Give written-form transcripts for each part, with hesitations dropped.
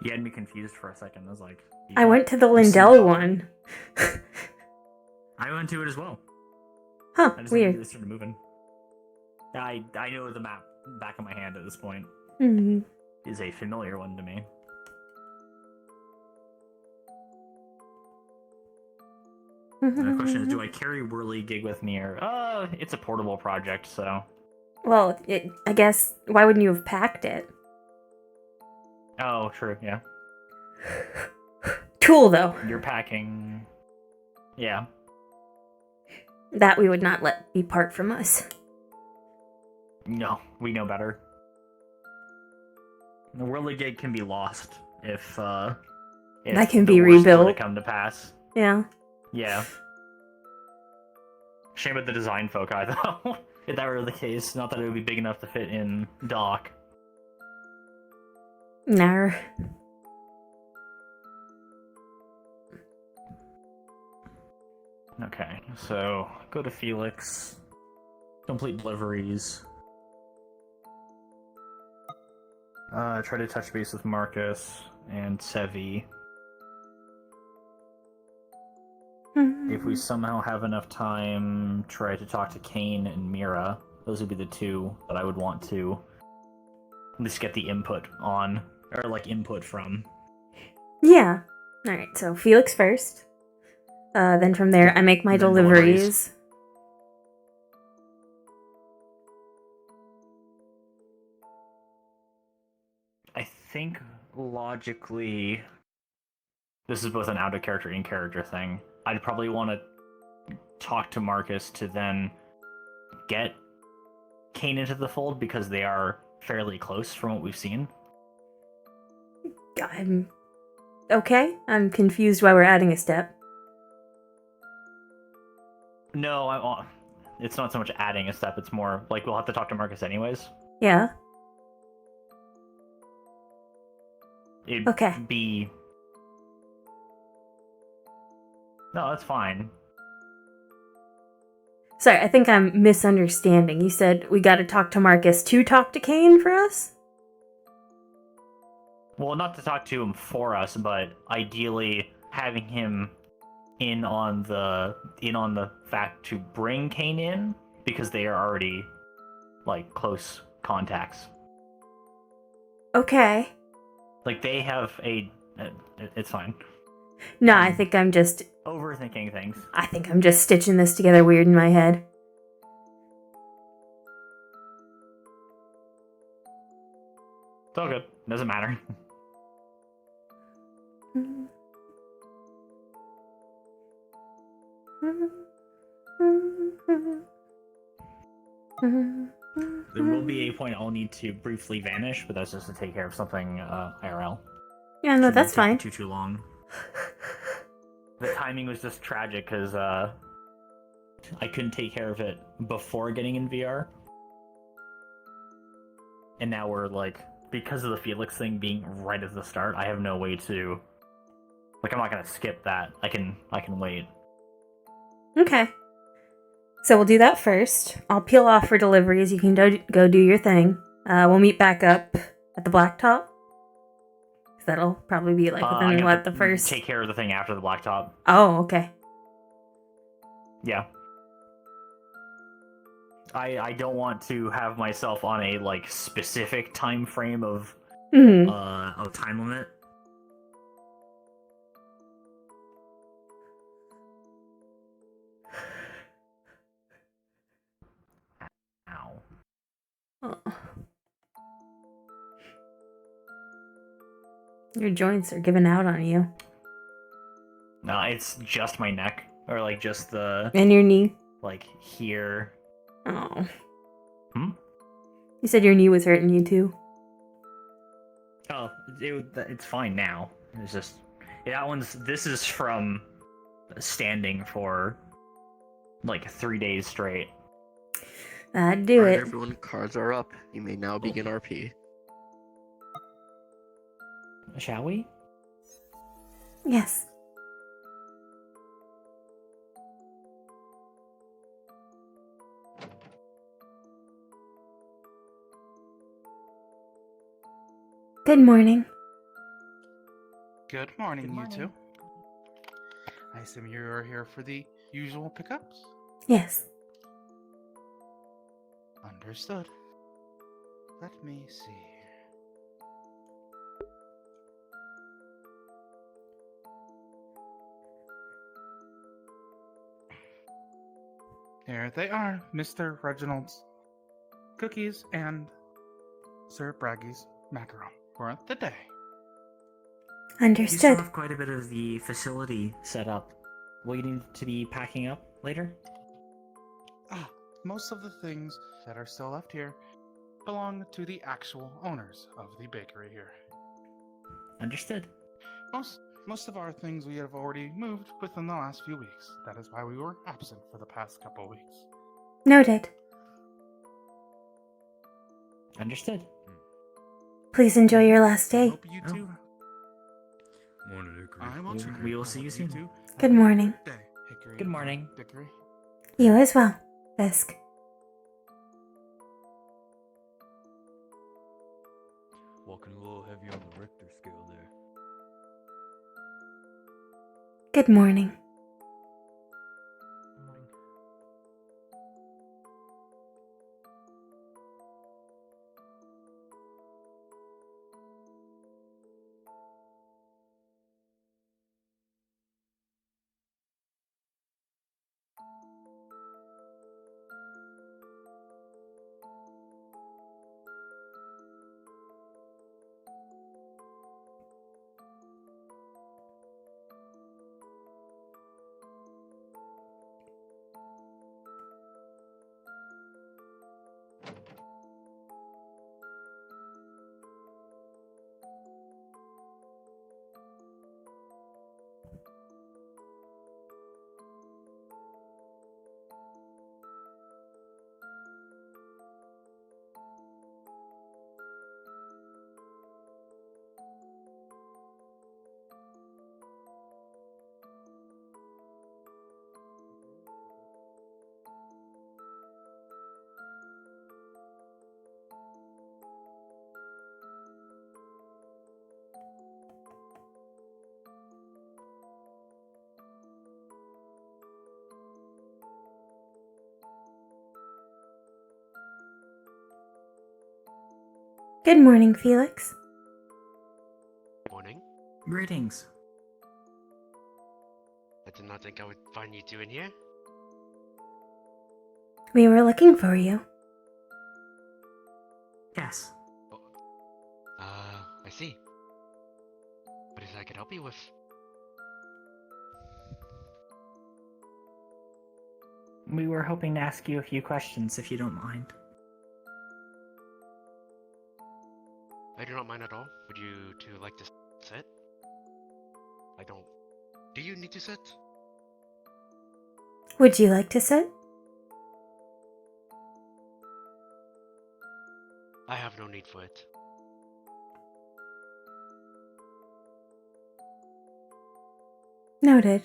You had me confused for a second. I was like, I went to the Lindell one. I went to it as well. Huh, I just weird. immediately started moving. I know the map back of my hand at this point. Mm-hmm. Is a familiar one to me. The question is, do I carry Whirly Gig with me, or it's a portable project, so. Well, I guess, why wouldn't you have packed it? Oh, true, yeah. Tool, though. You're packing. Yeah. That we would not let be part from us. No, we know better. The Whirly Gig can be lost if that can the be worst were to rebuilt. come to pass. Yeah. Yeah. Shame about the design foci, though. If that were the case, not that it would be big enough to fit in dock. Nar. Okay, so go to Felix. Complete deliveries. Try to touch base with Marcus and Sevi. If we somehow have enough time, try to talk to Kane and Mira. Those would be the two that I would want to at least get the input on, or like input from. Yeah. Alright, so Felix first. Then from there, I make my deliveries. I think logically, this is both an out of character in character thing. I'd probably want to talk to Marcus to then get Kane into the fold because they are fairly close from what we've seen. I'm okay. I'm confused why we're adding a step. No, it's not so much adding a step. It's more like we'll have to talk to Marcus anyways. Yeah. It'd Okay. be... No, that's fine. Sorry, I think I'm misunderstanding. You said we gotta talk to Marcus to talk to Kane for us? Well, not to talk to him for us, but ideally having him in on the fact to bring Kane in because they are already like close contacts. Okay. Like they have it's fine. No, I think I'm just overthinking things. I think I'm just stitching this together weird in my head. It's all good. Doesn't matter. There will be a point I'll need to briefly vanish, but that's just to take care of something IRL. Yeah, no, that's fine. Too long. The timing was just tragic because I couldn't take care of it before getting in VR, and now we're like, because of the Felix thing being right at the start, I have no way to. Like, I'm not gonna skip that. I can wait. Okay. So we'll do that first. I'll peel off for deliveries. You can go do your thing. We'll meet back up at the blacktop. That'll probably be like within the first. Take care of the thing after the blacktop. Oh, okay. Yeah. I don't want to have myself on a like specific time frame of time limit. Ow. Oh. Your joints are giving out on you. No, it's just my neck, or like just the and your knee, like here. Oh. Hmm. You said your knee was hurting you too. Oh, it's fine now. It's just this is from standing for like 3 days straight. That'd do it. Everyone, cards are up. You may now begin RP. Shall we? Yes. Good morning. Good morning, Good you two. morning. I assume you are here for the usual pickups? Yes. Understood. Let me see. Here they are, Mr. Reginald's cookies and Sir Braggy's macaron for the day. You still Understood. have quite a bit of the facility set up. Will you need to be packing up later? Most of the things that are still left here belong to the actual owners of the bakery here. Understood. Most of our things we have already moved within the last few weeks. That is why we were absent for the past couple weeks. Noted. Understood. Please enjoy your last I day. hope you two. Morning, Dickory. I will too. We will I see hope you soon. two Good have a morning. Day. Hickory. Good morning. Dickory. You as well, Fisk. Walking a little heavy on the Richter scale there. Good morning. Good morning, Felix. Morning. Greetings. I did not think I would find you two in here. We were looking for you. Yes. I see. What is it I could help you with? We were hoping to ask you a few questions, if you don't mind. I do not mind at all. Would you two like to sit? I don't. Do you need to sit? Would you like to sit? I have no need for it. Noted.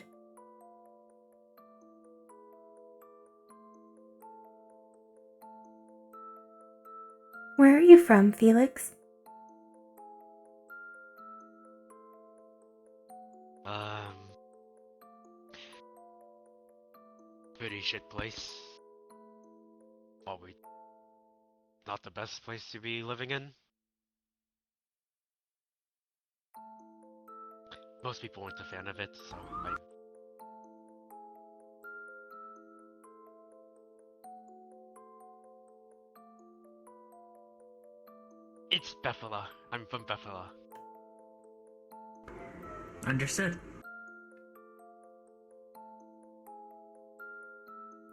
Where are you from, Felix? Pretty shit place. Probably not the best place to be living in. Most people aren't a fan of it, so It's Bethela. I'm from Bethela. Understood.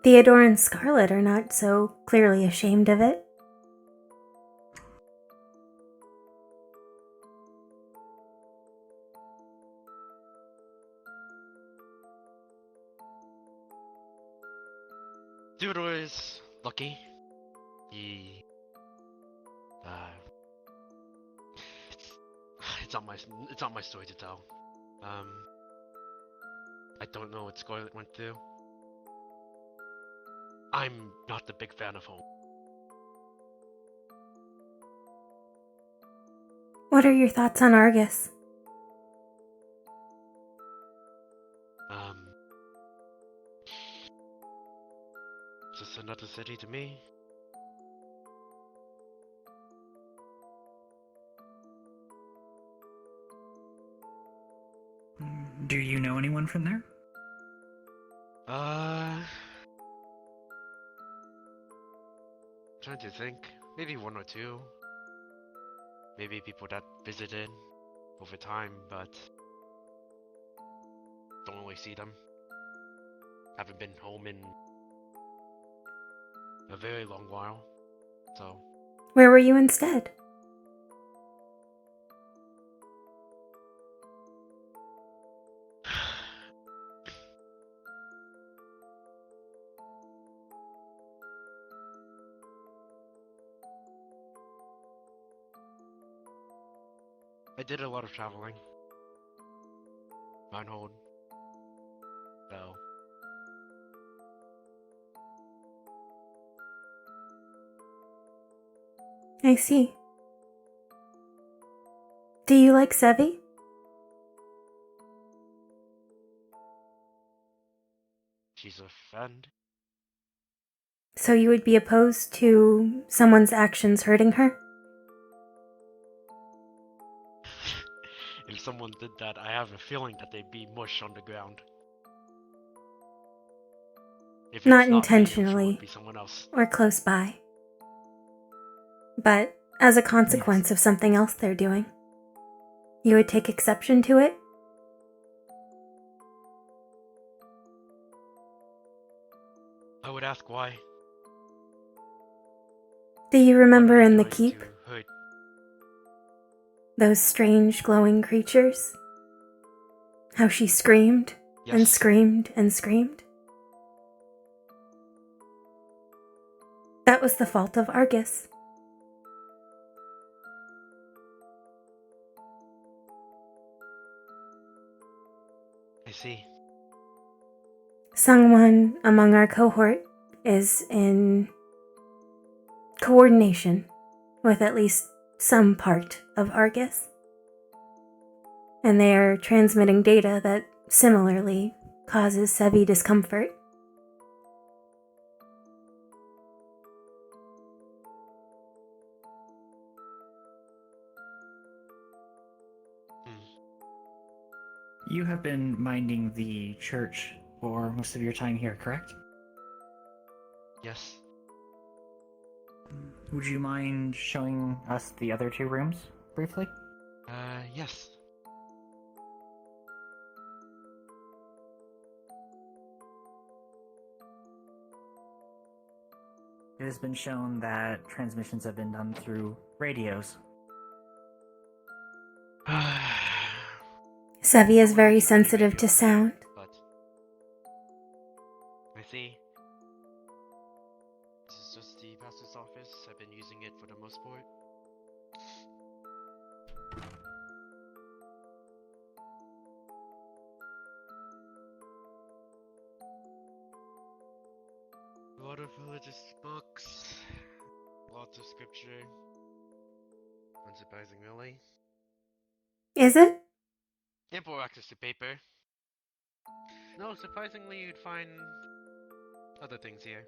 Theodore and Scarlet are not so clearly ashamed of it. Theodore is lucky. He, it's not my story to tell. I don't know what Scarlet went through. I'm not a big fan of home. What are your thoughts on Argus? Just another city to me. Do you know anyone from there? Trying to think. Maybe one or two. Maybe people that visited over time, but don't really see them. Haven't been home in a very long while, so Where were you instead? I did a lot of traveling. Reinhold. So I see. Do you like Sevi? she's a friend. So you would be opposed to someone's actions hurting her? If someone did that, I have a feeling that they'd be mush on the ground. If Not it's not me, I'm sure it intentionally. would be someone else. Or close by. But as a consequence of something else they're doing, you would take exception to it? I would ask why. Do you remember What are in they the doing keep to hurt? those strange glowing creatures? How she screamed and Yes. screamed and screamed? That was the fault of Argus. I see. Someone among our cohort is in coordination with at least some part of Argus. And they are transmitting data that similarly causes Sevi discomfort. You have been minding the church for most of your time here, correct? Yes. Would you mind showing us the other two rooms, briefly? Yes. It has been shown that transmissions have been done through radios. Sevi is Don't very like to see sensitive radio to sound. But I see. This is just the pastor's office. I've been using it for the most part. A lot of religious books, lots of scripture. Unsurprising, really. Is it? Ample access to paper. No, surprisingly, you'd find other things here.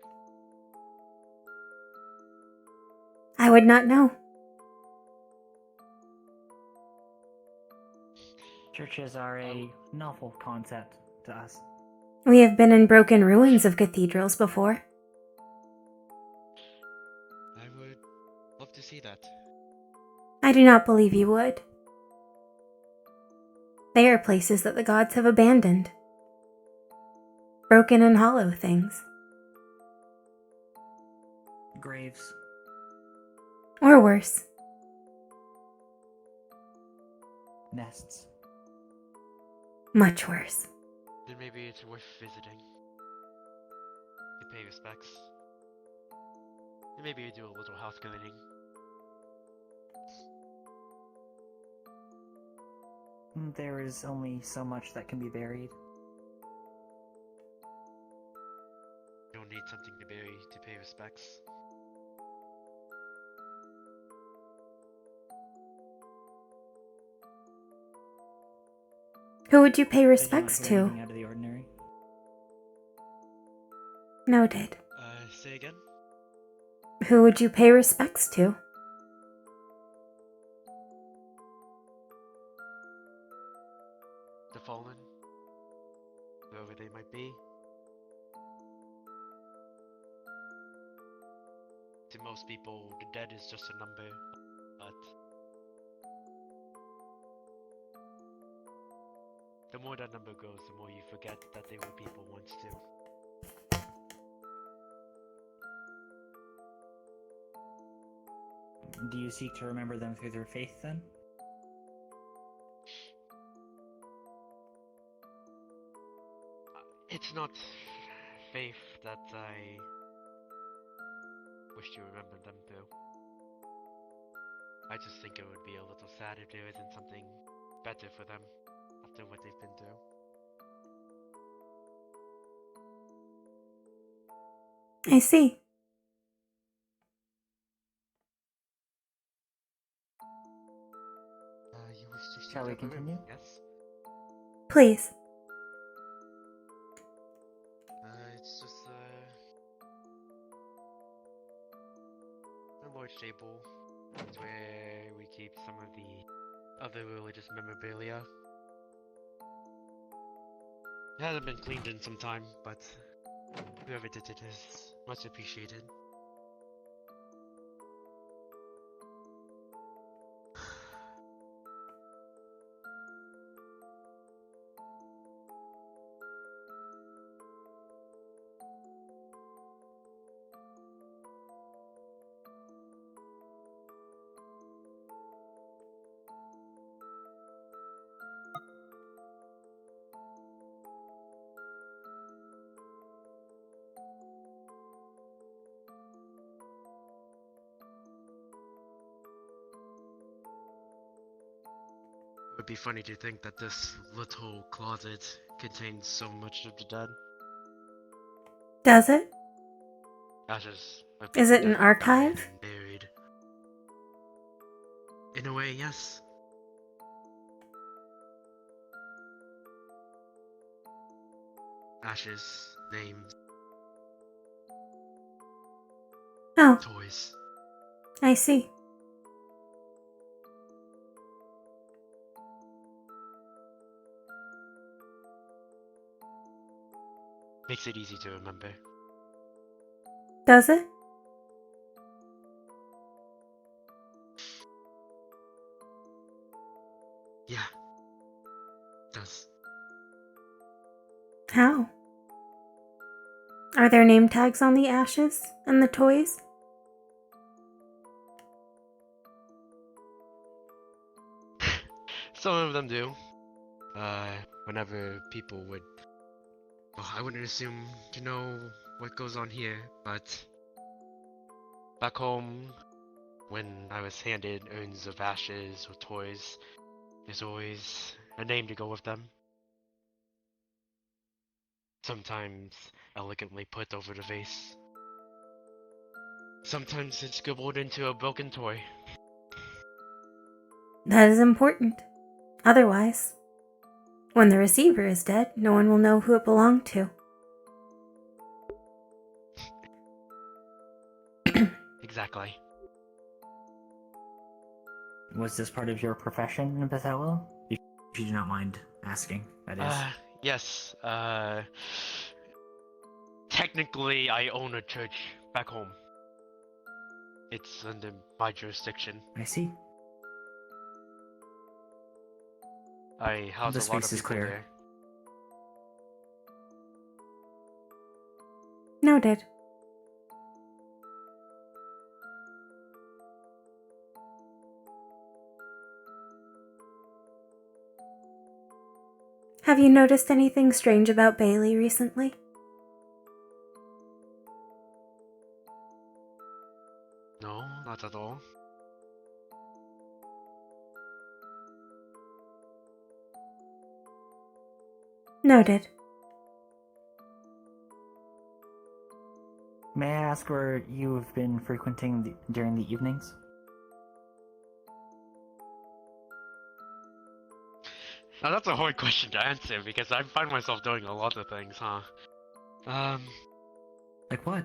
I would not know. Churches are a novel concept to us. We have been in broken ruins of cathedrals before. I would love to see that. I do not believe you would. They are places that the gods have abandoned. Broken and hollow things. Graves. Or worse. Nests. Much worse. Then maybe it's worth visiting. To pay respects. And maybe you do a little house cleaning. There is only so much that can be buried. You don't need something to bury to pay respects. Who would you pay I do not respects hear to? anything out of the ordinary. Noted. say again? Who would you pay respects to? The fallen? Whoever they might be? To most people, the dead is just a number, but the more that number goes, the more you forget that they were people once too. Do you seek to remember them through their faith then? It's not faith that I wish to remember them through. I just think it would be a little sad if there isn't something better for them after what they've been through. I see. You wish to Shall we start the room, continue? Yes? Please. It's just, a large table. It's where we keep some of the other religious memorabilia. It hasn't been cleaned in some time, but whoever did it is much appreciated. It would be funny to think that this little closet contains so much of the dead. Does it? Ashes of Is people it an that died archive? and buried. In a way, yes. Ashes, names, Oh, toys. I see. Makes it easy to remember. Does it? Yeah, does. How? Are there name tags on the ashes and the toys? Some of them do. Whenever people would... Well, I wouldn't assume to know what goes on here, but... Back home, when I was handed urns of ashes or toys, there's always a name to go with them. Sometimes elegantly put over the vase. Sometimes it's scribbled into a broken toy. That is important. Otherwise, when the receiver is dead, no one will know who it belonged to. Exactly. Was this part of your profession, Bethello? If you do not mind asking, that is. Yes, technically I own a church back home. It's under my jurisdiction. I see. I house The a lot of space is people clear. there. Noted. Have you noticed anything strange about Bailey recently? No, not at all. Noted. May I ask where you've been frequenting during the evenings? Now that's a hard question to answer because I find myself doing a lot of things, huh? Like what?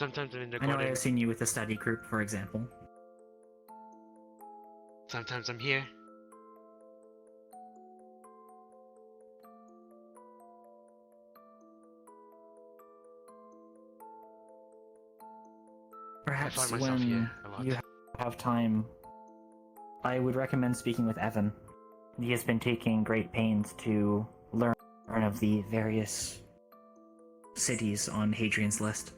Sometimes I'm in the I know I garden. have seen you with the study group, for example. Sometimes I'm here. Perhaps find myself when here a lot. you have time, I would recommend speaking with Evan. He has been taking great pains to learn of the various cities on Hadrian's list.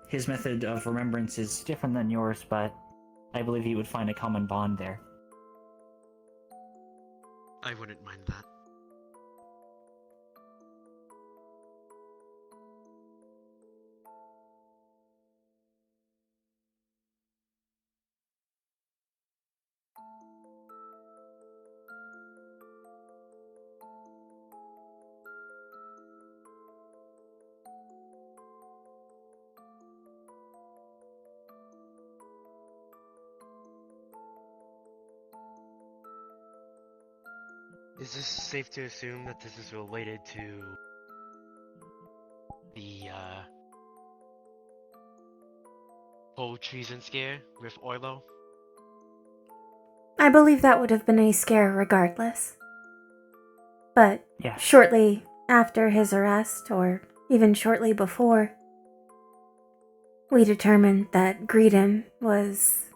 His method of remembrance is different than yours, but I believe he would find a common bond there. I wouldn't mind that. Is this safe to assume that this is related to the whole treason scare with Orlo? I believe that would have been a scare regardless. But Yes. shortly after his arrest, or even shortly before, we determined that Greedon was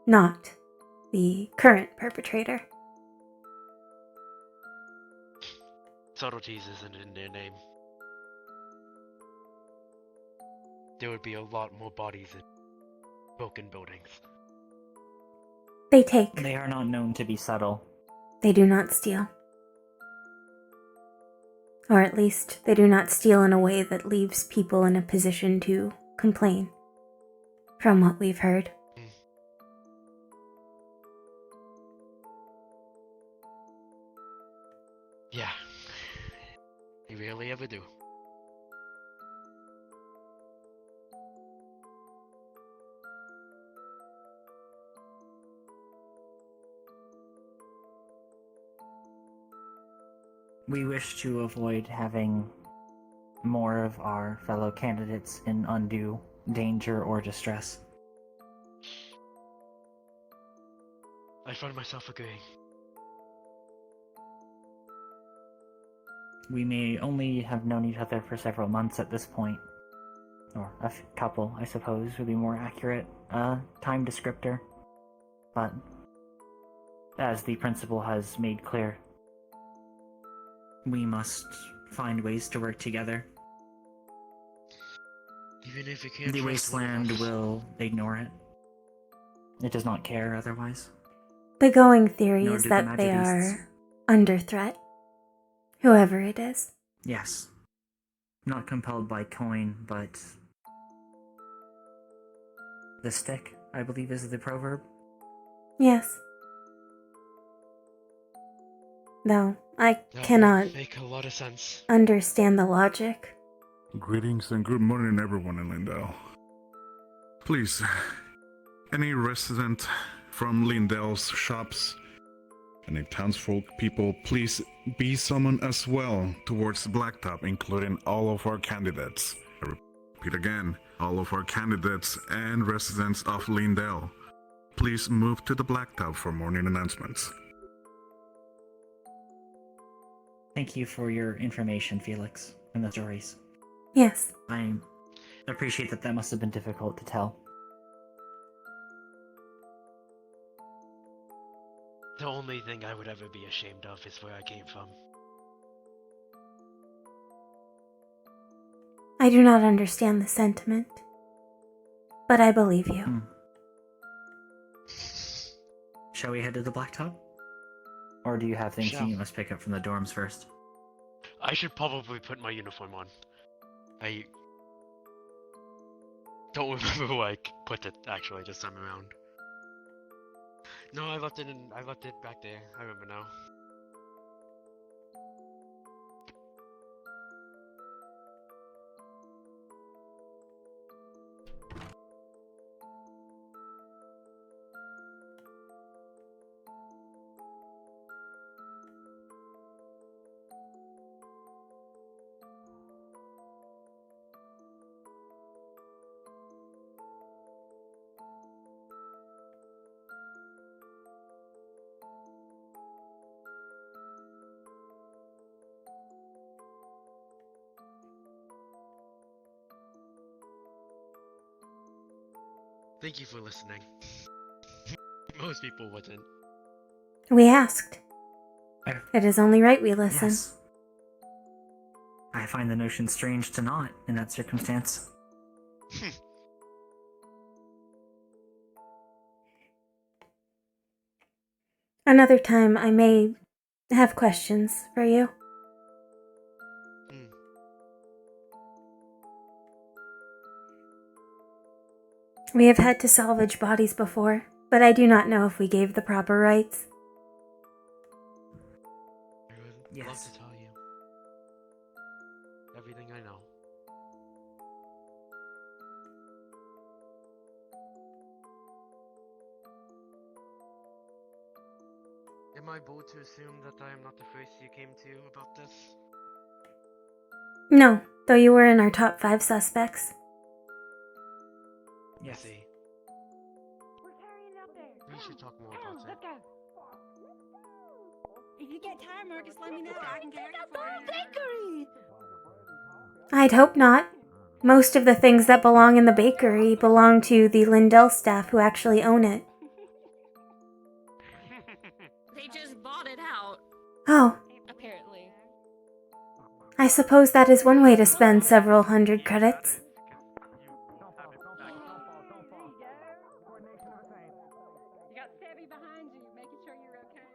not the current perpetrator. Subtleties isn't in their name. There would be a lot more bodies in broken buildings. They take, They are not known to be subtle. they do not steal. Or at least, they do not steal in a way that leaves people in a position to complain, from what we've heard. Yeah. They rarely ever do. We wish to avoid having more of our fellow candidates in undue danger or distress. I find myself agreeing. We may only have known each other for several months at this point. Or a couple, I suppose, would be more accurate time descriptor. But, as the principal has made clear, we must find ways to work together. Even if you can't The trust one of wasteland us. will ignore it. It does not care otherwise. The going theory Nor is do the that they Magibeasts. are under threat, whoever it is. Yes. Not compelled by coin, but the stick, I believe, is the proverb. Yes. Though I That cannot would make a lot of sense. understand the logic. Greetings and good morning, everyone in Lindell. Please, any resident from Lindell's shops, any townsfolk people, please be summoned as well towards Blacktop, including all of our candidates. I repeat again, all of our candidates and residents of Lindell. Please move to the Blacktop for morning announcements. Thank you for your information, Felix, and the stories. Yes. I appreciate that must have been difficult to tell. The only thing I would ever be ashamed of is where I came from. I do not understand the sentiment, but I believe you. Hmm. Shall we head to the Blacktop? Or do you have things Shall. you must pick up from the dorms first? I should probably put my uniform on. I don't remember where I put it actually this time around. No, I left it back there. I remember now. Thank you for listening. Most people wouldn't. We asked. I- It is only right we listen. Yes. I find the notion strange to not in that circumstance. Another time I may have questions for you. Hmm. We have had to salvage bodies before, but I do not know if we gave the proper rights. I would love Yes. to tell you everything I know. Am I bold to assume that I am not the first you came to about this? No, though you were in our top 5 suspects. I Yes. see. We're carrying it up there. We should talk more about it. Let's go. If you get tired, Marcus, let me know. I can carry it for you. Dickory! I'd hope not. Most of the things that belong in the bakery belong to the Lindell staff who actually own it. They just bought it out, Oh, apparently. I suppose that is one way to spend several hundred credits. You got Stevie behind you, making sure you're okay.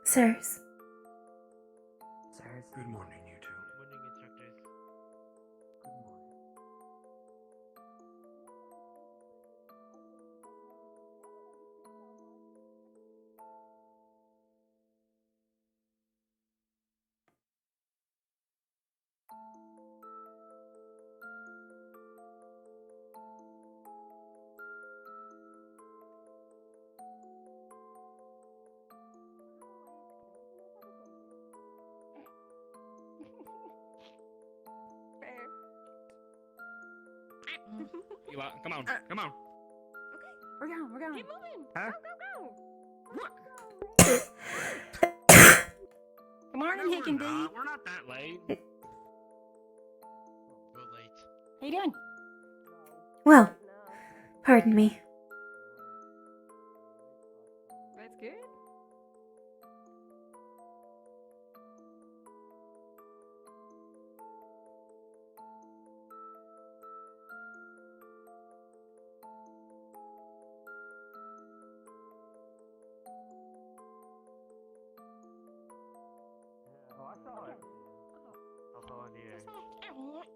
Sirs, Good morning, you two. Morning, instructors. Fair. You come on, come on. We're going, we're going. Keep moving! Huh? Go, go, go. Good morning, Hick and D. We're not that late. We're late. How you doing? well, pardon me. That's good.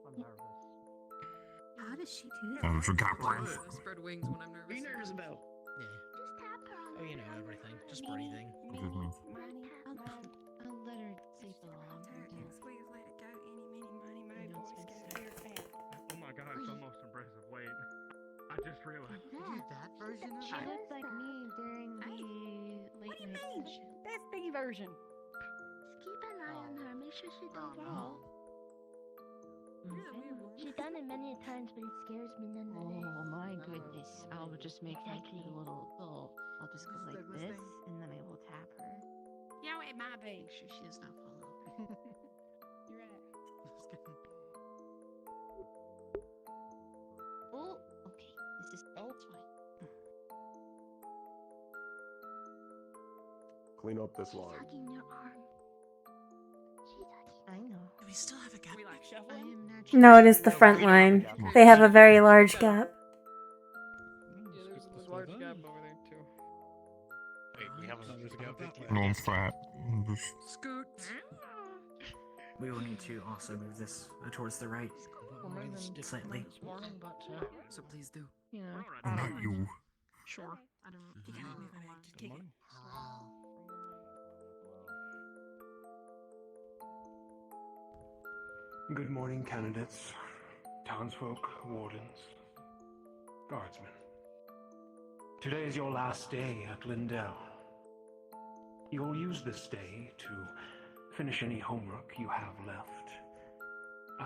I'm nervous. How does she do that? Oh, forgot I spread wings when I'm nervous. What are you nervous about? Yeah. Oh, you know everything. Just breathing. I'll let her say so long. Squeeze, let it go. Eeny, meeny, miny, mo, boys, get here fast. Oh my god, it's almost impressive. Wait, I just realized. That version of She looked like me during the What late do you night mean? session. That's the version. Keep an eye on her. Make sure she don't get hurt. She's done it many times, but it scares me nonetheless. Oh my goodness. I'll just make that cute I'll just go like Douglas this, thing. and then I will tap her. Yeah, it might be. Make sure she does not fall over. You're right. Just kidding. Oh, okay. This is that's fine. Clean up this She's line. hugging your arm. She's hugging. I know. Do we still have a gap? We like I shuffling. am naturally. No, it is the front line. They have a very large gap. Yeah, there's a large gap over there too. Wait, we haven't. No, I'm fat. I'm just... Scoot. We will need to also move this towards the right slightly. This morning, but So please do. you know. Oh, not you. Sure. I don't. You gotta move my bag. Just kick it. Good morning, candidates, townsfolk, wardens, guardsmen. Today is your last day at Lindell. You'll use this day to finish any homework you have left,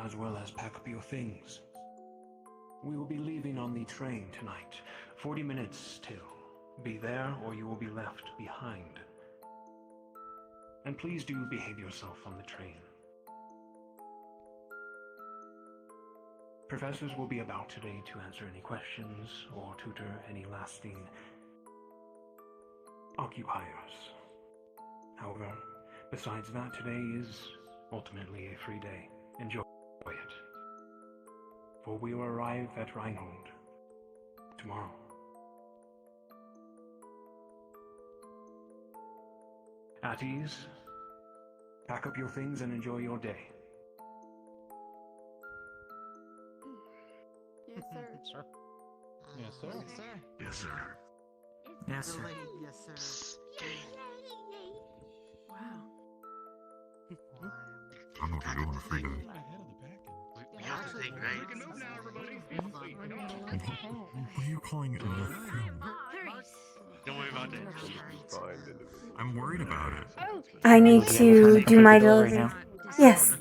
as well as pack up your things. We will be leaving on the train tonight. 40 minutes till. Be there or you will be left behind. And please do behave yourself on the train. Professors will be about today to answer any questions or tutor any lasting occupiers. However, besides that, today is ultimately a free day. Enjoy it. For we will arrive at Reinhold tomorrow. At ease, pack up your things and enjoy your day. Yes, sir. Sir. Yes, sir. Yes, sir. Yes, sir. Yes, sir. Wow. I'm not gonna go on a free day. We have to think, right? What are you calling it a film? Don't worry about it. I'm worried about it. I need Yeah, to we'll do my delivery delivery. now. Yes.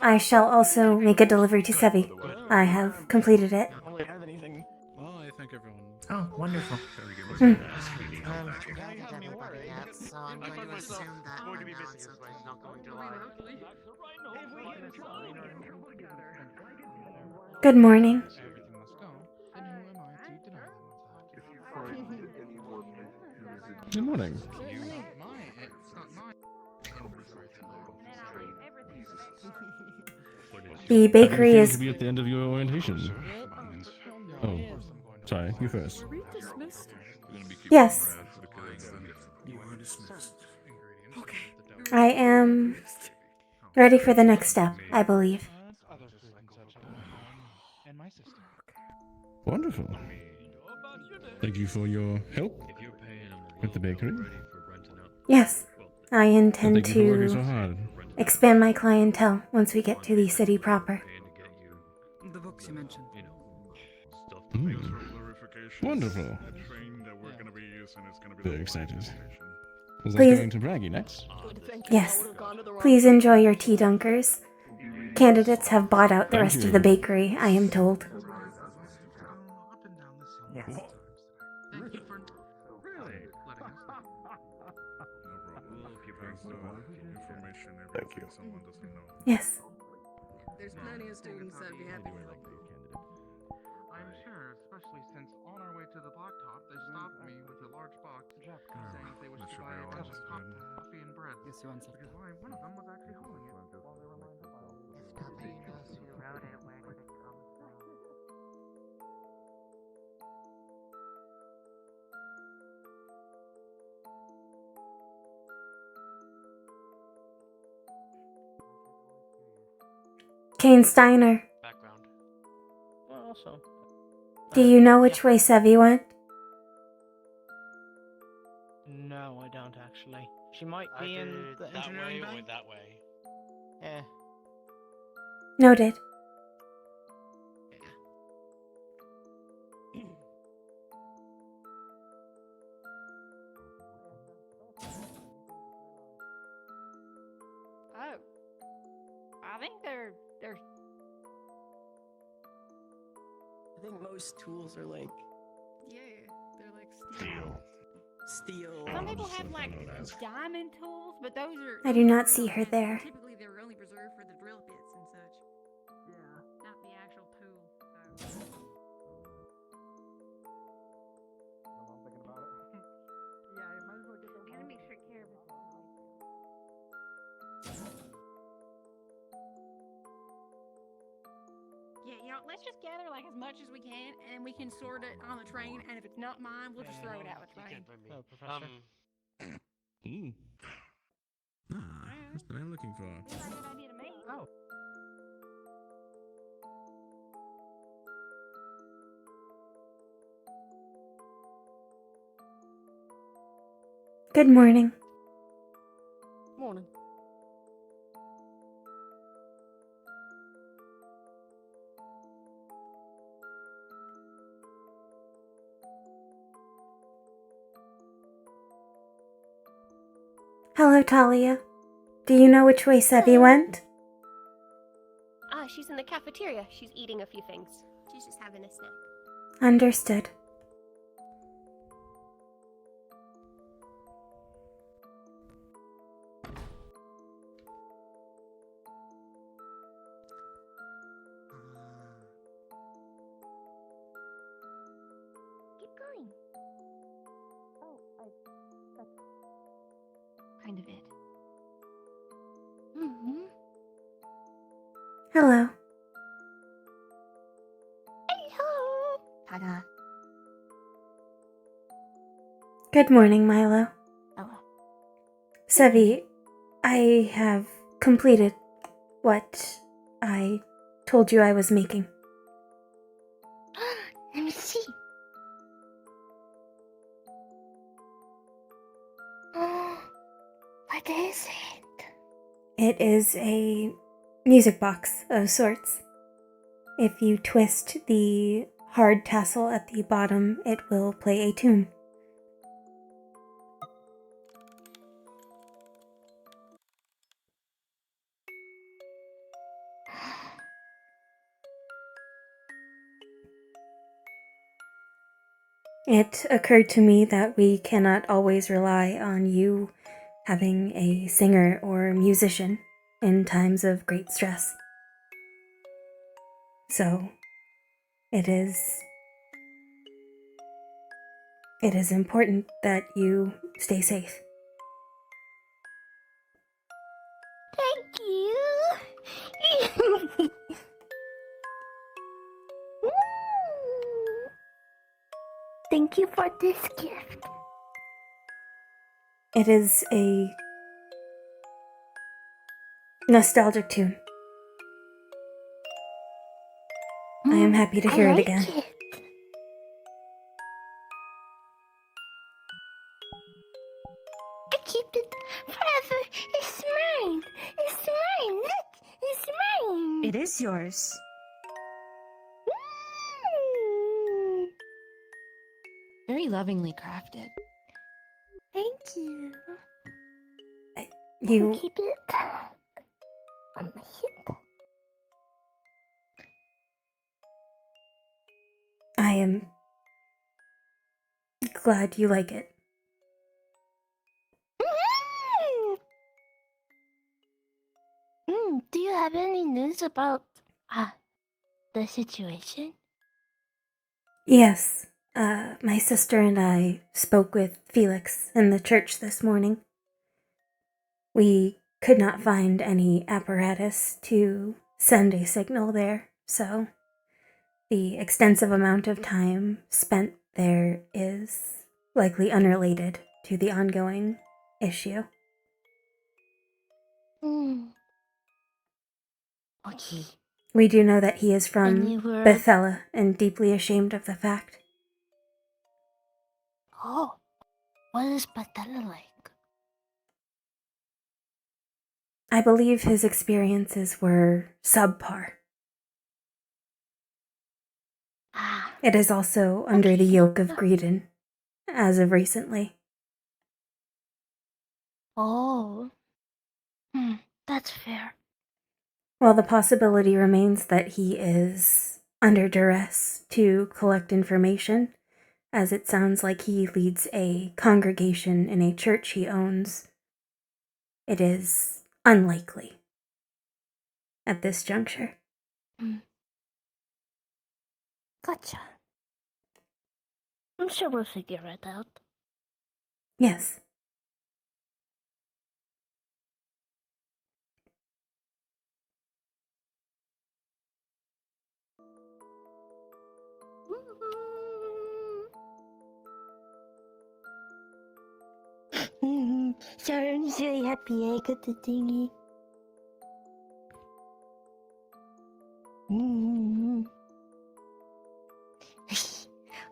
I shall also make a delivery to Sevi. I have completed it. I don't really have anything. Well, I think everyone. Oh, wonderful. So I'm going to assume that Going to be my missing nonsense us, but he's not going to lie. Good morning. Everything must go. And who am I to deny that? Good morning. It's not mine. The bakery To is. be at the end of your orientation. Oh, sorry. You first. Are we dismissed? Yes, You are dismissed. Okay. I am ready for the next step, I believe. Other friends such as and my sister. Wonderful. Thank you for your help If you're paying them with the bakery. Yes, I And intend thank you for working so to hard. expand my clientele once we get to the city proper. The books you mentioned. Mm. For clarification, Wonderful. the train that we're gonna be using is gonna be Very the excited. local station. Was I Please- going to Braggy next? Yes. Please enjoy your tea dunkers. Candidates have bought out the Thank rest you. of the bakery, I am told. Up and down this hill. Yes. multiple times today. Thank you for really letting us know. No problem. There's information, everything someone doesn't know. Yes. There's plenty of students that'd be happy to help. I'm sure, especially since on our way to the blacktop, they stopped me with a large box saying if they wished to buy a cup of coffee and bread. Yes, you want some. Because one of them was actually holding it while they were lined up. Kane Steiner, Background. Well, also. do you know which way Sevi went? No, I don't actually. She might be in Either the that engineering way or bank. that way. Eh. Noted. Oh. I think they're I think most tools are like Yeah, they're like steel. steel. some people have like diamond tools, but those are I do not see her there. Typically they're only reserved for the drill bits and such. yeah, not the actual tool. So. Yeah, you might as well get the gotta make sure care of it. Yeah, let's just gather like as much as we can, and we can sort it on the train. And if it's not mine, we'll just throw it out the train. Oh, Professor. Mm. Ah, that's what I'm looking for. Seems like a good idea to me. Oh. Good morning. Morning. Hello, Talia. Do you know which way Sevi went? She's in the cafeteria. She's eating a few things. She's just having a snack. Understood. Keep going. That's kind of it. Mm-hmm. Hello. Hello. Ta-da. Good morning, Milo. Hello. Sevi, I have completed what I told you I was making. Let me see. What is it? It is a music box of sorts. If you twist the hard tassel at the bottom, it will play a tune. It occurred to me that we cannot always rely on you having a singer or musician in times of great stress. So, it is important that you stay safe. Thank you. Thank you for this gift. It is a nostalgic tune. I am happy to hear it again. It. I keep it forever. It's mine. It's mine. Look, it's mine. It is yours. Very lovingly crafted. Thank you. You Keep it on my hip. I am glad you like it. Do you have any news about the situation? Yes, my sister and I spoke with Felix in the church this morning. We could not find any apparatus to send a signal there, so the extensive amount of time spent there is likely unrelated to the ongoing issue. Okay. We do know that he is from And you were- Bethella and deeply ashamed of the fact. Oh, what is Patella like? I believe his experiences were subpar. It is also under the yoke of Greedon, as of recently. Oh. That's fair. While the possibility remains that he is under duress to collect information, as it sounds like he leads a congregation in a church he owns, it is unlikely at this juncture. Gotcha. I'm sure we'll figure it out. Yes. Sharon's really happy I got the thingy.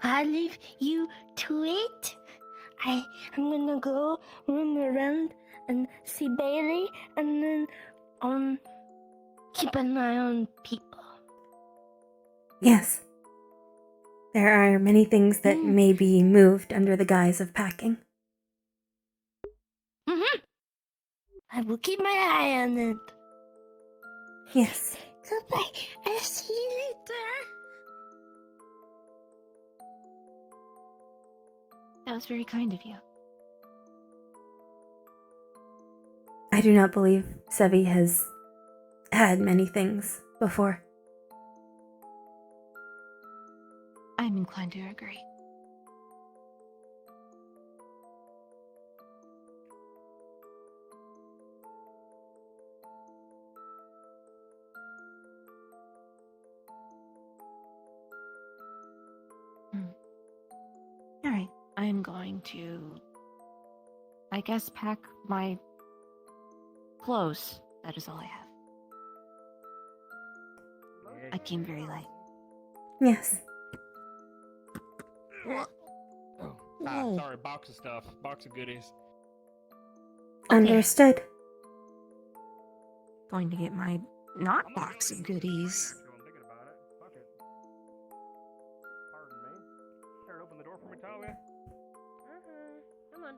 I'll leave you to it. I'm gonna go roam around and see Bailey, and then keep an eye on people. Yes. There are many things that may be moved under the guise of packing. I will keep my eye on it. Yes. Goodbye. I'll see you later. That was very kind of you. I do not believe Sevi has had many things before. I'm inclined to agree. Alright, I'm going to, I guess, pack my clothes. That is all I have. I came very late. Yes. Sorry, box of stuff. Box of goodies. Understood. Going to get my not box of goodies. Pardon me. Here, open the door for me, Talia. Come on.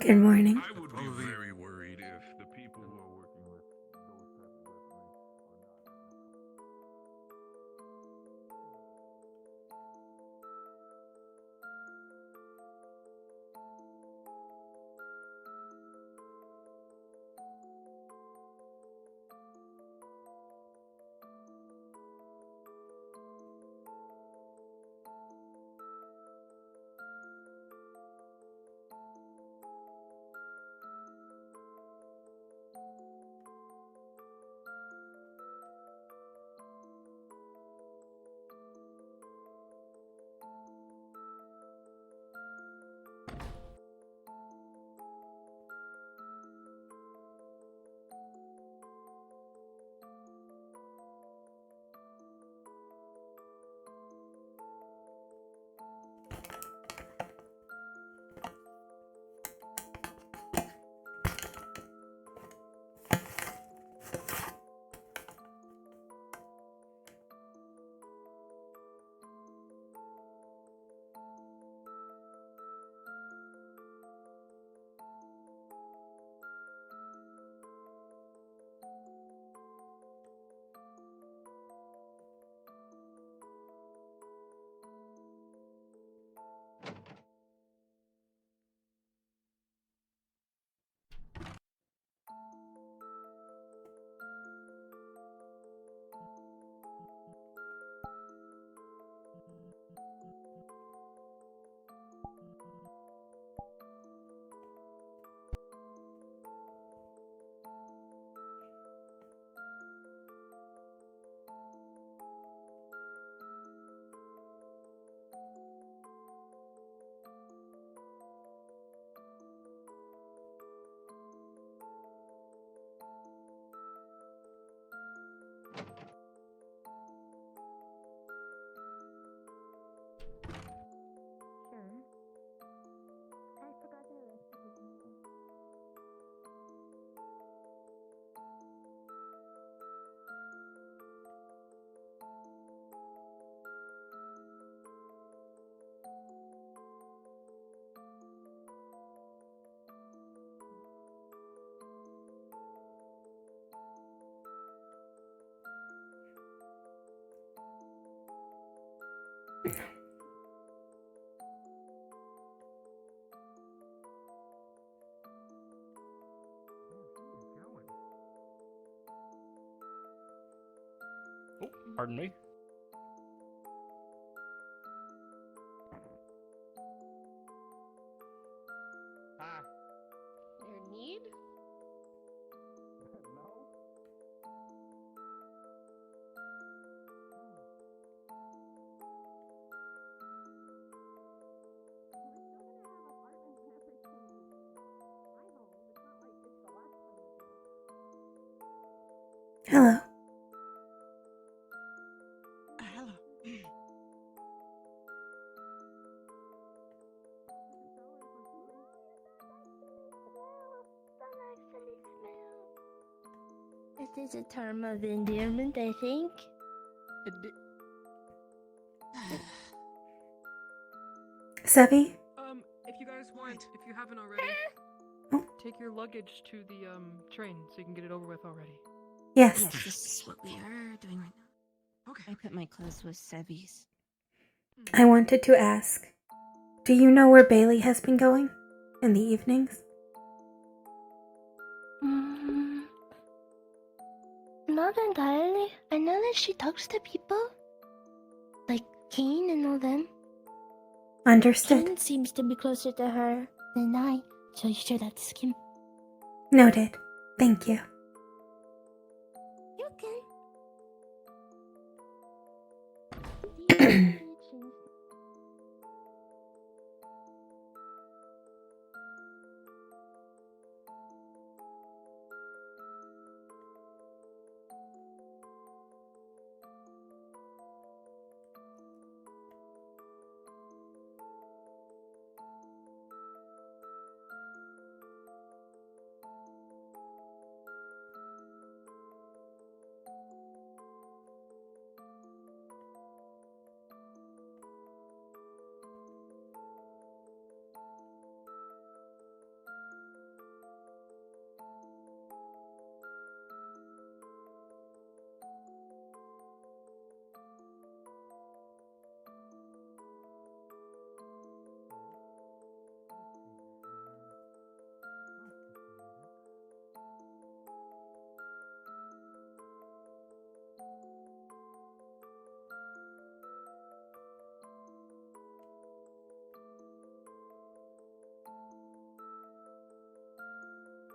Good morning. I would be very worried if the people who are working with those type of weaponry are not. Oh, pardon me. Their need? Hello. Hello. It is a term of endearment, I think. Sevi? If you guys want, if you haven't already, take your luggage to the train so you can get it over with already. Yes. Yes, this is what we are doing right now. Okay. I put my clothes with Sevi's. I wanted to ask, do you know where Bailey has been going in the evenings? Not entirely. I know that she talks to people. Like Kane and all them. Understood. Kane seems to be closer to her than I, so you should ask him. Noted. Thank you. You can.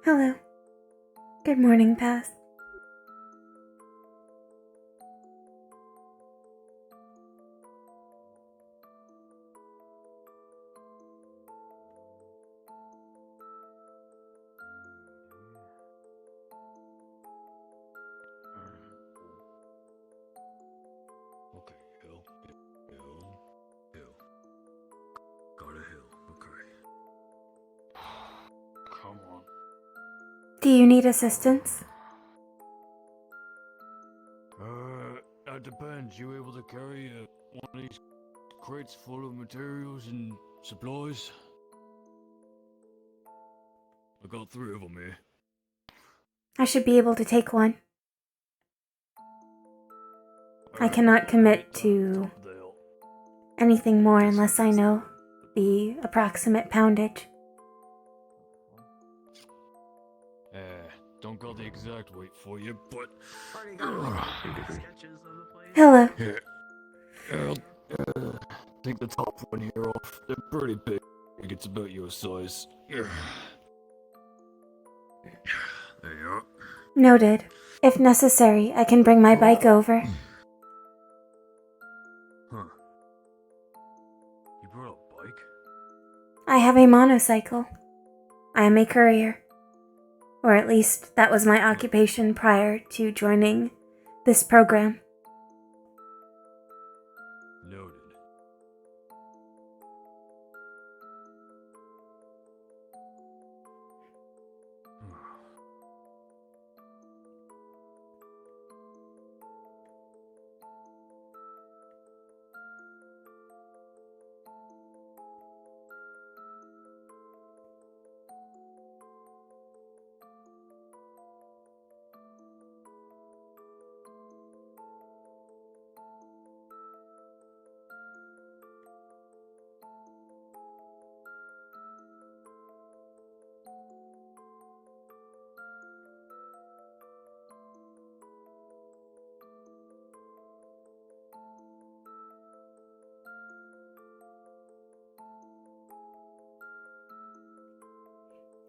Hello. Good morning, Pass. Okay, hill. Got a hill, okay. Come on. Do you need assistance? That depends. You able to carry one of these crates full of materials and supplies? I got 3 of them here. I should be able to take one. I cannot commit to anything more unless I know the approximate poundage. Don't got the exact weight for you, but... Hello. Here. I'll take the top one here off. They're pretty big. It's about your size. There you are. Noted. If necessary, I can bring my bike over. Huh. You brought a bike? I have a motorcycle. I am a courier. Or at least that was my occupation prior to joining this program. Noted.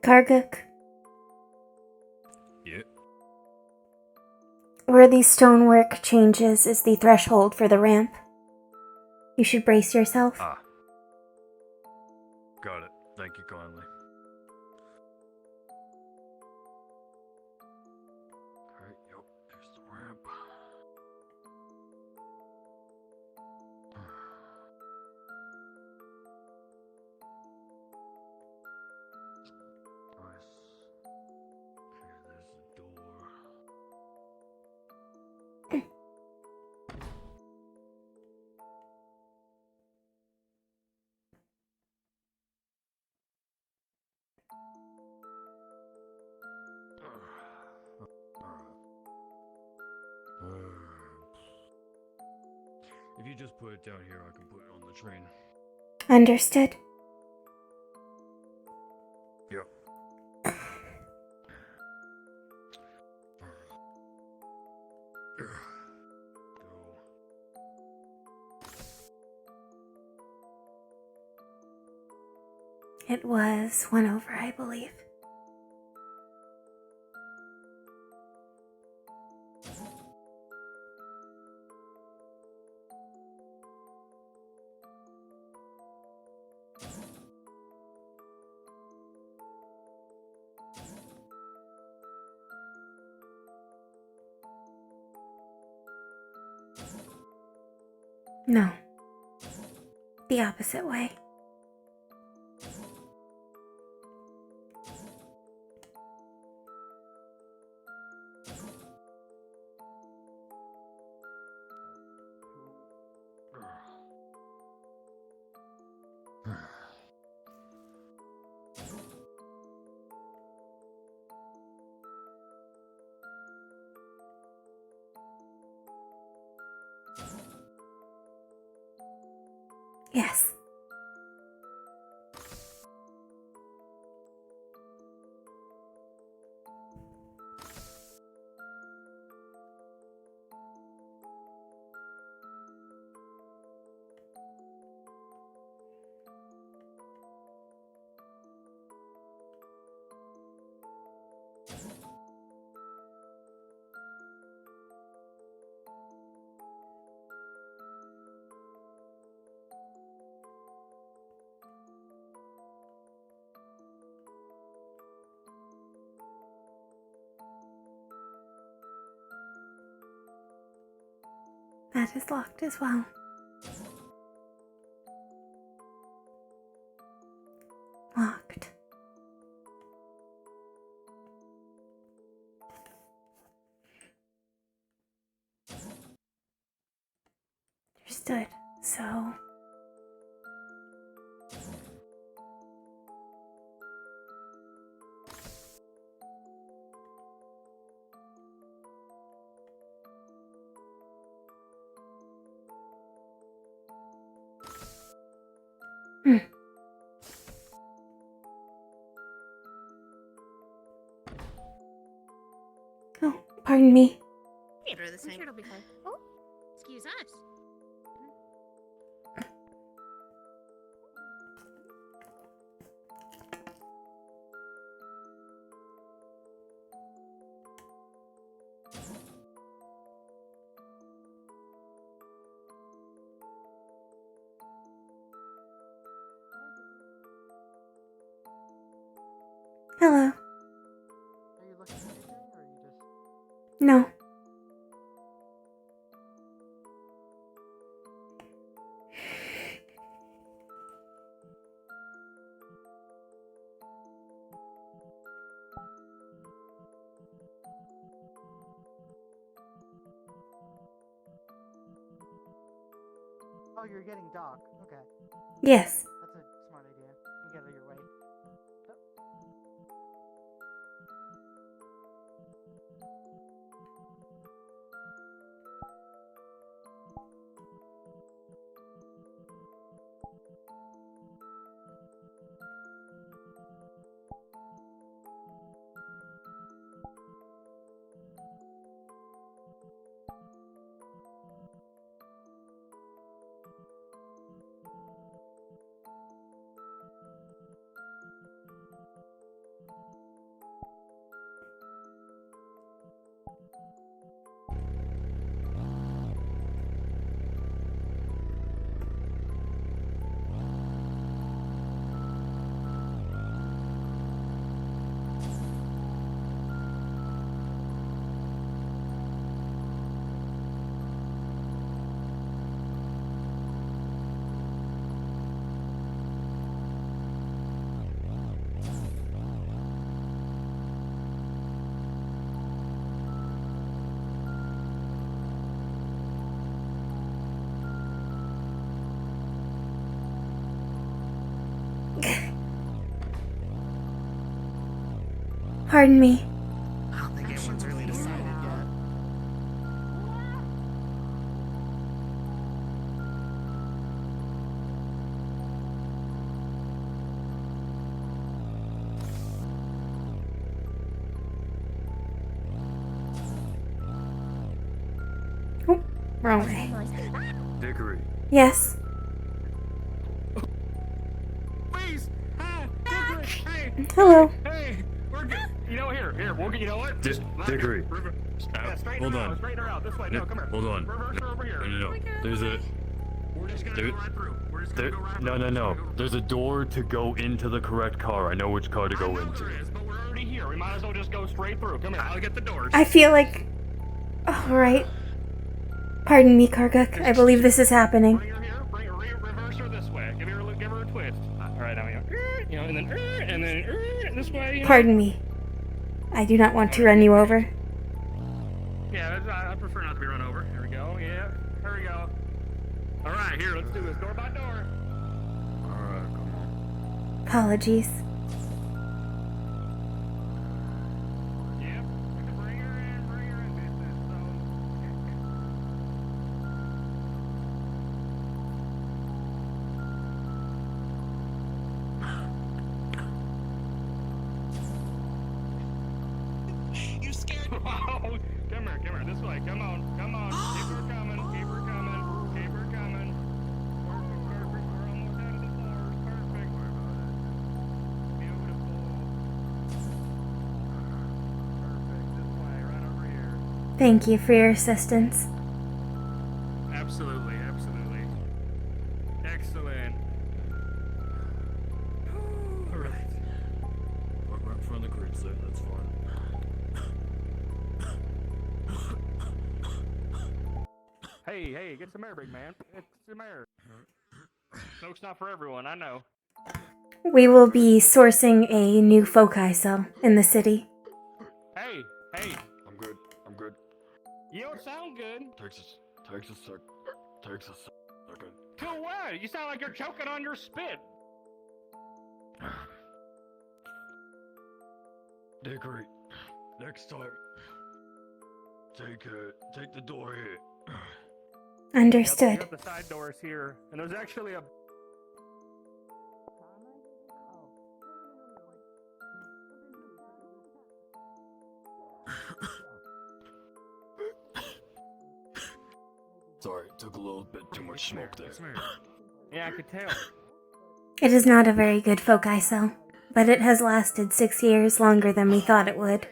Karguk, Yeah. where the stonework changes is the threshold for the ramp. You should brace yourself. Ah. Got it. Thank you kindly. Alright, yep, there's the ramp. Nice. Okay, there's the door. If you just put it down here, I can put it on the train. Understood. Yep. It was 1 over, I believe. No. The opposite way. Yes. That is locked as well. Locked. Understood. So... Oh, pardon me. It'll the same. Sure it'll be fine. Oh, excuse us. Hello. Are you looking for anything, or are you just... No. Oh, you're getting Doc. Okay. Yes. That's a smart idea. You can get out of your way. Pardon me. I don't think anyone's really decided yet. Oh, wrong way. Dickory. Yes. Please! Dickory! Hey! Hello. Hey! We're good. You know, here, you know what? Dickory. Yeah, straighten Hold her out, on. straighten her out. This way, no, come here. Hold on. Reverse her over here. No. There's a. We're just gonna go right through. We're just gonna go right No, through. no, no. There's a door to go into the correct car. I know which car to go I know into. there is, but we're already here. We might as well just go straight through. Come here, I'll get the doors. I feel like... Alright. Pardon me, Karguk. I believe this is happening. Bring her here. Reverse her this way. Give her a twist. All right, now we go. You know, and then this way. You know? Pardon me. I do not want to run you over. Yeah, I prefer not to be run over. Here we go. Yeah, here we go. All right, here, let's do this door by door. All right, come on. Apologies. Yep, we can bring her in business. You scared me. Come here, this way. Come on. Keep her coming. Perfect. We're almost out of the floors. Perfect. Beautiful. Perfect. This way, right over here. Thank you for your assistance. Absolutely. Excellent. All right. Park right in front of the crates there. That's fine. Hey, get some air, big man. Get some air. Smoke's not for everyone, I know. We will be sourcing a new foci cell in the city. Hey. I'm good. You don't sound good. Takes a second. To what? You sound like you're choking on your spit. Dickory, next time, take the door here. Understood. You have the side doors here, and there's actually a... Sorry, took a little bit too much smoke there. Yeah, I could tell. It is not a very good foci cell, but it has lasted 6 years longer than we thought it would.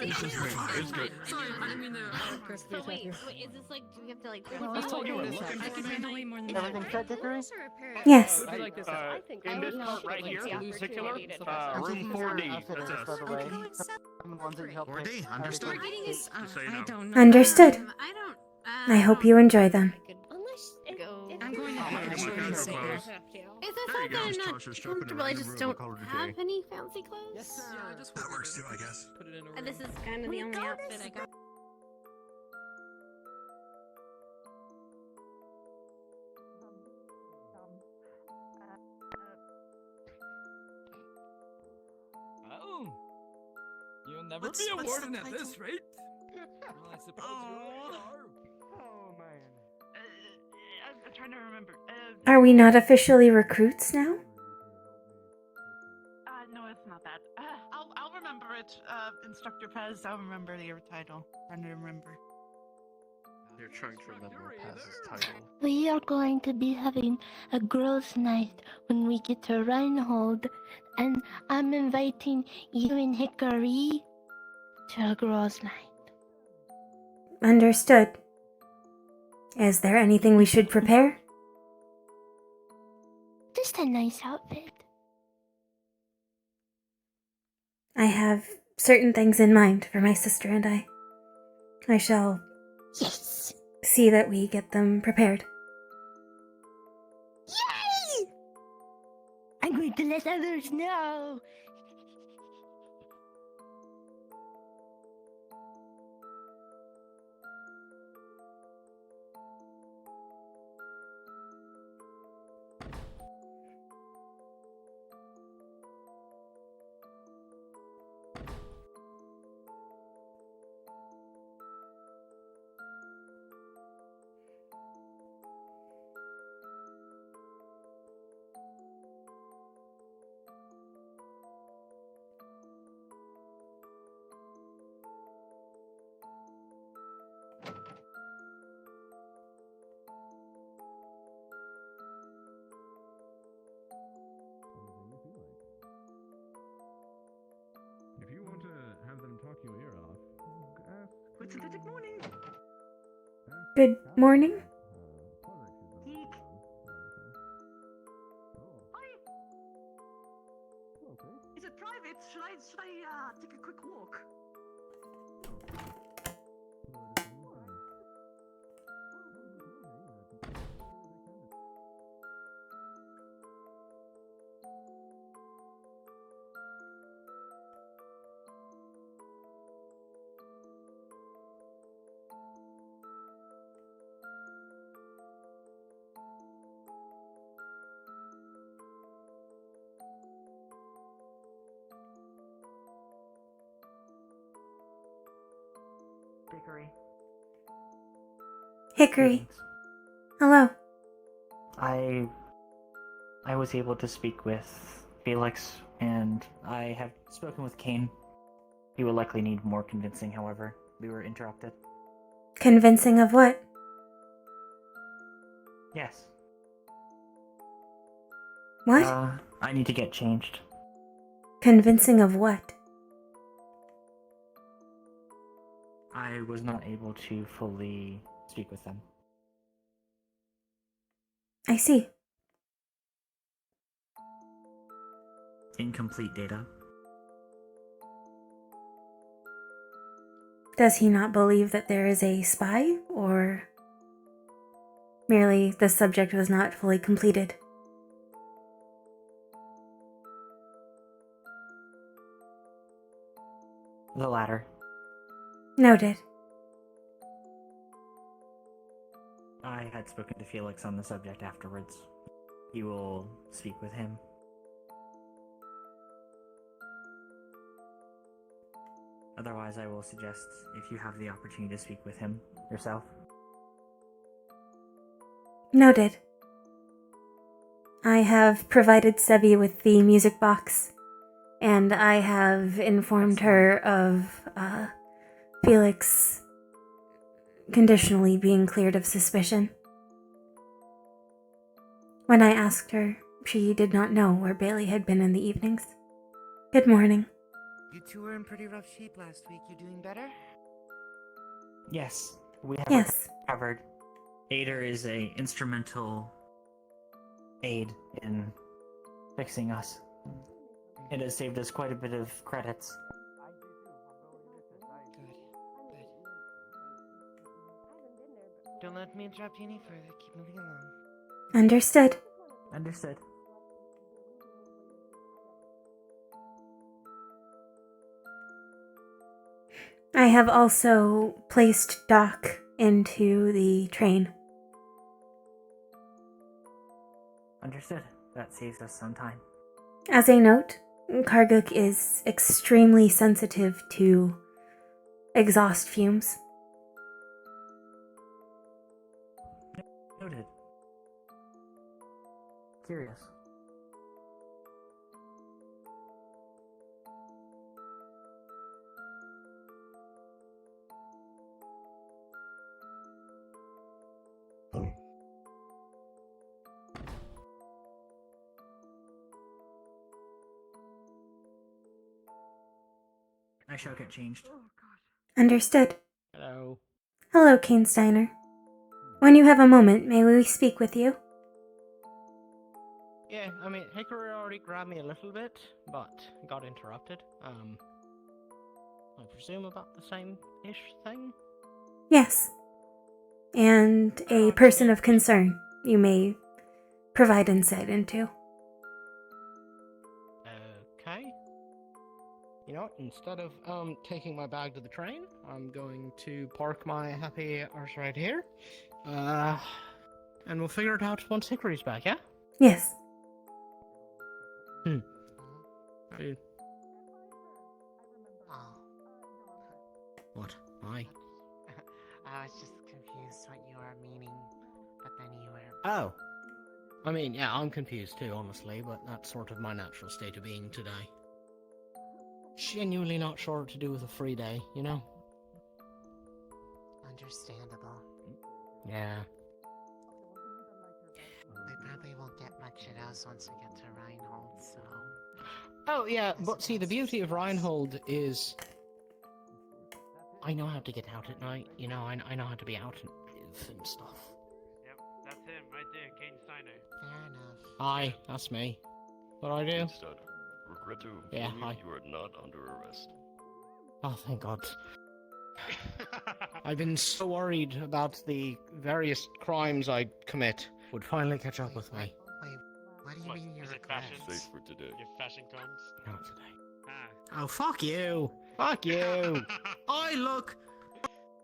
It's not your fault. It's good. Sorry, I didn't mean to. So wait, is this like, do we have to like... I told you I can handle way more than that. Everything set, Dickory? Yes. I like this. In this part right here, in particular, room 4D. That's us. By the way. I'm the ones that you helped 4D, understood. Just so you know. Understood. I don't. I hope you enjoy them. Unless I'm going to actually actually say Is this something I'm not comfortable? I just don't have any fancy clothes. Yes, yeah, I just That works too, I guess. put it in a And this is kind of the only outfit I got. Oh, you'll never What's be a the warden at title? this rate. Well, I suppose you are. Oh, man. I'm trying to remember. Are we not officially recruits now? No, it's not that. I'll remember it. Instructor Pez, I'll remember your title. Trying to remember. You're trying to remember Paz's title. We are going to be having a girls' night when we get to Reinhold, and I'm inviting you and Hickory to a girls' night. Understood. Is there anything we should prepare? Just a nice outfit. I have certain things in mind for my sister and I. I shall Yes! see that we get them prepared. Yay! I'm going to let others know. synthetic morning. Good morning. Eek. Hi. Is it private? Should I take a quick walk? Dickory. Hickory. Greetings. Hello. I was able to speak with Felix, and I have spoken with Kane. He will likely need more convincing, however. We were interrupted. Convincing of what? Yes. What? I need to get changed. Convincing of what? I was not able to fully speak with them. I see. Incomplete data. Does he not believe that there is a spy, or merely the subject was not fully completed? The latter. Noted. I had spoken to Felix on the subject afterwards. You will speak with him. Otherwise, I will suggest if you have the opportunity to speak with him yourself. Noted. I have provided Sevi with the music box, and I have informed her of Felix conditionally being cleared of suspicion. When I asked her, she did not know where Bailey had been in the evenings. Good morning. You two were in pretty rough shape last week. You doing better? Yes, we have Yes. recovered. Ader is a instrumental aid in fixing us. It has saved us quite a bit of credits. Don't let me interrupt you any further. Keep moving along. Understood. Understood. I have also placed Doc into the train. Understood. That saves us some time. As a note, Karguk is extremely sensitive to exhaust fumes. Noted. Curious. I shall get changed. Understood. Hello. Hello, Kane Steiner. When you have a moment, may we speak with you? Yeah, I mean, Hickory already grabbed me a little bit, but got interrupted. I presume about the same-ish thing? Yes. And a person of concern you may provide insight into. Okay. You know what, instead of taking my bag to the train, I'm going to park my happy arse right here. And we'll figure it out once Hickory's back, yeah? Yes. What? Why? I was just confused what you were meaning, but then you were... Oh. I mean, yeah, I'm confused too, honestly, but that's sort of my natural state of being today. Genuinely not sure what to do with a free day, you know? Understandable. Yeah. We probably won't get much else once we get to Reinhold, so... Oh, yeah, but see, the beauty of Reinhold is... I know how to get out at night. You know, I know how to be out and stuff. Yep, that's him right there, Kane Steiner. Fair enough. Hi, that's me. What do I do? Regret to inform Yeah, you, hi. you are not under arrest. Oh, thank God. I've been so worried about the various crimes I commit would finally catch up with me. Wait, what do you mean you're fashion? Safe for today. Your fashion comes? Not today. Ah. Oh, fuck you! Fuck you! I look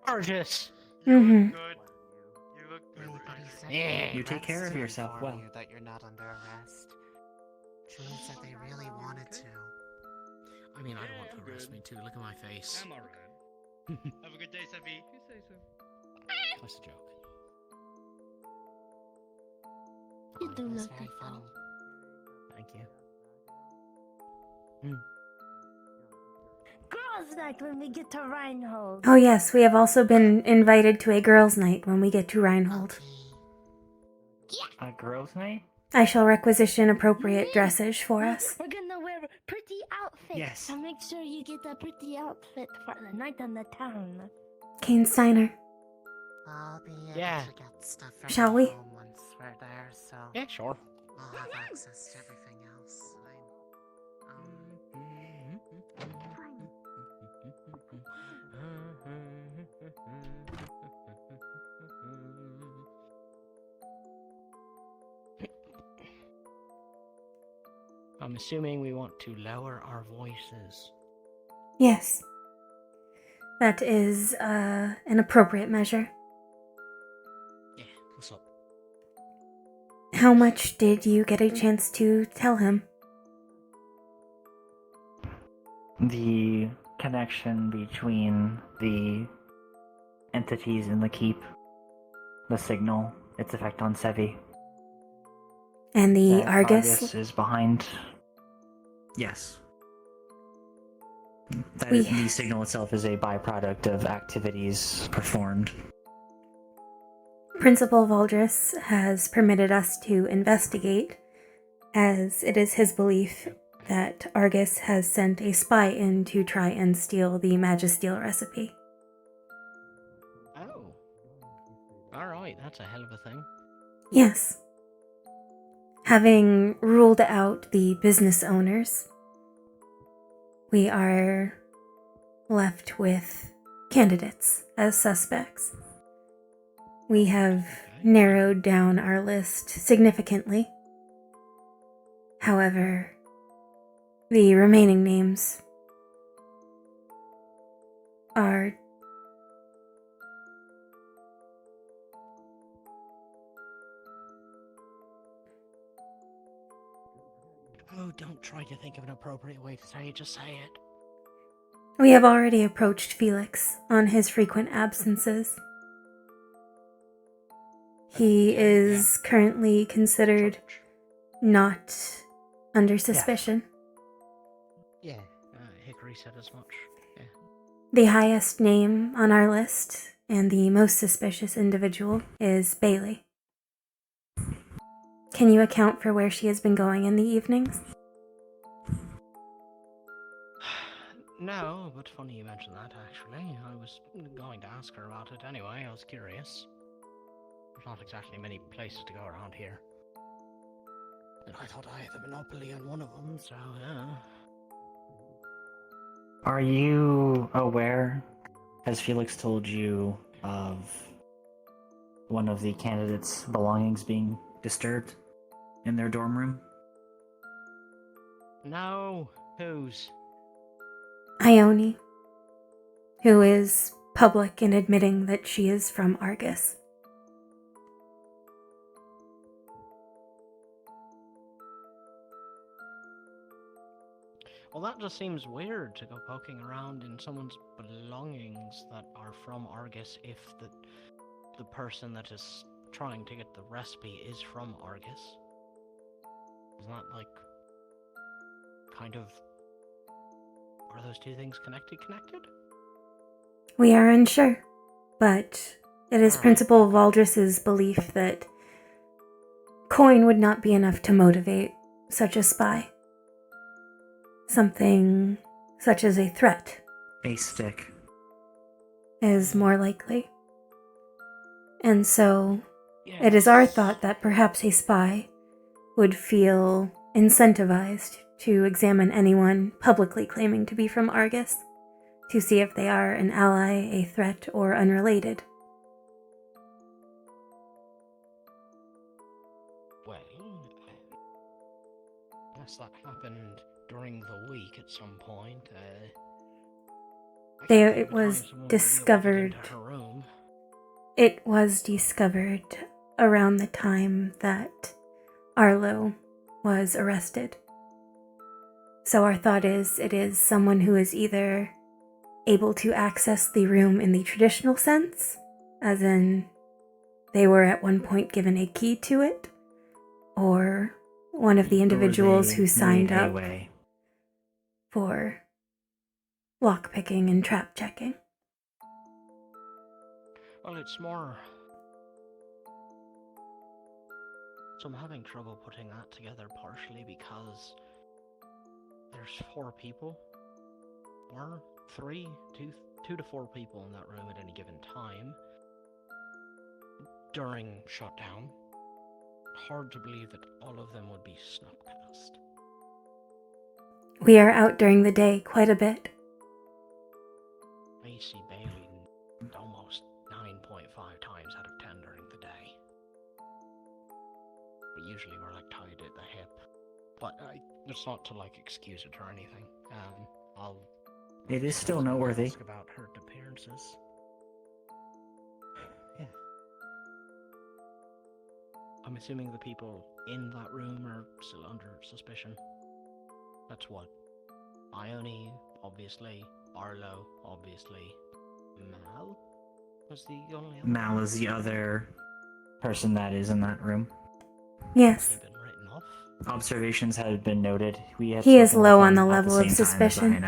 gorgeous! Mm-hmm. Good. You look good. Yeah. You take care of yourself well. You that you're not under arrest. Which means that they really wanted to. I mean, I don't want to arrest me too. Look at my face. I'm alright. Have a good day, Sevi. You say so. That's a joke. You do That's look very funny. Thank you. Girls' night when we get to Reinhold. Oh yes, we have also been invited to a girls' night when we get to Reinhold. A girls' night? I shall requisition appropriate dressage for us. We're gonna wear pretty outfits. Yes. So make sure you get a pretty outfit for the night on the town. Kane Steiner, I'll be able Yeah. to get stuff from Shall my we? home once we're there, so Yeah, sure. I'll have access to everything else. I'm assuming we want to lower our voices. yes. That is an appropriate measure. Yeah, what's up? How much did you get a chance to tell him? The connection between the entities in the keep, the signal, its effect on Sevi. And the That Argus? is behind. Yes. That We- the signal itself is a byproduct of activities performed. Principal Valdris has permitted us to investigate, as it is his belief that Argus has sent a spy in to try and steal the Magisteel recipe. Oh. Alright, that's a hell of a thing. Yes. Having ruled out the business owners, we are left with candidates as suspects. We have narrowed down our list significantly. However, the remaining names are Oh, don't try to think of an appropriate way to say it, just say it. we have already approached Felix on his frequent absences. He is currently considered not under suspicion. Yeah, Hickory said as much. Yeah. The highest name on our list and the most suspicious individual is Bailey. Can you account for where she has been going in the evenings? No, but funny you mention that, actually. I was going to ask her about it anyway, I was curious. There's not exactly many places to go around here. And I thought I had the monopoly on one of them, so yeah. Are you aware, has Felix told you of one of the candidates' belongings being disturbed in their dorm room? No, whose? Ione, who is public in admitting that she is from Argus. Well, that just seems weird to go poking around in someone's belongings that are from Argus if the person that is trying to get the recipe is from Argus. Isn't that, like, kind of... Are those two things connected? We are unsure, but it is Alright. Principal Valdris's belief that coin would not be enough to motivate such a spy. Something such as a threat. A stick. is more likely. And so, it is our thought that perhaps a spy would feel incentivized to examine anyone publicly claiming to be from Argus, to see if they are an ally, a threat, or unrelated. Well, unless that happened during the week at some point. It was discovered. It was discovered around the time that Arlo was arrested. So our thought is it is someone who is either able to access the room in the traditional sense, as in they were at one point given a key to it, or one of the individuals who signed up for lockpicking and trap checking. Well, it's more... So I'm having trouble putting that together partially because there's 4 people. Or 2 to 4 people in that room at any given time. During shutdown. Hard to believe that all of them would be snapcast. We are out during the day quite a bit. I see Bailey almost 9.5 times out of 10 during the day. But usually we're like tied at the hip. But it's not to like excuse it or anything. It is still noteworthy. Ask about her appearances. Yeah. I'm assuming the people in that room are still under suspicion. That's what? Ione, obviously. Arlo, obviously. Mal was the only other. Mal is the other person that is in that room. Yes. Observations had been noted. He is low on the level of suspicion.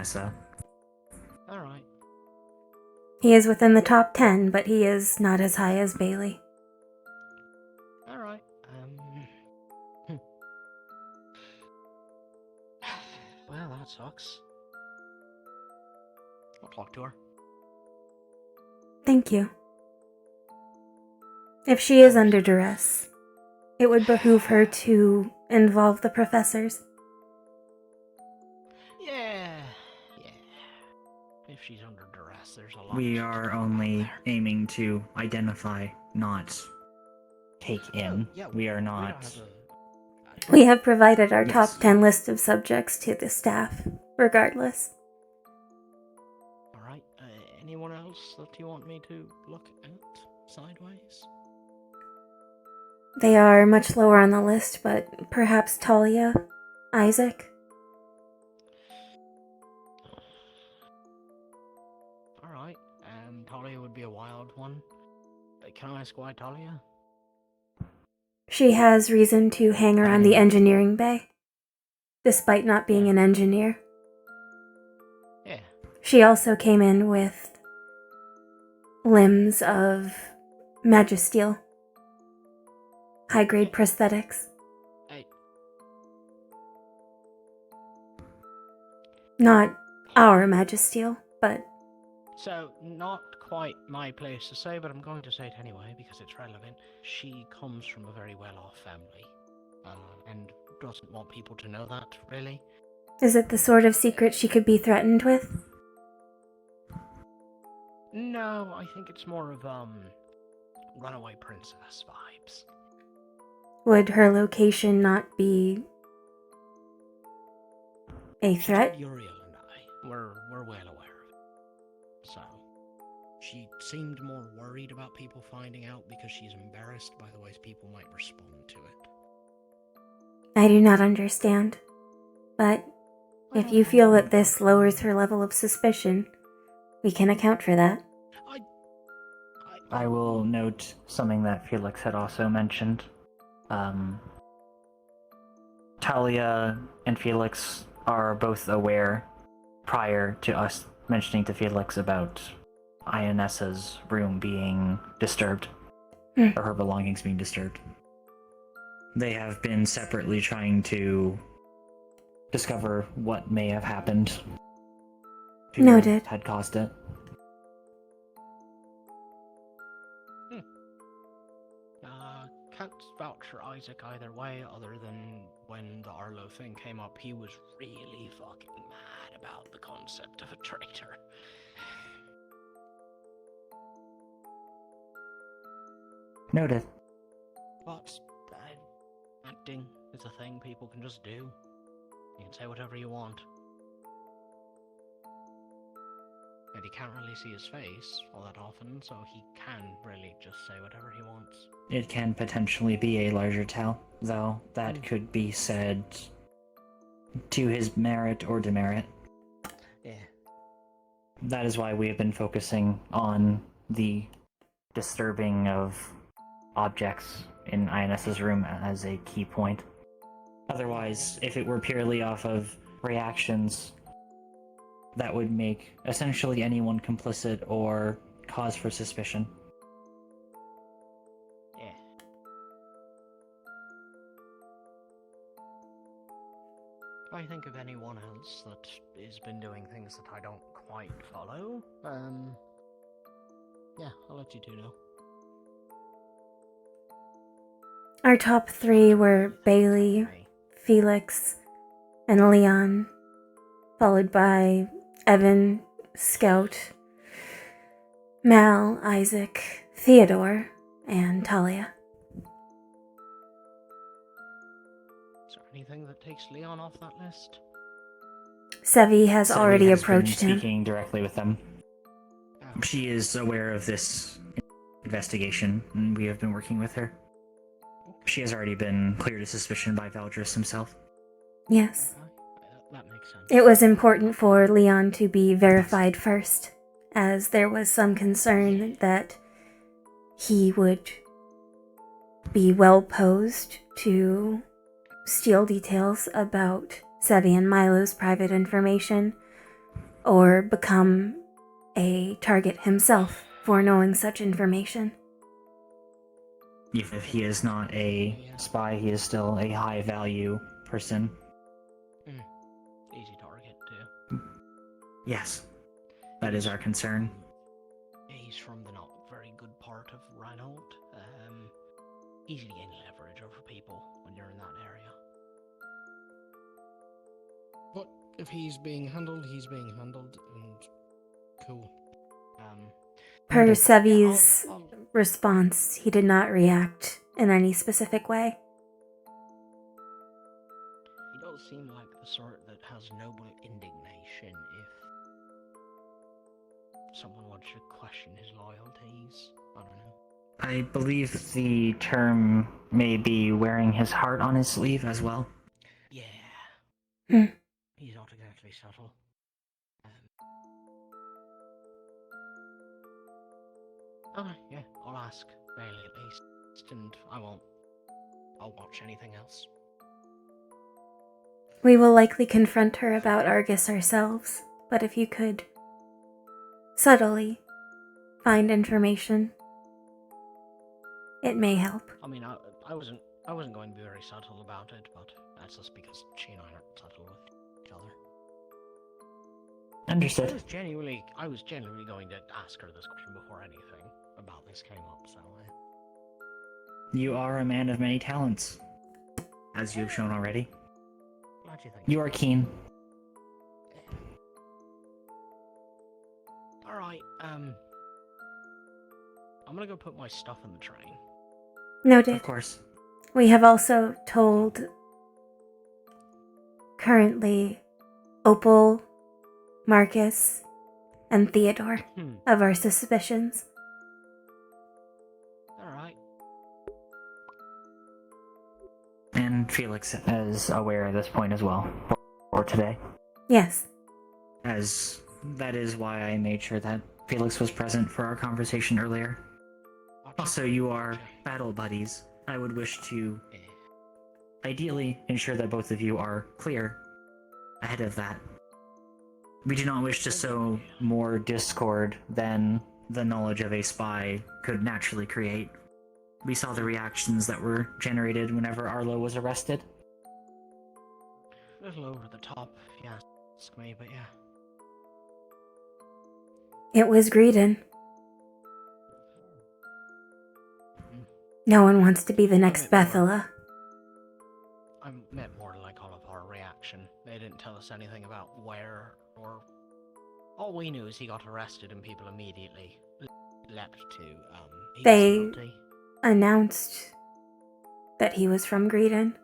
Alright. He is within the top 10, but he is not as high as Bailey. Alright. Well, that sucks. I'll talk to her. Thank you. If she is under duress, it would behoove her to involve the professors. Yeah. If she's under duress, there's a lot. We are only aiming to identify, not take in. We are not... We have provided our top 10 list of subjects to the staff, regardless. Alright, anyone else that you want me to look at sideways? They are much lower on the list, but perhaps Talia, Isaac. Alright, Talia would be a wild one. Can I ask why Talia? She has reason to hang around the engineering bay, despite not being an engineer. Yeah. She also came in with limbs of magisteel, high-grade prosthetics. Not our magisteel, but... So, not quite my place to say, but I'm going to say it anyway because it's relevant. She comes from a very well-off family, and doesn't want people to know that, really. Is it the sort of secret she could be threatened with? No, I think it's more of, runaway princess vibes. Would her location not be a threat? Uriel and I, we're well aware of it. So, she seemed more worried about people finding out because she's embarrassed by the ways people might respond to it. I do not understand. But if you feel that this lowers her level of suspicion, we can account for that. I will note something that Felix had also mentioned. Talia and Felix are both aware, prior to us mentioning to Felix about Ionessa's room being disturbed, or her belongings being disturbed. They have been separately trying to discover what may have happened. Who Noted. had caused it. Dr. Isaac either way, other than when the Arlo thing came up, he was really fucking mad about the concept of a traitor. Noted. But acting is a thing people can just do. You can say whatever you want. And you can't really see his face all that often, so he can really just say whatever he wants. It can potentially be a larger tale, though that could be said to his merit or demerit. Yeah. That is why we have been focusing on the disturbing of objects in INS's room as a key point. Otherwise, if it were purely off of reactions, that would make essentially anyone complicit or cause for suspicion. Yeah. If I think of anyone else that has been doing things that I don't quite follow, yeah, I'll let you two know. Our top 3 were Bailey, Felix, and Leon, followed by Evan, Scout, Mal, Isaac, Theodore, and Talia. Is there anything that takes Leon off that list? Sevi has Sevi already has approached been him. speaking directly with them. She is aware of this investigation, and we have been working with her. She has already been cleared of suspicion by Valdris himself. Yes. That makes sense. It was important for Leon to be verified first, as there was some concern that he would be well posed to steal details about Sevi and Milo's private information, or become a target himself for knowing such information. Even if he is not a spy, he is still a high-value person. Easy target, too. Yes, that is our concern. He's from the not very good part of Reinhold. Easy to gain leverage over people when you're in that area. But if he's being handled, and cool. Per Sevi's response, he did not react in any specific way. He does seem like the sort that has noble indignation if someone wants to question his loyalties. I don't know. I believe the term may be wearing his heart on his sleeve as well. Yeah. Hmm. He's not exactly subtle. Okay, yeah, I'll ask Bailey at least, and I'll watch anything else. We will likely confront her about Argus ourselves, but if you could subtly find information, it may help. I mean, I wasn't going to be very subtle about it, but that's just because she and I aren't subtle with each other. Understood. I was genuinely going to ask her this question before anything about this came up, so You are a man of many talents, as you have shown already. glad you think. You are keen. Alright, I'm gonna go put my stuff in the train. Noted. Of course. We have also told currently Opal, Marcus, and Theodore of our suspicions. Alright. And Felix is aware at this point as well, or today. Yes. As that is why I made sure that Felix was present for our conversation earlier. Also, you are battle buddies. I would wish to ideally ensure that both of you are clear ahead of that. We do not wish to sow more discord than the knowledge of a spy could naturally create. We saw the reactions that were generated whenever Arlo was arrested. A little over the top, if you ask me, but yeah. It was Greedon. No one wants to be the next meant more- Bethala. I meant more like all of our reaction. They didn't tell us anything about where or. All we knew is he got arrested and people immediately leapt to his They guilty. announced that he was from Greedon.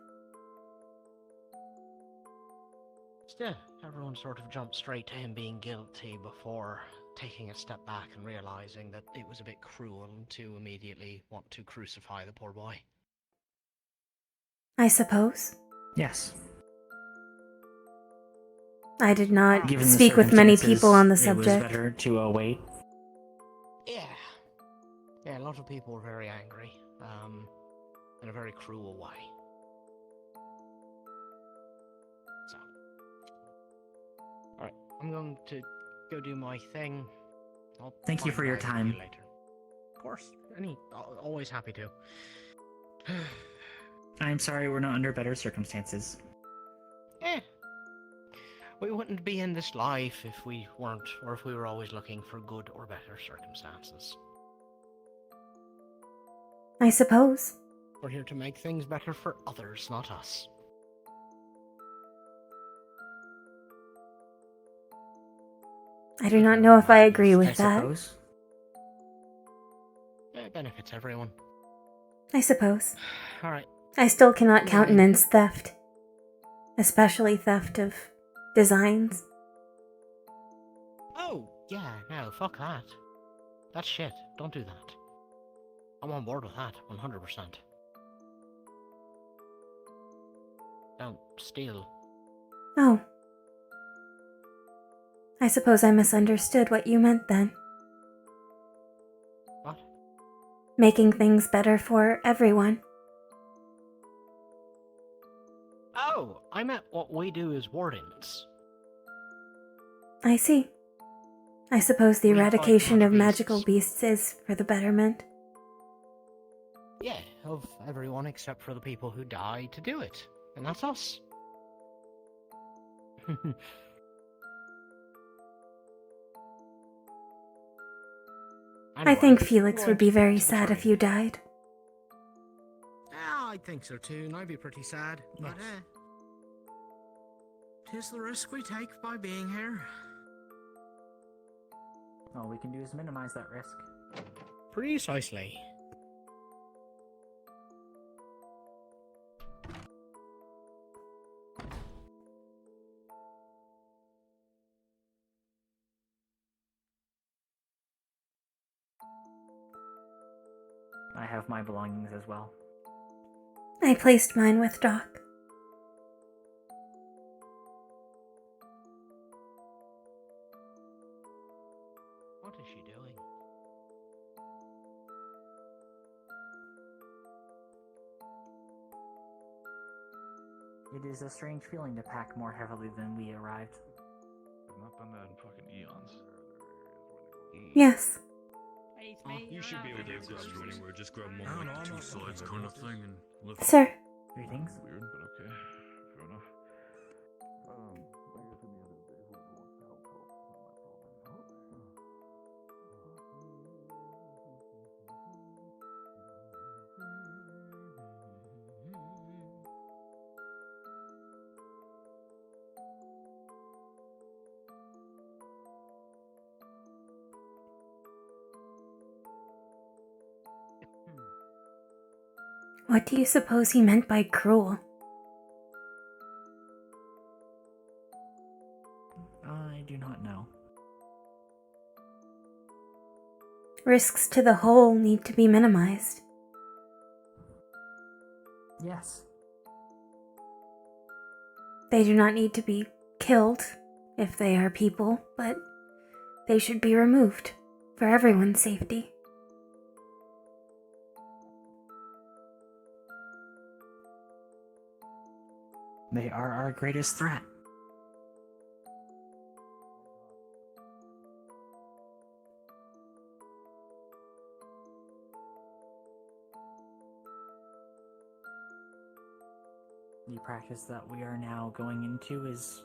Still, everyone sort of jumped straight to him being guilty before taking a step back and realizing that it was a bit cruel to immediately want to crucify the poor boy. I suppose. Yes. I did not Given the speak with many circumstances, people on the it was subject. better to wait. Yeah. Yeah, a lot of people were very angry. In a very cruel way. So. Alright, I'm going to go do my thing. I'll Thank you find for your out with time. you later. Of course. Always happy to. I'm sorry we're not under better circumstances. We wouldn't be in this life if we weren't, or if we were always looking for good or better circumstances. I suppose. We're here to make things better for others, not us. I do not know if I agree with I that. suppose. It benefits everyone. I suppose. Alright. I still cannot countenance theft. Especially theft of designs. Oh, yeah, no, fuck that. That's shit. Don't do that. I'm on board with that, 100%. Don't steal. Oh. I suppose I misunderstood what you meant then. What? Making things better for everyone. Oh, I meant what we do as wardens. I see. I suppose the We fight eradication of magic magical beasts is for the betterment. Yeah, of everyone except for the people who died to do it. And that's us. I think Anyway, Felix I'm would going be very to the sad if train. you died. Yeah, I think so too, and I'd be pretty sad. But, tis the risk we take by being here. All we can do is minimize that risk. Precisely. I have my belongings as well. I placed mine with Doc. What is she doing? It is a strange feeling to pack more heavily than we arrived. I've not done that in fucking eons. Yes. You should be able to grab one anywhere. Just grab one like the two sides kind of thing and lift it. Sir. Greetings. Weird, but okay. Fair enough. What do you suppose he meant by cruel? I do not know. Risks to the whole need to be minimized. Yes. They do not need to be killed if they are people, but they should be removed for everyone's safety. They are our greatest threat. The practice that we are now going into is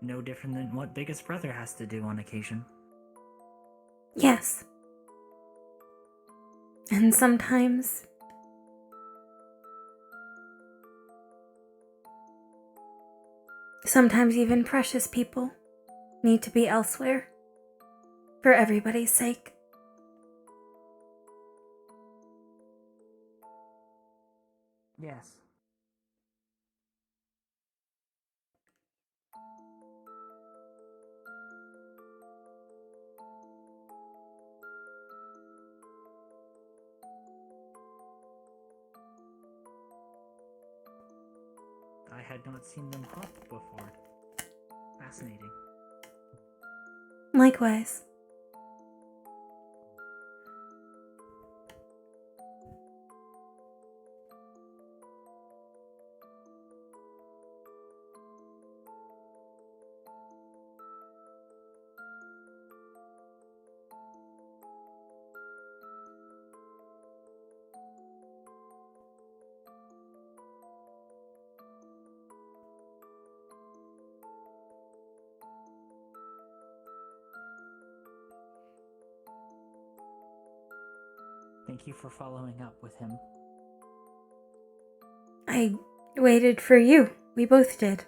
no different than what Biggest Brother has to do on occasion. Yes. And sometimes Sometimes even precious people need to be elsewhere for everybody's sake. Yes. I had not seen them hop before. Fascinating. Likewise. Thank you for following up with him. I waited for you. We both did.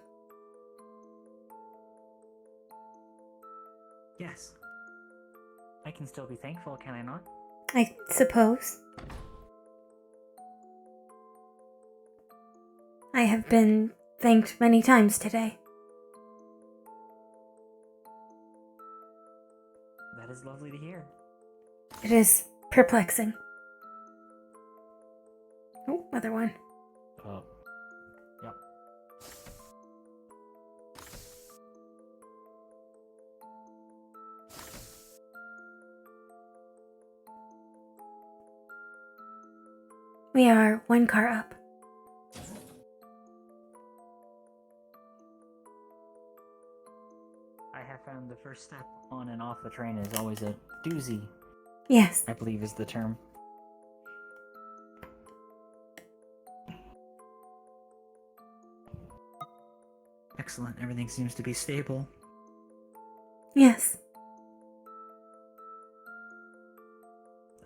Yes. I can still be thankful, can I not? I suppose. I have been thanked many times today. That is lovely to hear. It is perplexing. Oh, other one. Yep. We are one car up. I have found the first step on and off the train is always a doozy. Yes. I believe is the term. Excellent. Everything seems to be stable. Yes.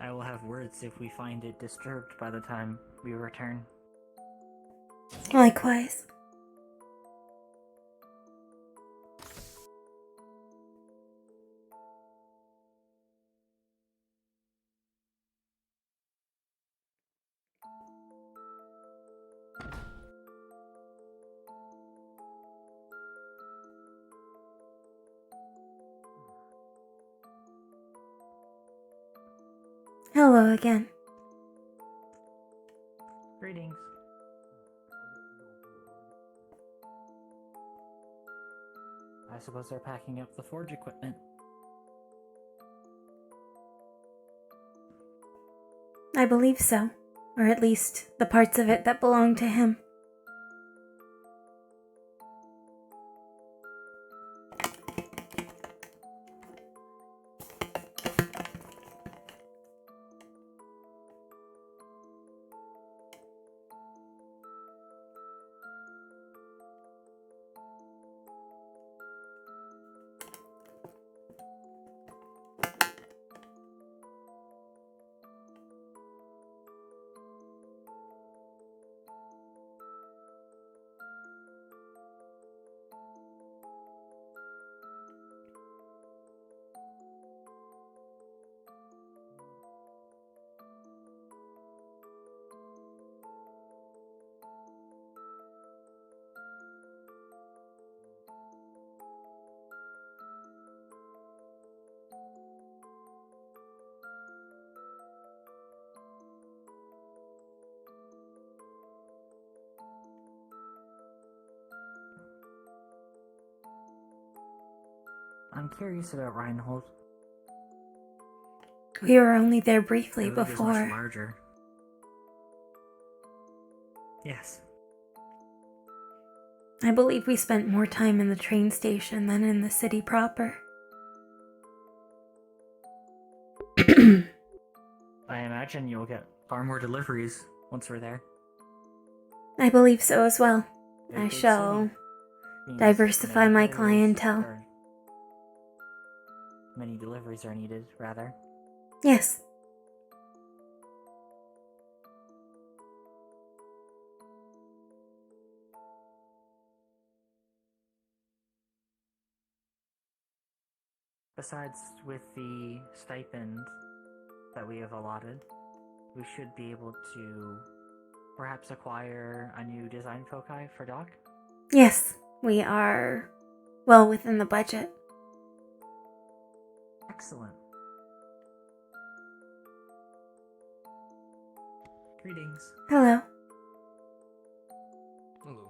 I will have words if we find it disturbed by the time we return. Likewise. Hello again. Greetings. I suppose they're packing up the forge equipment. I believe so. Or at least the parts of it that belong to him. I'm curious about Reinhold. We were only there briefly I believe he's much before. larger. Yes. I believe we spent more time in the train station than in the city proper. I imagine you'll get far more deliveries once we're there. I believe so as well. A I big shall city means diversify many my deliveries clientele. are- Many deliveries are needed, rather. Yes. Besides, with the stipend that we have allotted, we should be able to perhaps acquire a new design foci for Doc. Yes, we are well within the budget. Excellent. Greetings. Hello. Hello.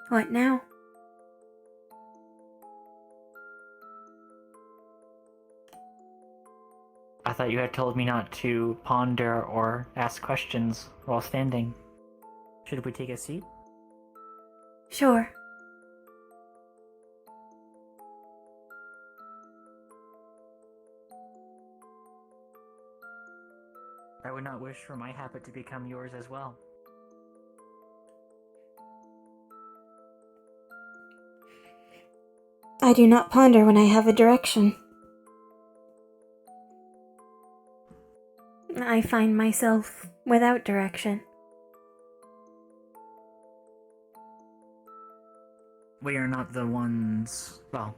What now? I thought you had told me not to ponder or ask questions while standing. Should we take a seat? Sure. I would not wish for my habit to become yours as well. I do not ponder when I have a direction. I find myself without direction. We are not the ones... Well,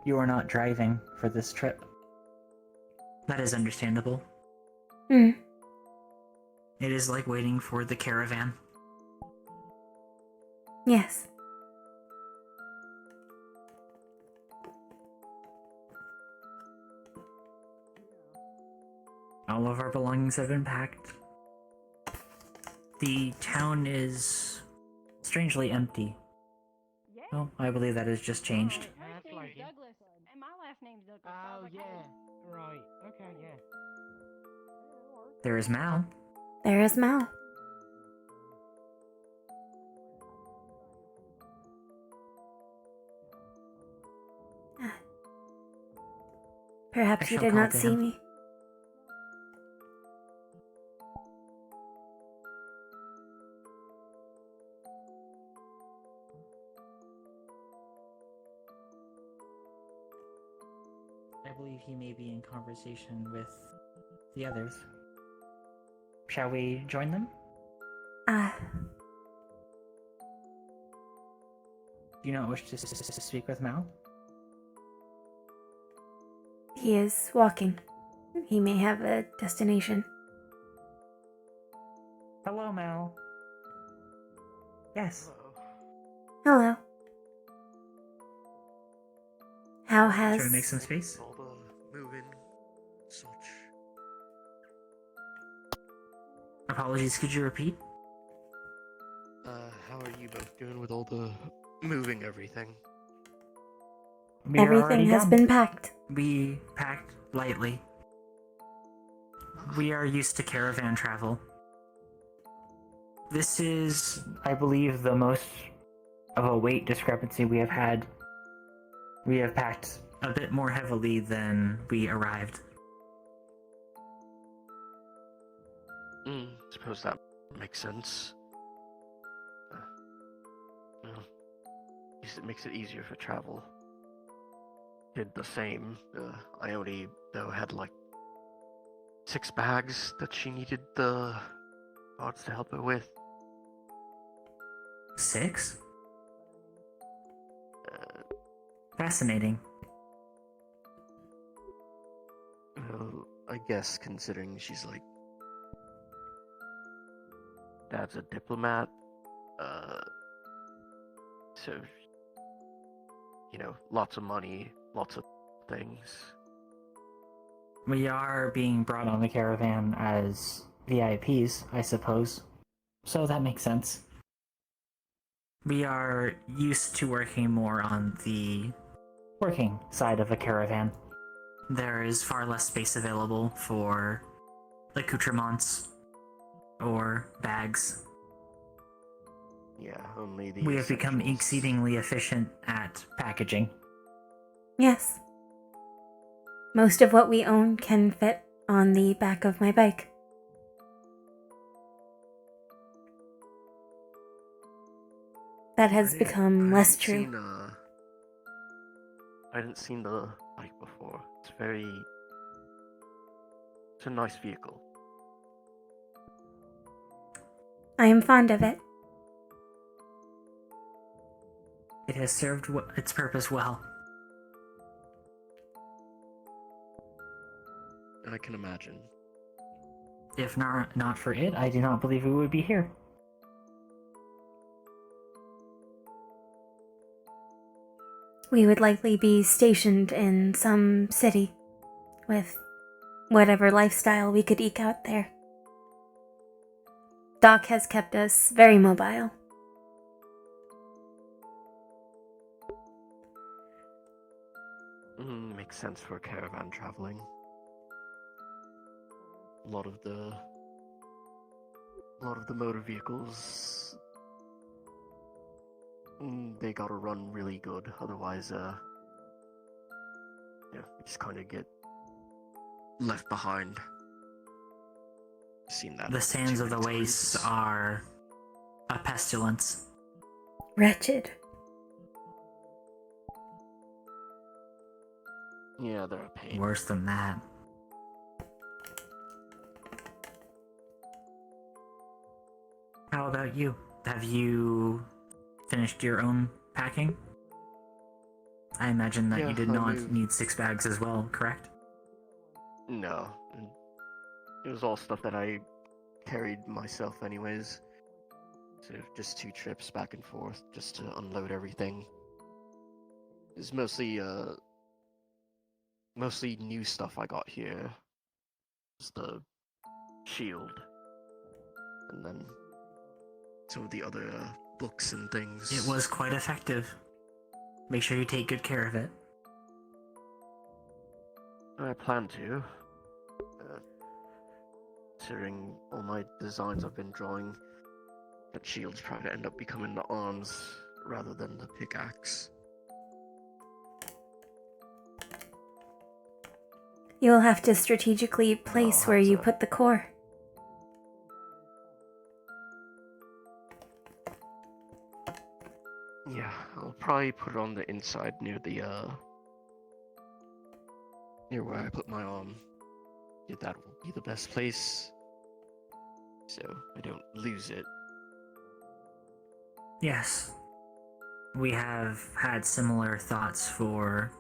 you are not driving for this trip. That is understandable. Hmm. It is like waiting for the caravan. Yes. All of our belongings have been packed. The town is strangely empty. Oh, I believe that has just changed. That's like it. Douglas, and my last name's Douglas. Oh, yeah. Right. Okay, yeah. There is Mal. There is Mal. Perhaps you shall did call not to see him. me. I believe he may be in conversation with the others. Shall we join them? Do you not wish to speak with Mal? He is walking. He may have a destination. Hello, Mal. Yes. Hello. How has... Should I make some space? All the moving, such. Apologies, could you repeat? How are you both doing with all the moving everything? We are already Everything has done. been packed. We packed lightly. We are used to caravan travel. This is, I believe, the most of a weight discrepancy we have had. We have packed a bit more heavily than we arrived. Suppose that makes sense. Well, at least it makes it easier for travel. Did the same. I only, though, had like 6 bags that she needed the odds to help her with. 6? Fascinating. Well, I guess considering she's like Dad's a diplomat, so you know, lots of money, lots of things. We are being brought on the caravan as VIPs, I suppose. So that makes sense. We are used to working more on the working side of a caravan. There is far less space available for accoutrements or bags. Yeah, only the We have become essentials. exceedingly efficient at packaging. Yes. Most of what we own can fit on the back of my bike. That has become less true. I hadn't seen the bike before. It's a nice vehicle. I am fond of it. It has served its purpose well. I can imagine. If not for it, I do not believe we would be here. We would likely be stationed in some city with whatever lifestyle we could eke out there. Doc has kept us very mobile. Makes sense for caravan traveling. A lot of the motor vehicles, they gotta run really good, otherwise, you just kind of get left behind. Seen that. The sands of the wastes are a pestilence. Wretched. Yeah, they're a pain. Worse than that. How about you? Have you finished your own packing? I imagine that Yeah, you did I not moved. need 6 bags as well, correct? No. It was all stuff that I carried myself anyways. So just 2 trips back and forth just to unload everything. It's mostly new stuff I got here. Just the shield. And then some of the other books and things. It was quite effective. Make sure you take good care of it. I plan to. Considering all my designs I've been drawing, that shield's probably to end up becoming the arms rather than the pickaxe. You'll have to strategically place where you put the core. Yeah, I'll probably put it on the inside near the near where I put my arm. Yeah, that will be the best place, so I don't lose it. Yes. We have had similar thoughts for...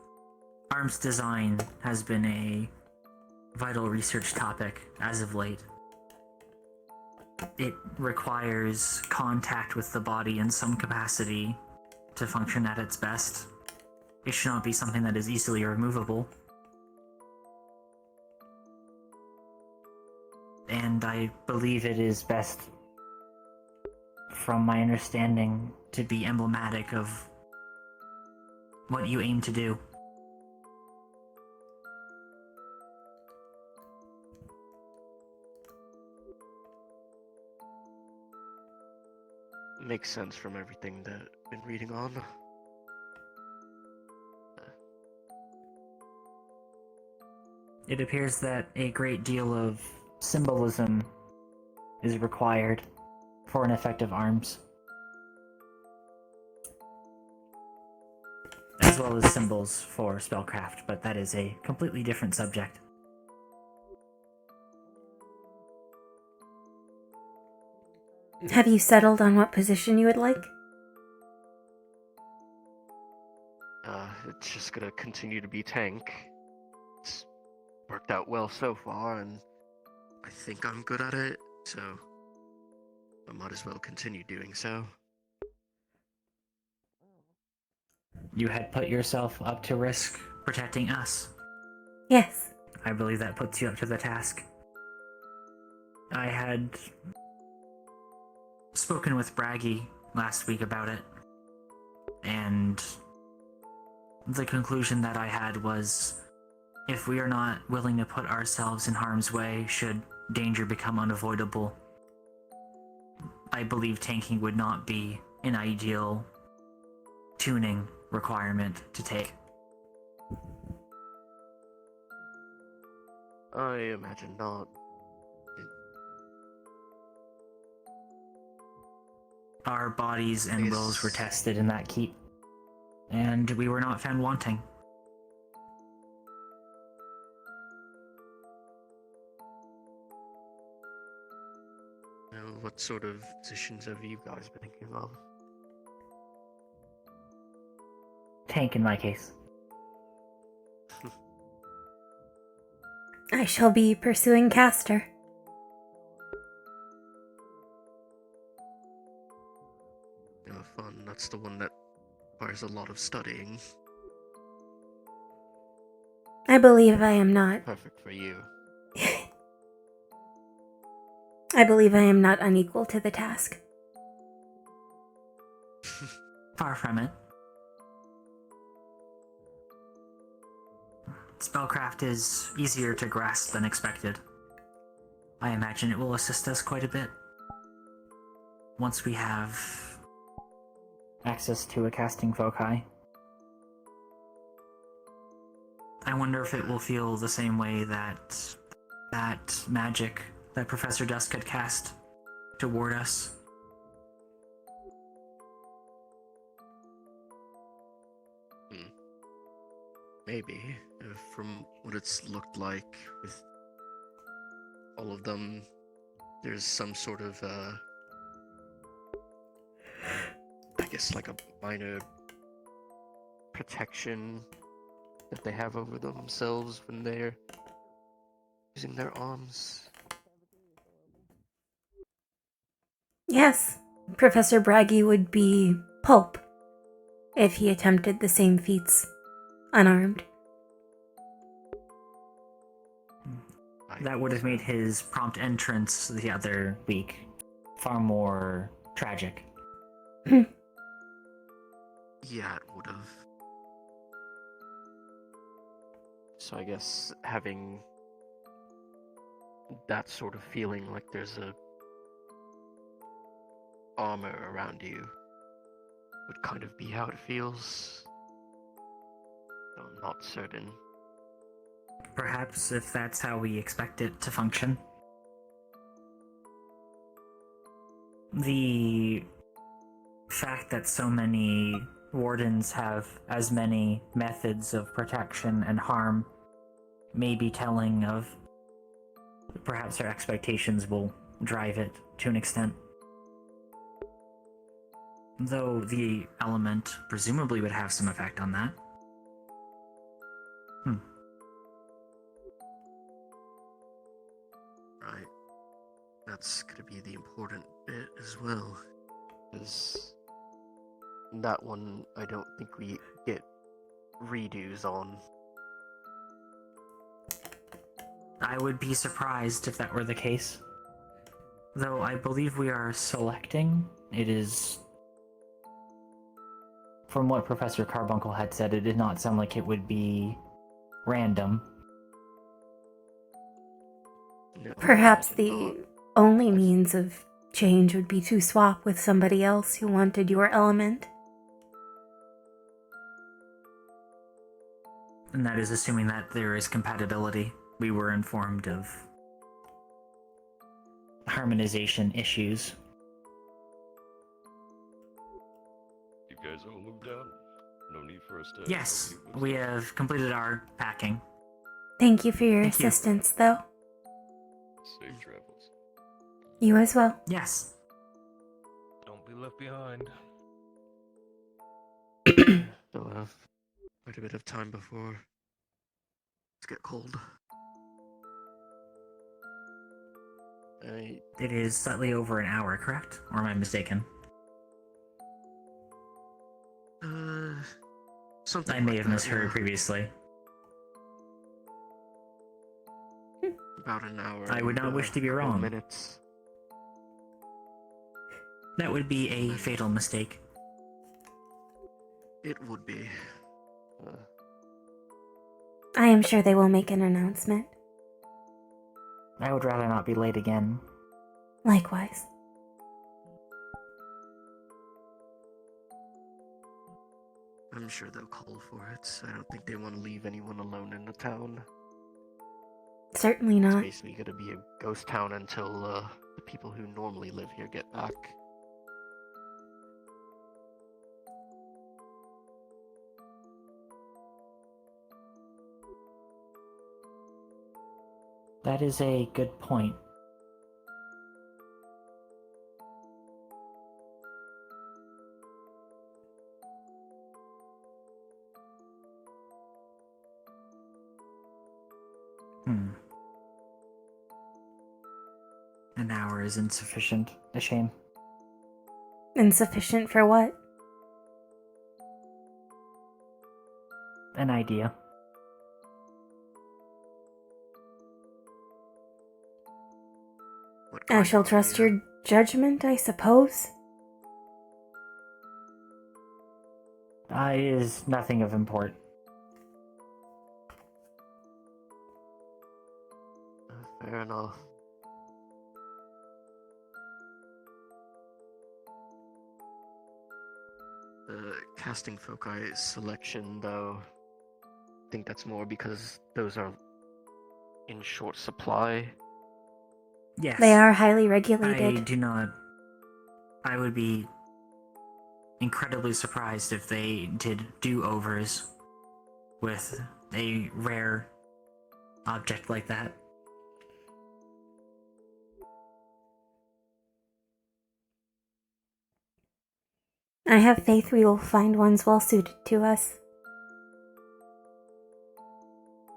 Arms design has been a vital research topic as of late. It requires contact with the body in some capacity to function at its best. It should not be something that is easily removable. And I believe it is best, from my understanding, to be emblematic of what you aim to do. Makes sense from everything that I've been reading on. It appears that a great deal of symbolism is required for an effective arms, as well as symbols for spellcraft, but that is a completely different subject. Have you settled on what position you would like? It's just gonna continue to be tank. It's worked out well so far, and I think I'm good at it, so I might as well continue doing so. You had put yourself up to risk protecting us. Yes. I believe that puts you up to the task. I had spoken with Braggy last week about it, and the conclusion that I had was, if we are not willing to put ourselves in harm's way should danger become unavoidable, I believe tanking would not be an ideal tuning requirement to take. I imagine not. Our bodies and wills were tested in that keep, and we were not found wanting. What sort of positions have you guys been thinking of? Tank in my case. I shall be pursuing Castor. Fun. That's the one that requires a lot of studying. I believe I am not. Perfect for you. I believe I am not unequal to the task. Far from it. Spellcraft is easier to grasp than expected. I imagine it will assist us quite a bit. Once we have access to a casting foci. I wonder if it will feel the same way that magic that Professor Dusk had cast toward us. Maybe. From what it's looked like with all of them, there's some sort of, I guess like a minor protection that they have over themselves when they're using their arms. Yes, Professor Braggy would be pulp if he attempted the same feats unarmed. That would have made his prompt entrance the other week far more tragic. Yeah, it would have. So I guess having that sort of feeling like there's a armor around you would kind of be how it feels. I'm not certain. Perhaps if that's how we expect it to function. The fact that so many wardens have as many methods of protection and harm may be telling of perhaps our expectations will drive it to an extent. Though the element presumably would have some effect on that. Right. That's gonna be the important bit as well. Because that one, I don't think we get redos on. I would be surprised if that were the case. Though I believe we are selecting. It is... From what Professor Carbuncle had said, it did not sound like it would be random. Perhaps the only means of change would be to swap with somebody else who wanted your element. And that is assuming that there is compatibility. We were informed of harmonization issues. You guys all moved out? No need for us to... Yes, we have completed our packing. Thank you for your Thank you. assistance, though. Safe travels. You as well. Yes. Don't be left behind. Still have quite a bit of time before it's get cold. It is slightly over an hour, correct? Or am I mistaken? Something I may like have that, misheard yeah. previously. About an hour. I would not and, wish to be couple wrong. Minutes. That would be a fatal mistake. It would be. I am sure they will make an announcement. I would rather not be late again. Likewise. I'm sure they'll call for it. I don't think they want to leave anyone alone in the town. Certainly It's not. basically gonna be a ghost town until the people who normally live here get back. That is a good point. An hour is insufficient. A shame. Insufficient for what? An idea. I shall trust your judgment, I suppose. Is nothing of import. Fair enough. The casting foci selection, though, I think that's more because those are in short supply. Yes. They are highly regulated. I do not. I would be incredibly surprised if they did do-overs with a rare object like that. I have faith we will find ones well suited to us.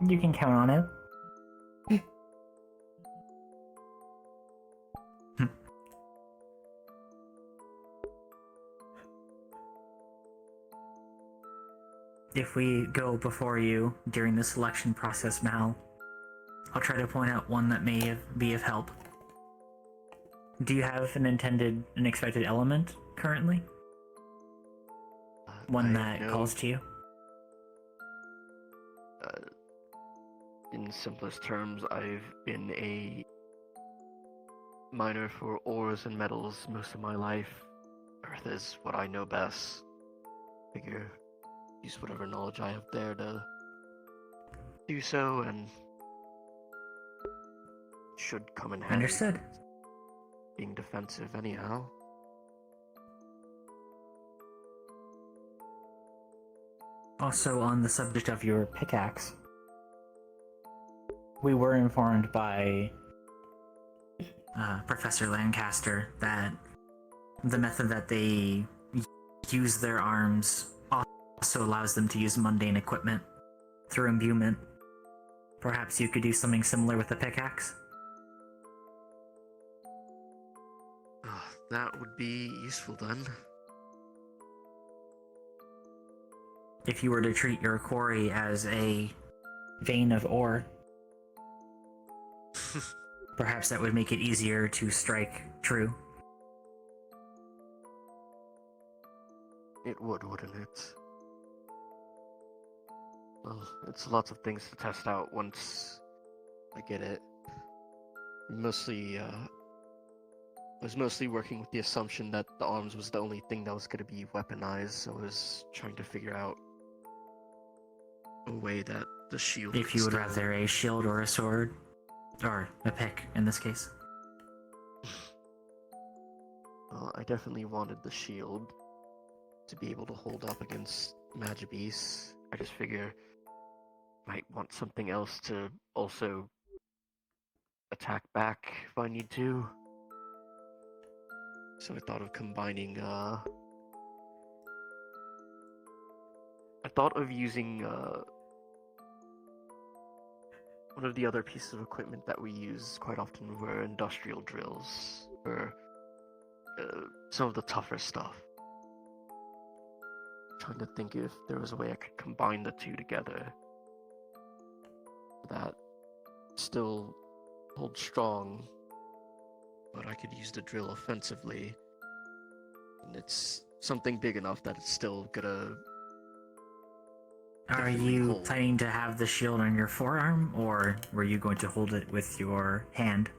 You can count on it. If we go before you during the selection process, Mal, I'll try to point out one that may be of help. Do you have an expected element currently? One that calls to you? In simplest terms, I've been a miner for ores and metals most of my life. Earth is what I know best. Figure use whatever knowledge I have there to do so, and should come in handy. Understood. Being defensive anyhow. Also, on the subject of your pickaxe, we were informed by Professor Lancaster that the method that they use their arms also allows them to use mundane equipment through imbuement. Perhaps you could do something similar with the pickaxe? That would be useful then. If you were to treat your quarry as a vein of ore, perhaps that would make it easier to strike true. It would, wouldn't it? Well, it's lots of things to test out once I get it. I was mostly working with the assumption that the arms was the only thing that was going to be weaponized, so I was trying to figure out a way that the shield If you would rather a shield or a sword, or a pick in this case. Well, I definitely wanted the shield to be able to hold up against Magibbeast. I just figure might want something else to also attack back if I need to. So I thought of combining, I thought of using, one of the other pieces of equipment that we use quite often were industrial drills, for some of the tougher stuff. Trying to think if there was a way I could combine the two together that still holds strong, but I could use the drill offensively, and it's something big enough that it's still gonna. Are you planning to have the shield on your forearm, or were you going to hold it with your hand?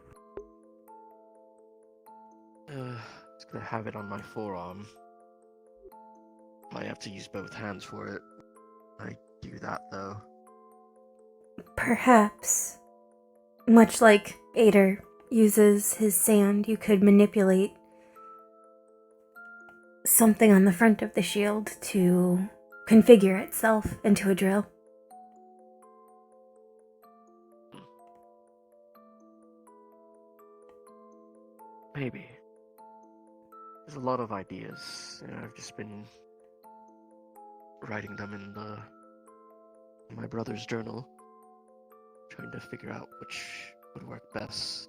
It's gonna have it on my forearm. I have to use both hands for it. I do that though. Perhaps, much like Ader uses his sand, you could manipulate something on the front of the shield to configure itself into a drill. Maybe. There's a lot of ideas. I've just been writing them in my brother's journal, trying to figure out which would work best.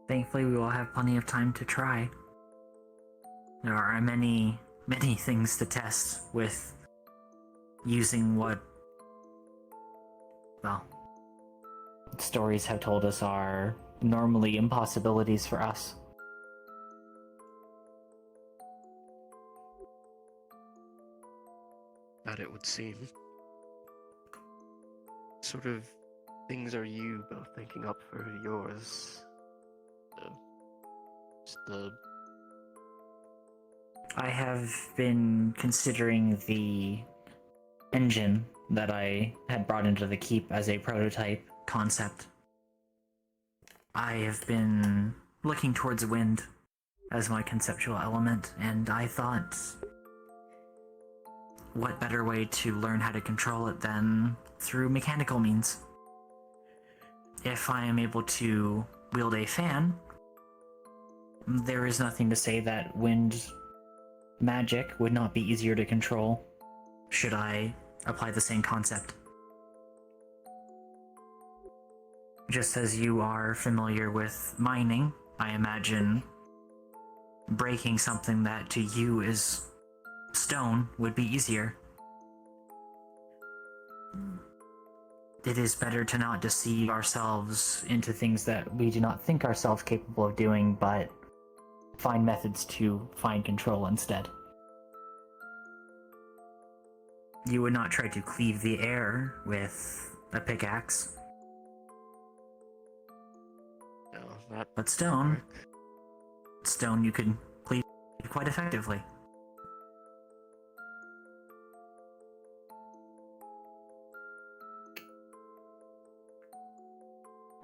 Thankfully, we will have plenty of time to try. There are many things to test with using what, well, stories have told us are normally impossibilities for us. That it would seem. What sort of things are you both thinking up for yours? I have been considering the engine that I had brought into the keep as a prototype concept. I have been looking towards wind as my conceptual element, and I thought, what better way to learn how to control it than through mechanical means? If I am able to wield a fan, there is nothing to say that wind magic would not be easier to control should I apply the same concept. Just as you are familiar with mining, I imagine breaking something that to you is stone would be easier. It is better to not deceive ourselves into things that we do not think ourselves capable of doing, but find methods to find control instead. You would not try to cleave the air with a pickaxe. No, but stone you could cleave quite effectively.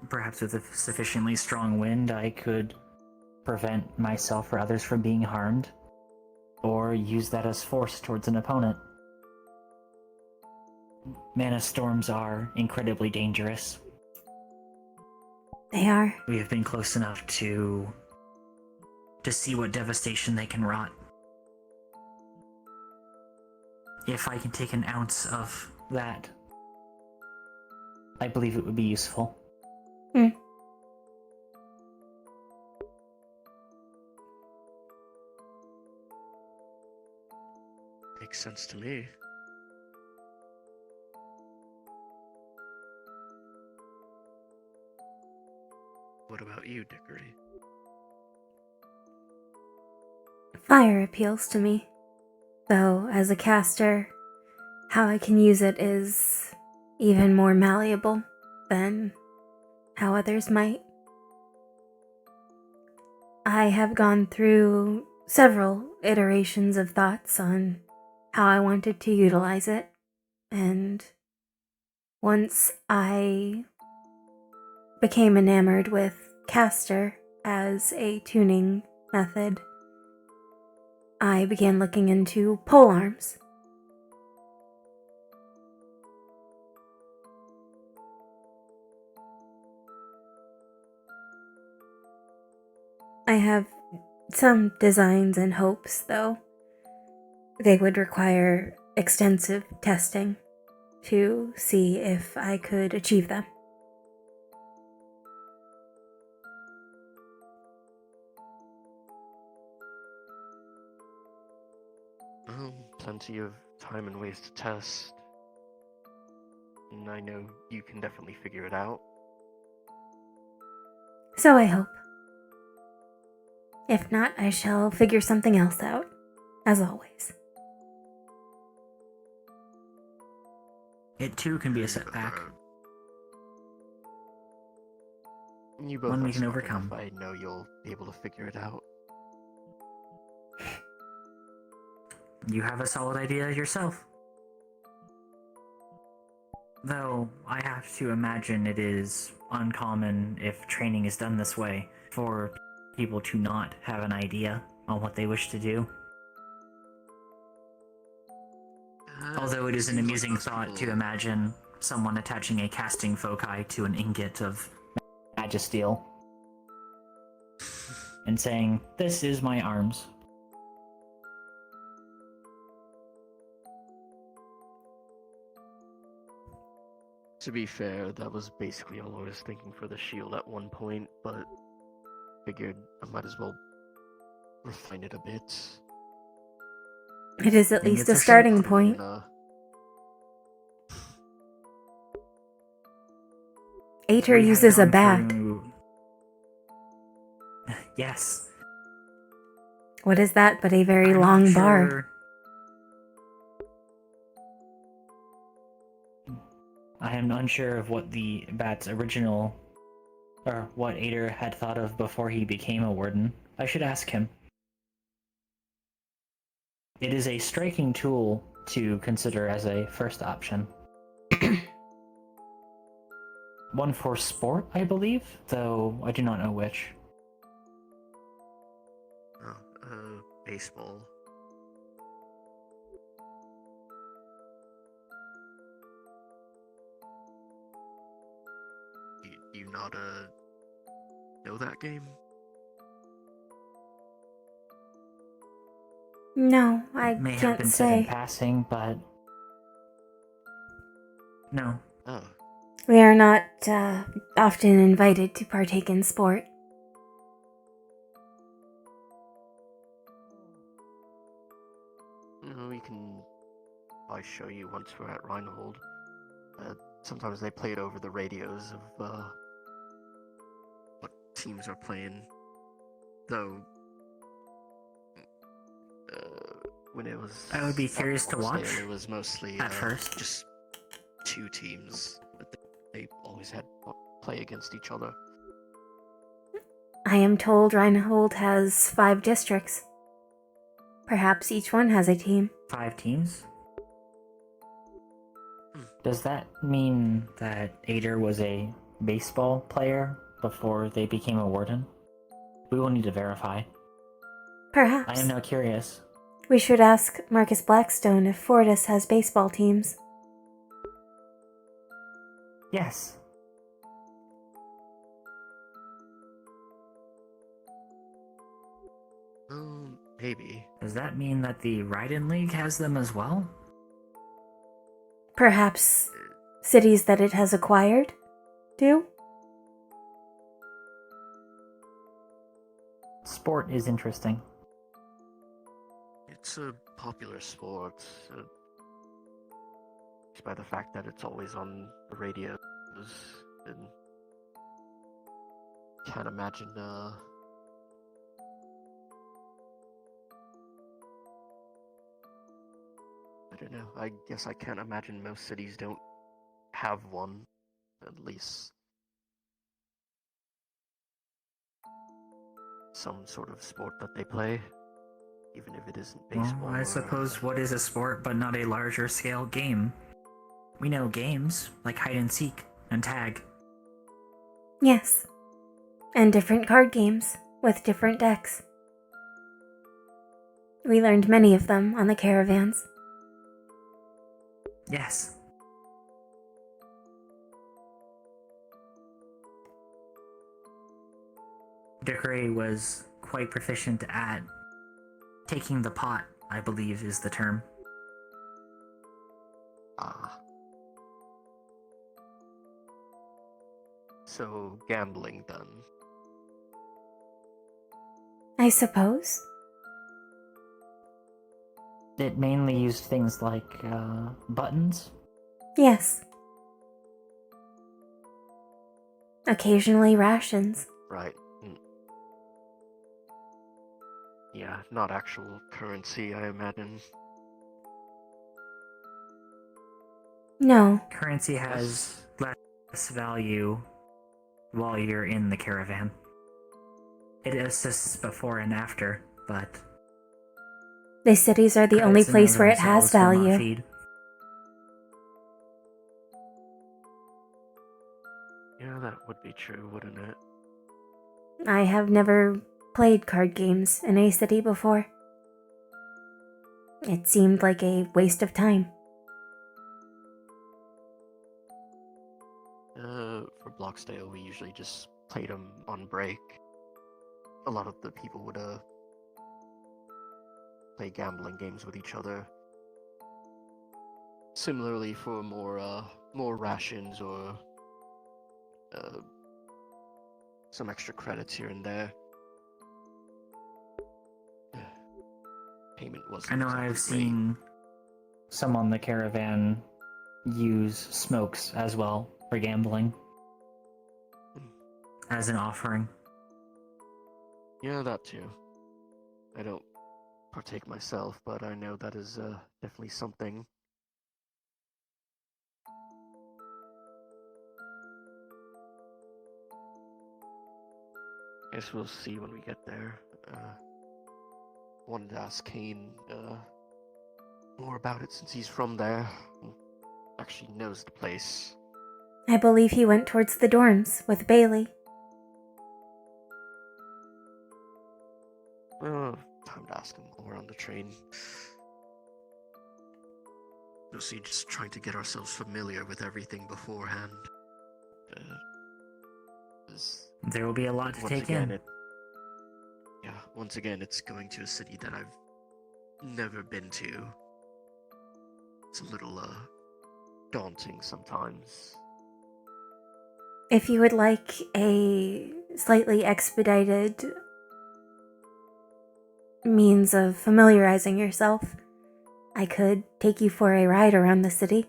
Perhaps with a sufficiently strong wind, I could prevent myself or others from being harmed, or use that as force towards an opponent. Mana storms are incredibly dangerous. They are. We have been close enough to see what devastation they can wrought. If I can take an ounce of that, I believe it would be useful. Makes sense to me. What about you, Dickory? Fire appeals to me, though as a caster, how I can use it is even more malleable than how others might. I have gone through several iterations of thoughts on how I wanted to utilize it, and once I became enamored with caster as a tuning method, I began looking into pole arms. I have some designs and hopes, though they would require extensive testing to see if I could achieve them. Plenty of time and ways to test. And I know you can definitely figure it out. So I hope. If not, I shall figure something else out, as always. It too can be a setback. You both one are we can smart overcome. enough. I know you'll be able to figure it out. You have a solid idea yourself. Though, I have to imagine it is uncommon if training is done this way for people to not have an idea on what they wish to do. Although it is an amusing thought to imagine someone attaching a casting foci to an ingot of magisteel and saying, "This is my arms." To be fair, that was basically all I was thinking for the shield at one point, but figured I might as well refine it a bit. It is at least a starting point. Ater uses a bat. Yes. What is that but a very I'm long not bar? sure. I am unsure of what the bat's original, or what Ader had thought of before he became a warden. I should ask him. It is a striking tool to consider as a first option. One for sport, I believe, though I do not know which. Baseball. Do you not, know that game? No, I May have can't been said in say. passing, but no. Oh. We are not often invited to partake in sport. We can probably show you once we're at Reinhold. Sometimes they play it over the radios of what teams are playing. Though, when it was I would be curious to watch it was mostly at first. just two teams, but they always had play against each other. I am told Reinhold has 5 districts. Perhaps each one has a team. 5 teams? Does that mean that Ader was a baseball player before they became a warden? We will need to verify. Perhaps. I am now curious. We should ask Marcus Blackstone if Fortis has baseball teams. Yes. Maybe. Does that mean that the Raiden League has them as well? Perhaps cities that it has acquired do? Sport is interesting. It's a popular sport, just by the fact that it's always on the radios, and can't imagine, I don't know, I guess I can't imagine most cities don't have one, at least some sort of sport that they play, even if it isn't baseball. Well, I suppose what is a sport but not a larger scale game? We know games, like hide and seek and tag. Yes. And different card games with different decks. We learned many of them on the caravans. Yes. Dickory was quite proficient at taking the pot, I believe is the term. So, gambling then? I suppose. It mainly used things like, buttons. Yes. Occasionally rations. Right. Yeah, not actual currency, I imagine. No. Currency has less value while you're in the caravan. It assists before and after, but The cities are the only credits in and of place where it has themselves will not value. feed. Yeah, that would be true, wouldn't it? I have never played card games in a city before. It seemed like a waste of time. For Bloxdale, we usually just played them on break. A lot of the people would play gambling games with each other. Similarly, for more rations or some extra credits here and there. Payment wasn't I know exactly I've great. seen some on the caravan use smokes as well for gambling as an offering. Yeah, that too. I don't partake myself, but I know that is definitely something. Guess we'll see when we get there. Wanted to ask Kane more about it since he's from there. Actually knows the place. I believe he went towards the dorms with Bailey. Time to ask him while we're on the train. Mostly just trying to get ourselves familiar with everything beforehand. There will be a lot to Once take again, in. Once again, it's going to a city that I've never been to. It's a little, daunting sometimes. If you would like a slightly expedited means of familiarizing yourself, I could take you for a ride around the city.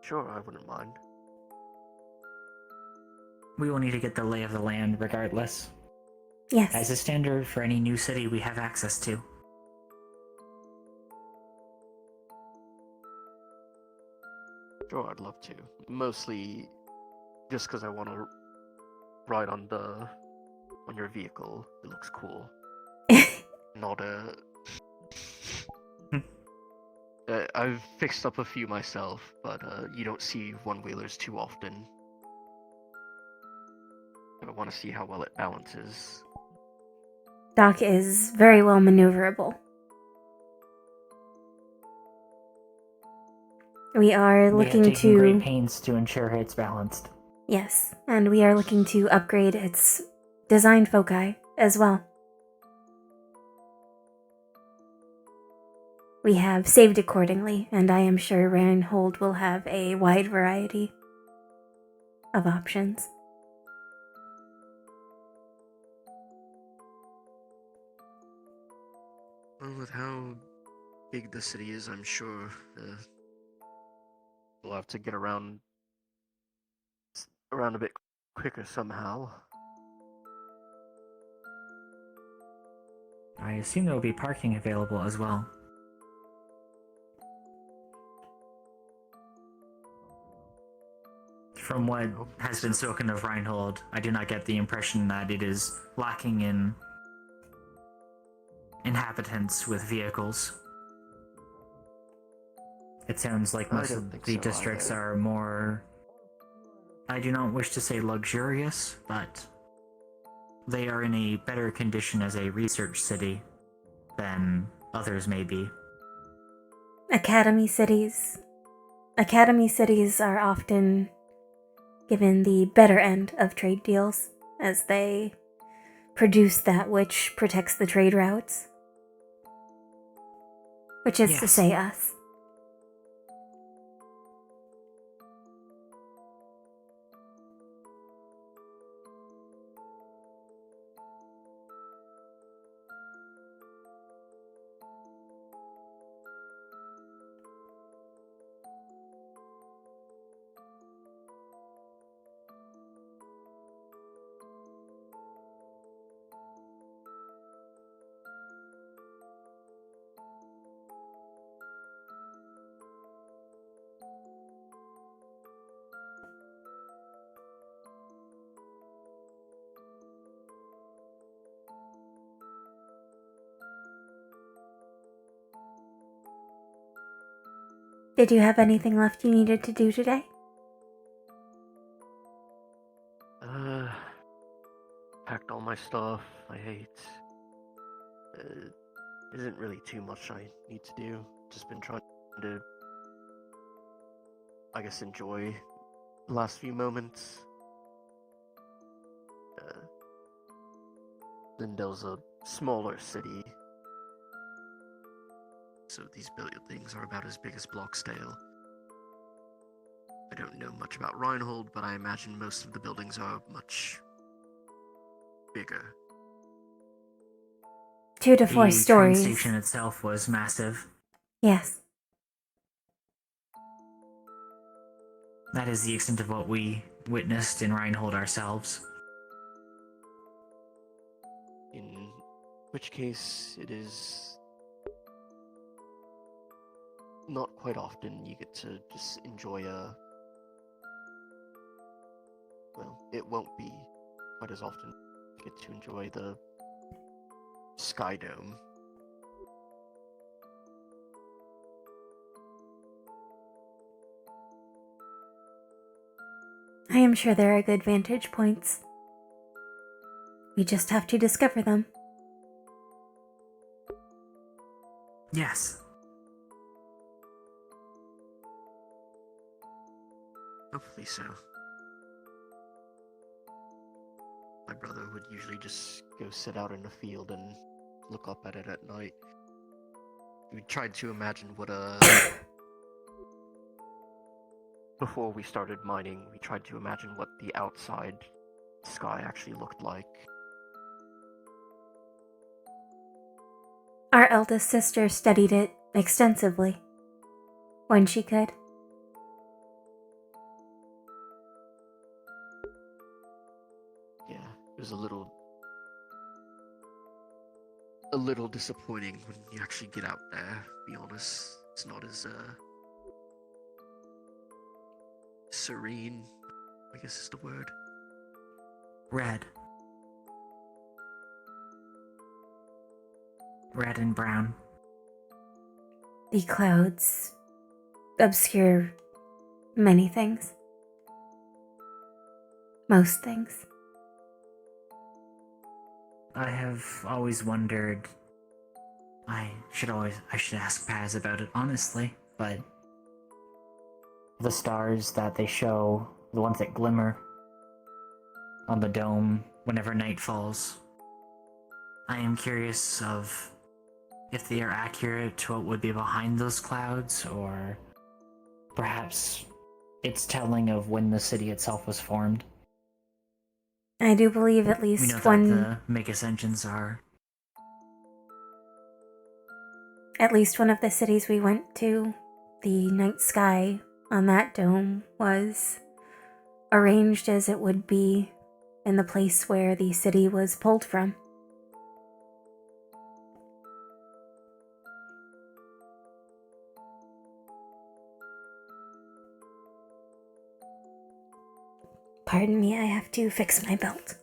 Sure, I wouldn't mind. We will need to get the lay of the land regardless. Yes. As a standard for any new city we have access to. Sure, I'd love to. Mostly just because I want to ride on your vehicle. It looks cool. Not I've fixed up a few myself, but you don't see one-wheelers too often. I want to see how well it balances. Doc is very well maneuverable. We are looking taken to... great pains to ensure it's balanced. Yes, and we are looking to upgrade its design foci as well. We have saved accordingly, and I am sure Reinhold will have a wide variety of options. Well, with how big the city is, I'm sure we'll have to get around a bit quicker somehow. I assume there will be parking available as well. From what has been spoken of Reinhold, I do not get the impression that it is lacking in inhabitants with vehicles. It sounds like most of the districts are more... I do not wish to say luxurious, but they are in a better condition as a research city than others may be. Academy cities are often given the better end of trade deals, as they produce that which protects the trade routes. Which is to say us. Did you have anything left you needed to do today? Packed all my stuff. I hate. Isn't really too much I need to do. Just been trying to, I guess, enjoy the last few moments. Lindell's a smaller city, so these buildings are about as big as Bloxdale. I don't know much about Reinhold, but I imagine most of the buildings are much bigger. 2 to 4 the stories. train station itself was massive. Yes. That is the extent of what we witnessed in Reinhold ourselves. In which case, it is not quite often you get to just enjoy well, it won't be quite as often you get to enjoy the Sky Dome. I am sure there are good vantage points. We just have to discover them. Yes. Hopefully so. My brother would usually just go sit out in the field and look up at it at night. We tried to imagine what before we started mining, we tried to imagine what the outside sky actually looked like. Our eldest sister studied it extensively when she could. Yeah, it was a little disappointing when you actually get out there, to be honest. It's not as serene, I guess is the word. Red. Red and brown. The clouds obscure many things. Most things. I have always wondered. I should ask Paz about it honestly, but the stars that they show, the ones that glimmer on the dome whenever night falls, I am curious of if they are accurate to what would be behind those clouds, or perhaps it's telling of when the city itself was formed. I do believe at We know least that one the Mega-Ascensions are. At least one of the cities we went to, the night sky on that dome was arranged as it would be in the place where the city was pulled from. Pardon me, I have to fix my belt.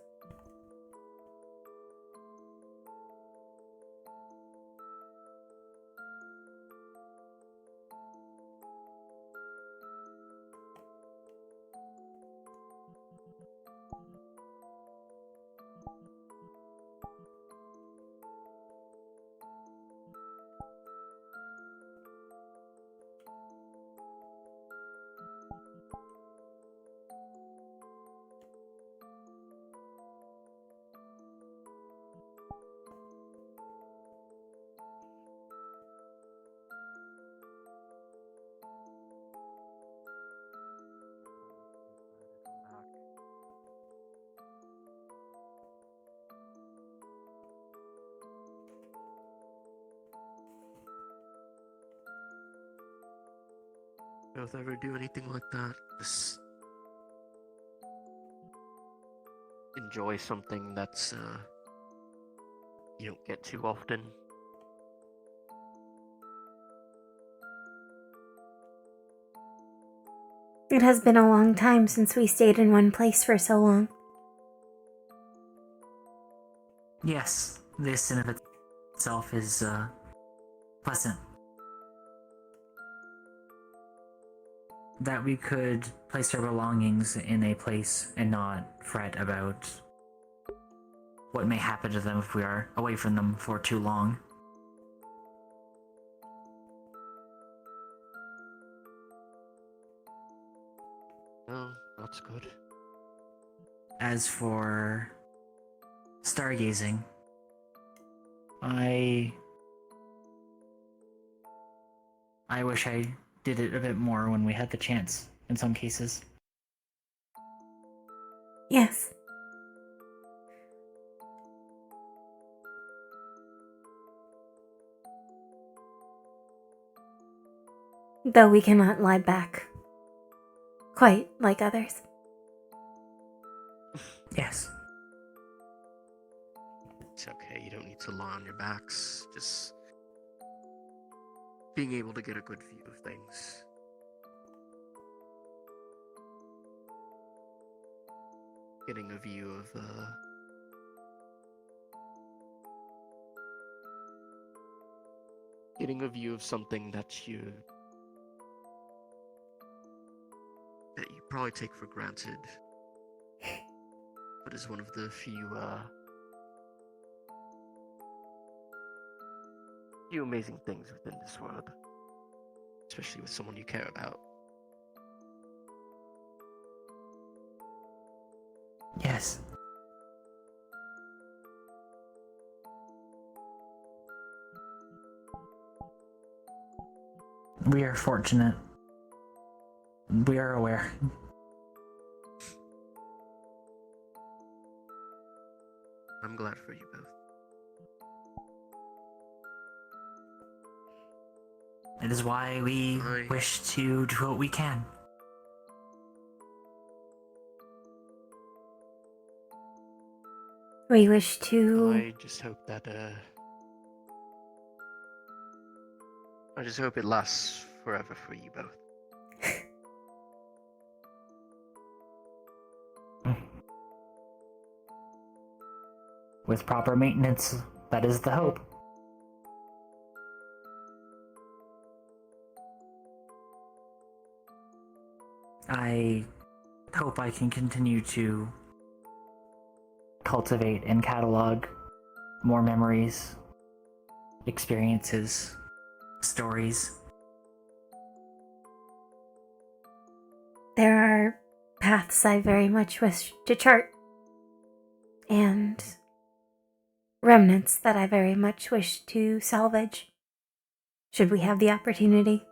Both ever do anything like that? Just enjoy something that's you don't get too often. It has been a long time since we stayed in one place for so long. Yes, this in of itself is pleasant. that we could place our belongings in a place and not fret about what may happen to them if we are away from them for too long. Oh, that's good. As for stargazing, I wish I did it a bit more when we had the chance, in some cases. Yes. Though we cannot lie back quite like others. Yes. It's okay, you don't need to lie on your backs. Just being able to get a good view of things. Getting a view of, getting a view of something that you probably take for granted, but is one of the few amazing things within this world, especially with someone you care about. Yes. We are fortunate. We are aware. I'm glad for you both. It is why we wish to do what we can. We wish to... I just hope that, I just hope it lasts forever for you both. With proper maintenance, that is the hope. I hope I can continue to cultivate and catalog more memories, experiences, stories. There are paths I very much wish to chart, and remnants that I very much wish to salvage, should we have the opportunity.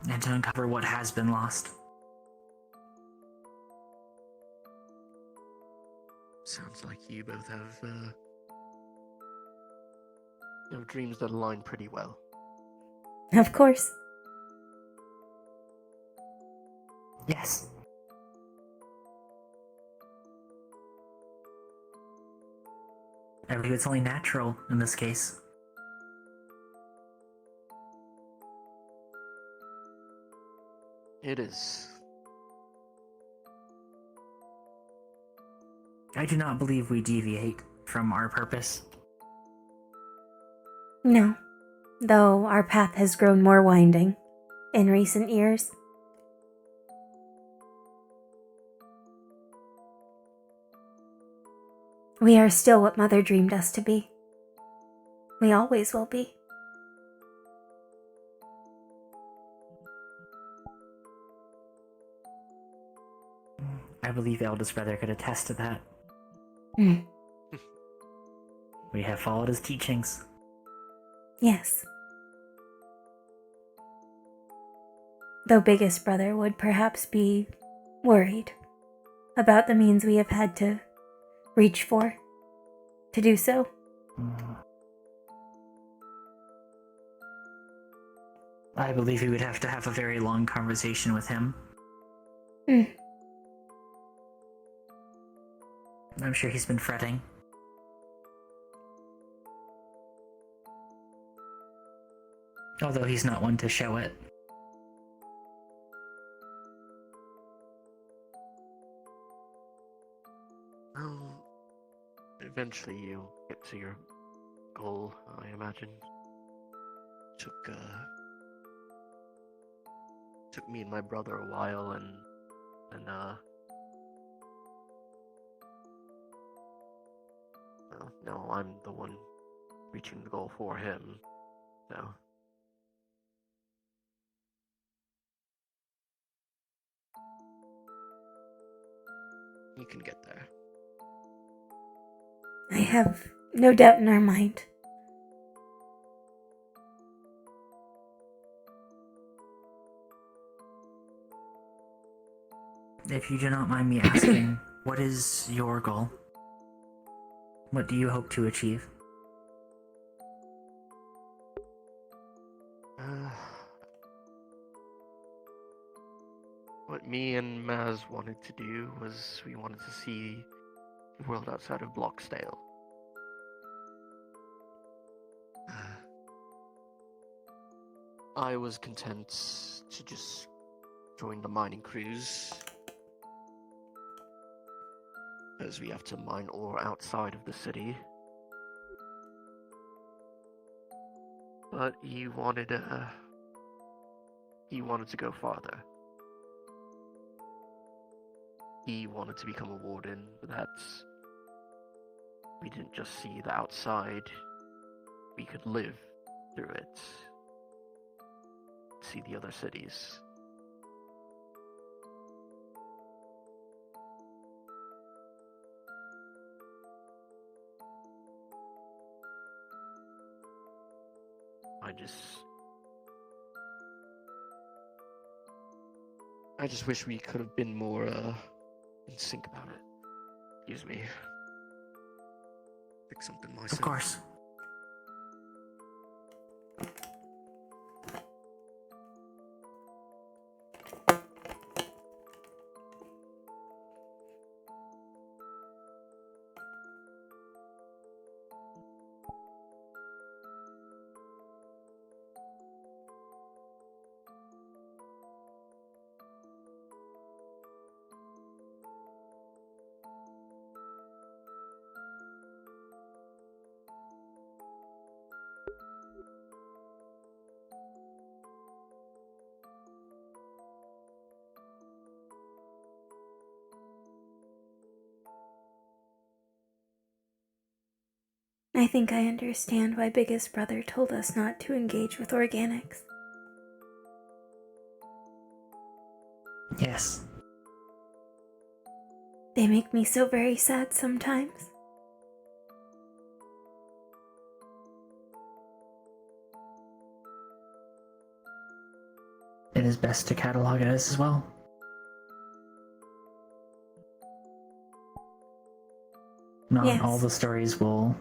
And to uncover what has been lost. Sounds like you both have, dreams that align pretty well. Of course. Yes. I believe it's only natural in this case. It is. I do not believe we deviate from our purpose. No, though our path has grown more winding in recent years. We are still what Mother dreamed us to be. We always will be. I believe eldest brother could attest to that. We have followed his teachings. Yes. Though biggest brother would perhaps be worried about the means we have had to reach for to do so. I believe we would have to have a very long conversation with him. I'm sure he's been fretting. Although he's not one to show it. Eventually you'll get to your goal, I imagine. took me and my brother a while, and well, now I'm the one reaching the goal for him. So you can get there. I have no doubt in our mind. If you do not mind me asking, what is your goal? What do you hope to achieve? What me and Maz wanted to do was we wanted to see the world outside of Bloxdale. I was content to just join the mining crews, as we have to mine ore outside of the city. But he wanted to go farther. He wanted to become a warden, but we didn't just see the outside, we could live through it. See the other cities. I just wish we could have been more in sync about it. Excuse me. Fix something myself. Of course. I think I understand why Biggest Brother told us not to engage with organics. Yes. They make me so very sad sometimes. It is best to catalog it as well. Not all the stories will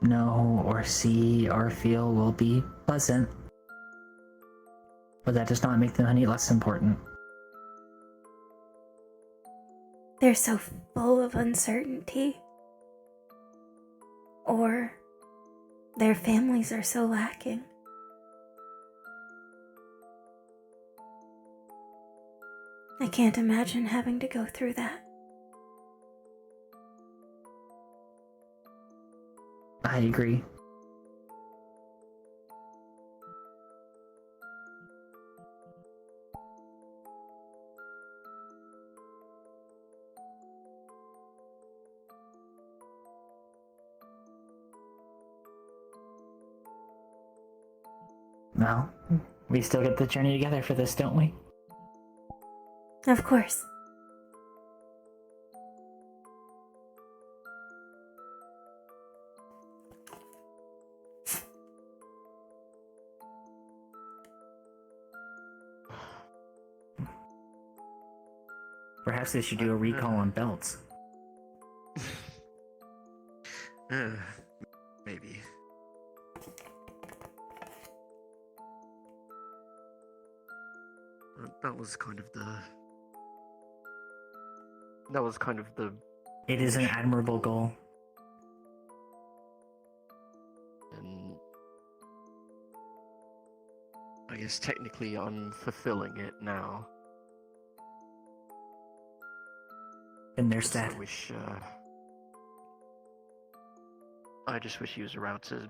know or see or feel will be pleasant, but that does not make them any less important. They're so full of uncertainty. Or their families are so lacking. I can't imagine having to go through that. I agree. Well, we still get the journey together for this, don't we? Of course. Perhaps they should do a recall on belts. Maybe. That was kind of the. It is an admirable goal. And I guess technically I'm fulfilling it now. In their stead. I just wish he was around to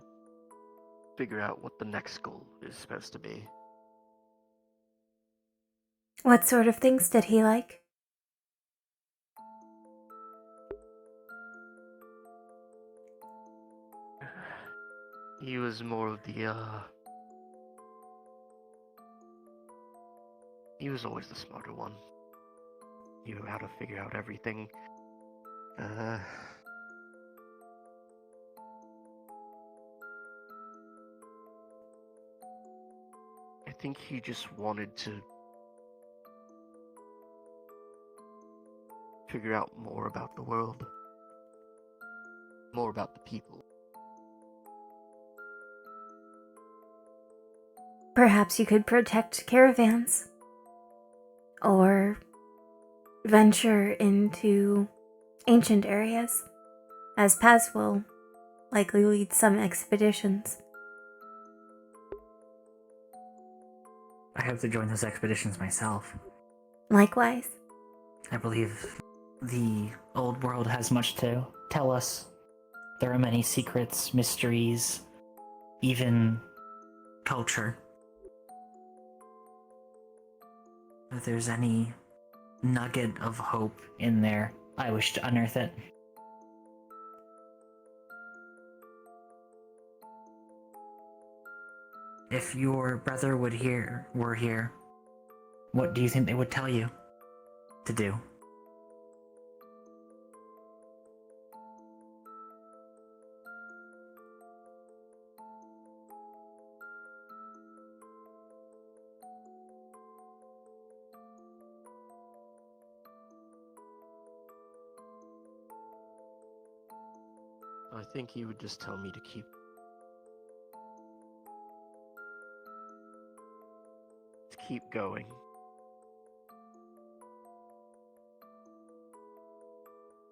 figure out what the next goal is supposed to be. What sort of things did he like? He was more of the, he was always the smarter one. He knew how to figure out everything. I think he just wanted to figure out more about the world. More about the people. Perhaps you could protect caravans. Or venture into ancient areas, as Paz will likely lead some expeditions. I hope to join those expeditions myself. Likewise. I believe the old world has much to tell us. There are many secrets, mysteries, even culture. If there's any nugget of hope in there, I wish to unearth it. If your brother were here, what do you think they would tell you to do? I think he would just tell me to keep going.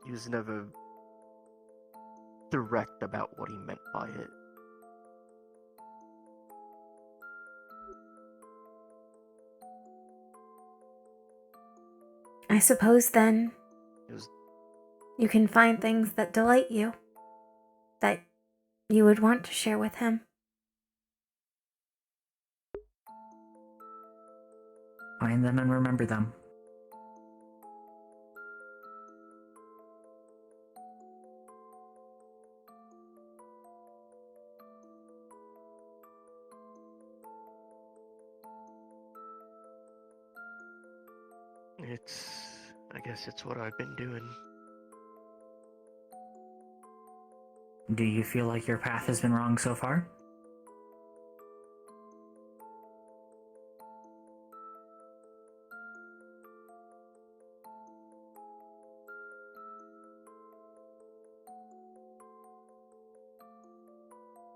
He was never direct about what he meant by it. I suppose then It was you can find things that delight you, that you would want to share with him. Find them and remember them. I guess it's what I've been doing. Do you feel like your path has been wrong so far?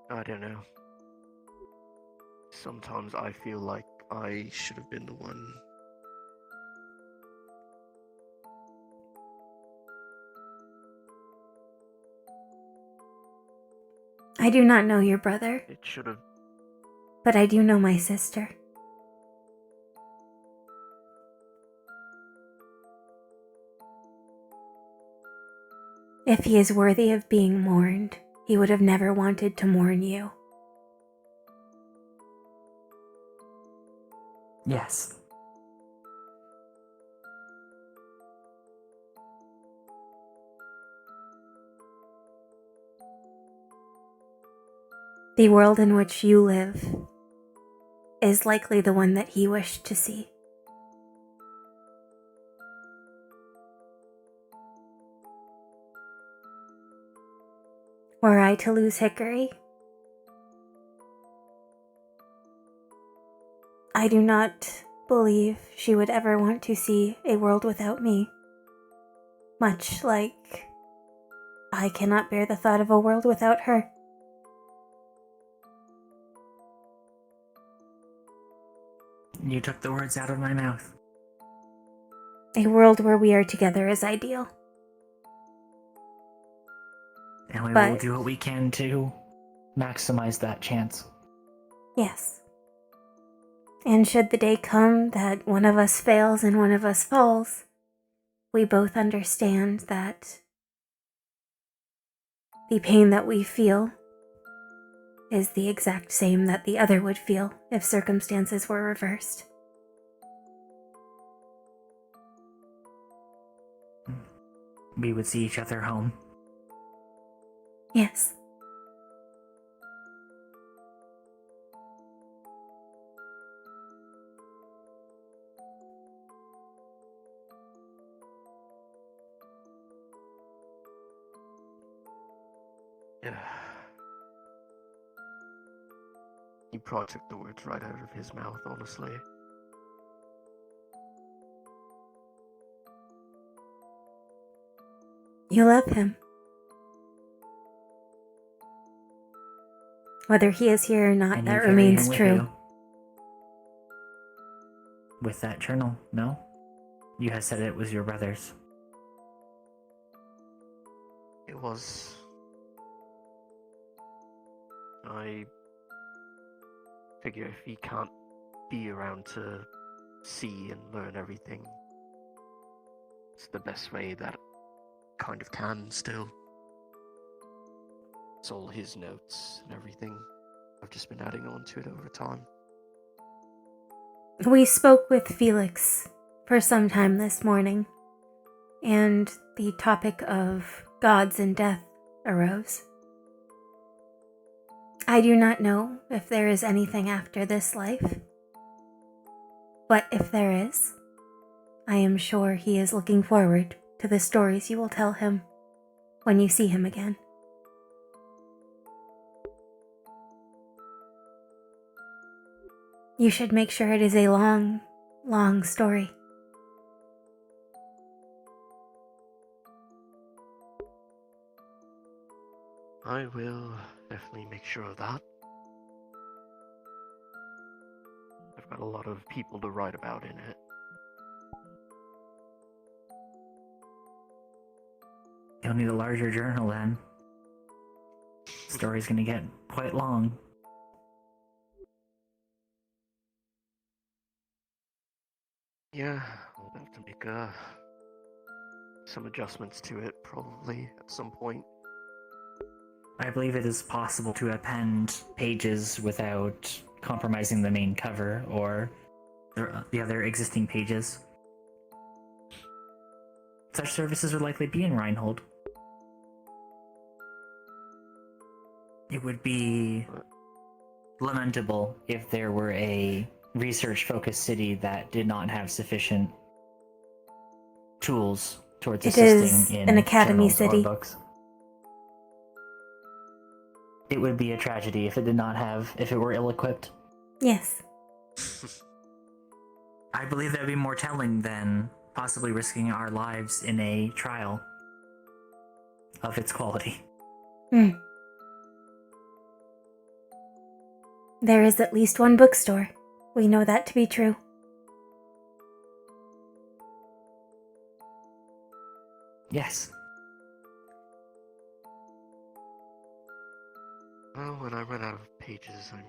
I don't know. Sometimes I feel like I should have been the one. I do not know your brother, It should have. but I do know my sister. If he is worthy of being mourned, he would have never wanted to mourn you. Yes. The world in which you live is likely the one that he wished to see. Were I to lose Hickory, I do not believe she would ever want to see a world without me. Much like I cannot bear the thought of a world without her. You took the words out of my mouth. A world where we are together is ideal. And we But- will do what we can to maximize that chance. Yes. And should the day come that one of us fails and one of us falls, we both understand that the pain that we feel is the exact same that the other would feel if circumstances were reversed. We would see each other home. Yes. Yeah. He probably took the words right out of his mouth, honestly. You love him. Whether he is here or not, And that you carry remains him with true. you. With that journal, no? You had said it was your brother's. It was. I figure if he can't be around to see and learn everything, it's the best way that kind of can still. It's all his notes and everything. I've just been adding on to it over time. We spoke with Felix for some time this morning, and the topic of gods and death arose. I do not know if there is anything after this life, but if there is, I am sure he is looking forward to the stories you will tell him when you see him again. You should make sure it is a long, long story. I will definitely make sure of that. I've got a lot of people to write about in it. You'll need a larger journal then. Story's gonna get quite long. Yeah, I'll have to make some adjustments to it probably at some point. I believe it is possible to append pages without compromising the main cover or the other existing pages. Such services would likely be in Reinhold. It would be lamentable if there were a research-focused city that did not have sufficient tools towards It is assisting in an academy journals or city. books. It would be a tragedy if it did not have, if it were ill-equipped. Yes. I believe that would be more telling than possibly risking our lives in a trial of its quality. There is at least one bookstore. We know that to be true. Yes. Well, when I run out of pages, I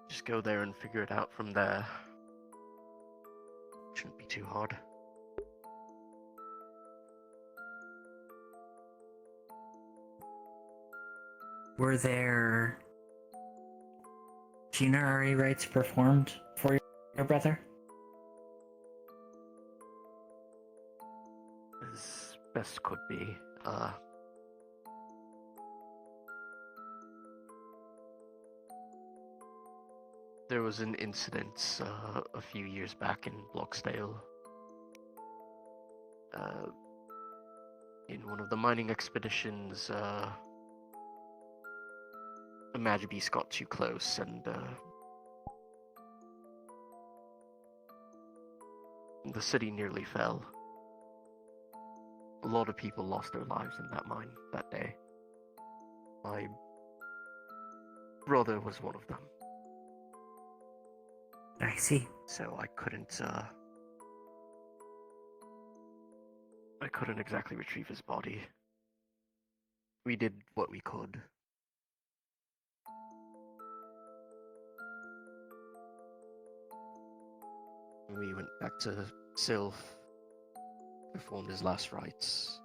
just go there and figure it out from there. Shouldn't be too hard. Were there funerary rites performed for your brother? As best could be. There was an incident a few years back in Bloxdale. In one of the mining expeditions, a Magibeast got too close and the city nearly fell. A lot of people lost their lives in that mine that day. My brother was one of them. I see. So I couldn't exactly retrieve his body. We did what we could. We went back to Sylph, performed his last rites.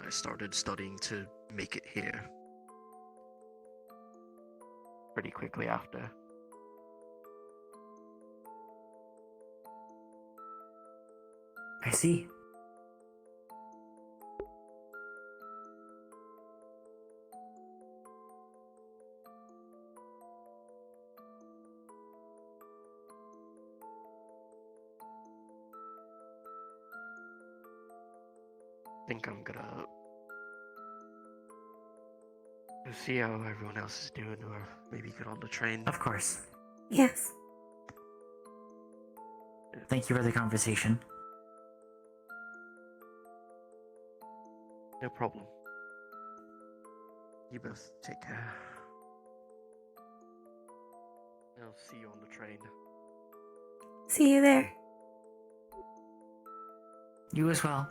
I started studying to make it here. Pretty quickly after. I see. I think I'm gonna go see how everyone else is doing, or maybe get on the train. Of course. Yes. Thank you for the conversation. No problem. You both take care. I'll see you on the train. See you there. You as well.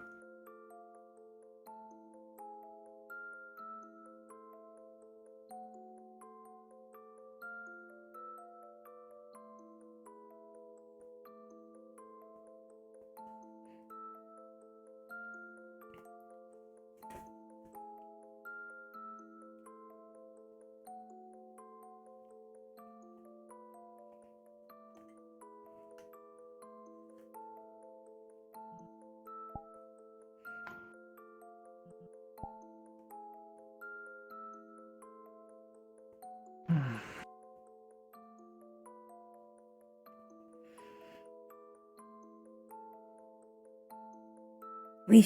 We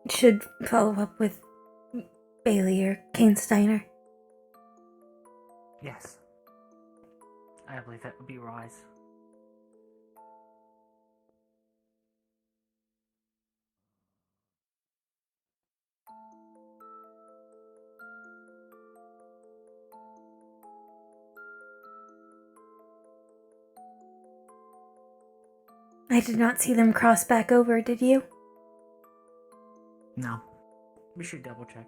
should follow up with Bailey or Kane Steiner. Yes. I believe that would be wise. I did not see them cross back over, did you? No. We should double check.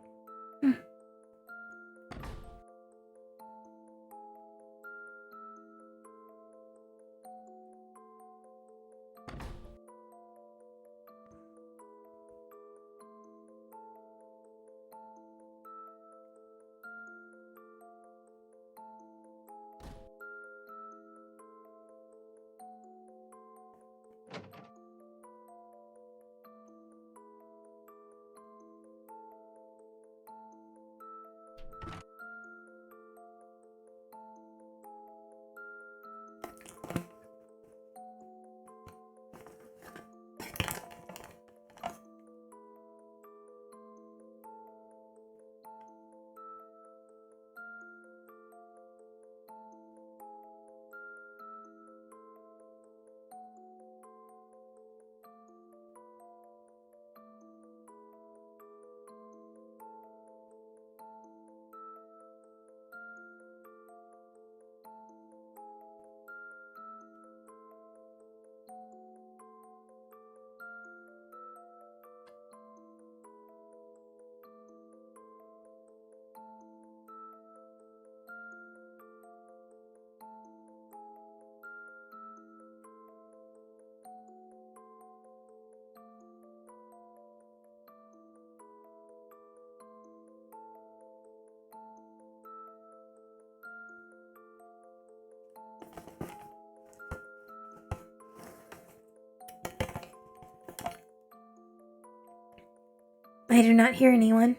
I do not hear anyone.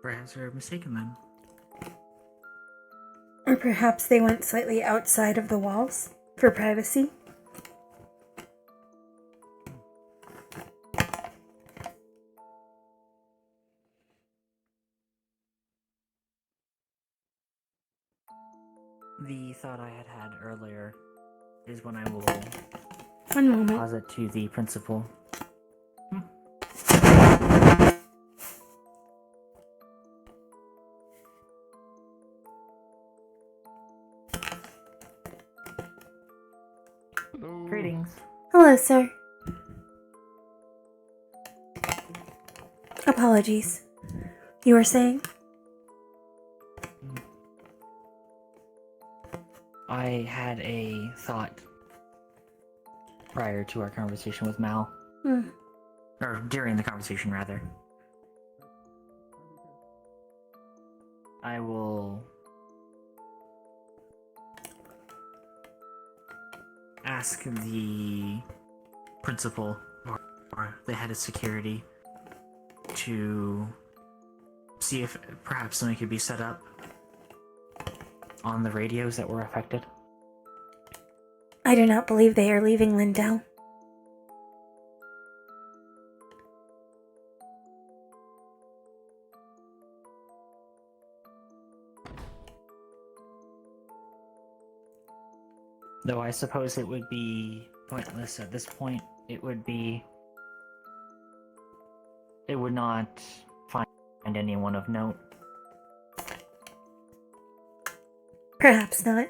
Perhaps we're mistaken then. Or perhaps they went slightly outside of the walls for privacy. The thought I had earlier is when I will One moment. pause it to the principal. Greetings. Hello, sir. Apologies. You were saying? I had a thought prior to our conversation with Mal. Or during the conversation, rather. I will ask the principal or the head of security to see if perhaps something could be set up on the radios that were affected. I do not believe they are leaving Lindell. Though I suppose it would be pointless at this point. It would not find anyone of note. Perhaps not.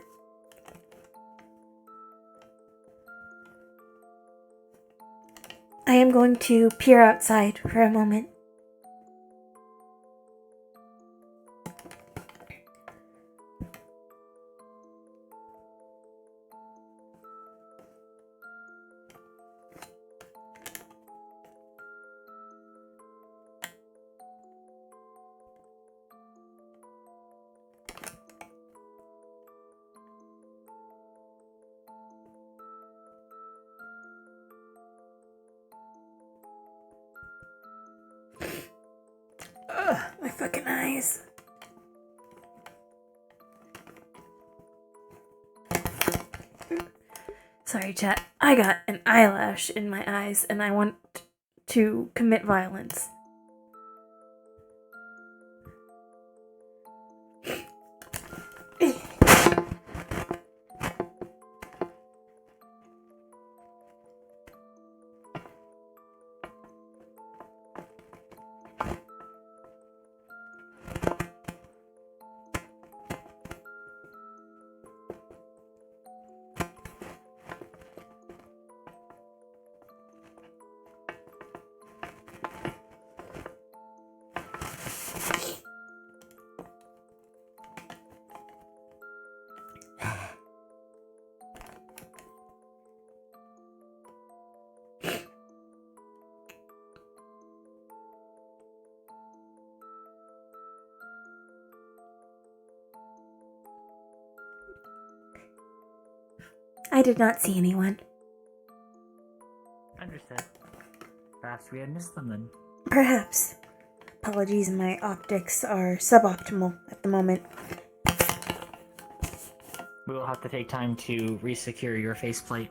I am going to peer outside for a moment. Ugh, my fucking eyes. Sorry, chat. I got an eyelash in my eyes and I want to commit violence. I did not see anyone. Understood. Perhaps we had missed them then. Perhaps. Apologies, my optics are suboptimal at the moment. We will have to take time to resecure your faceplate.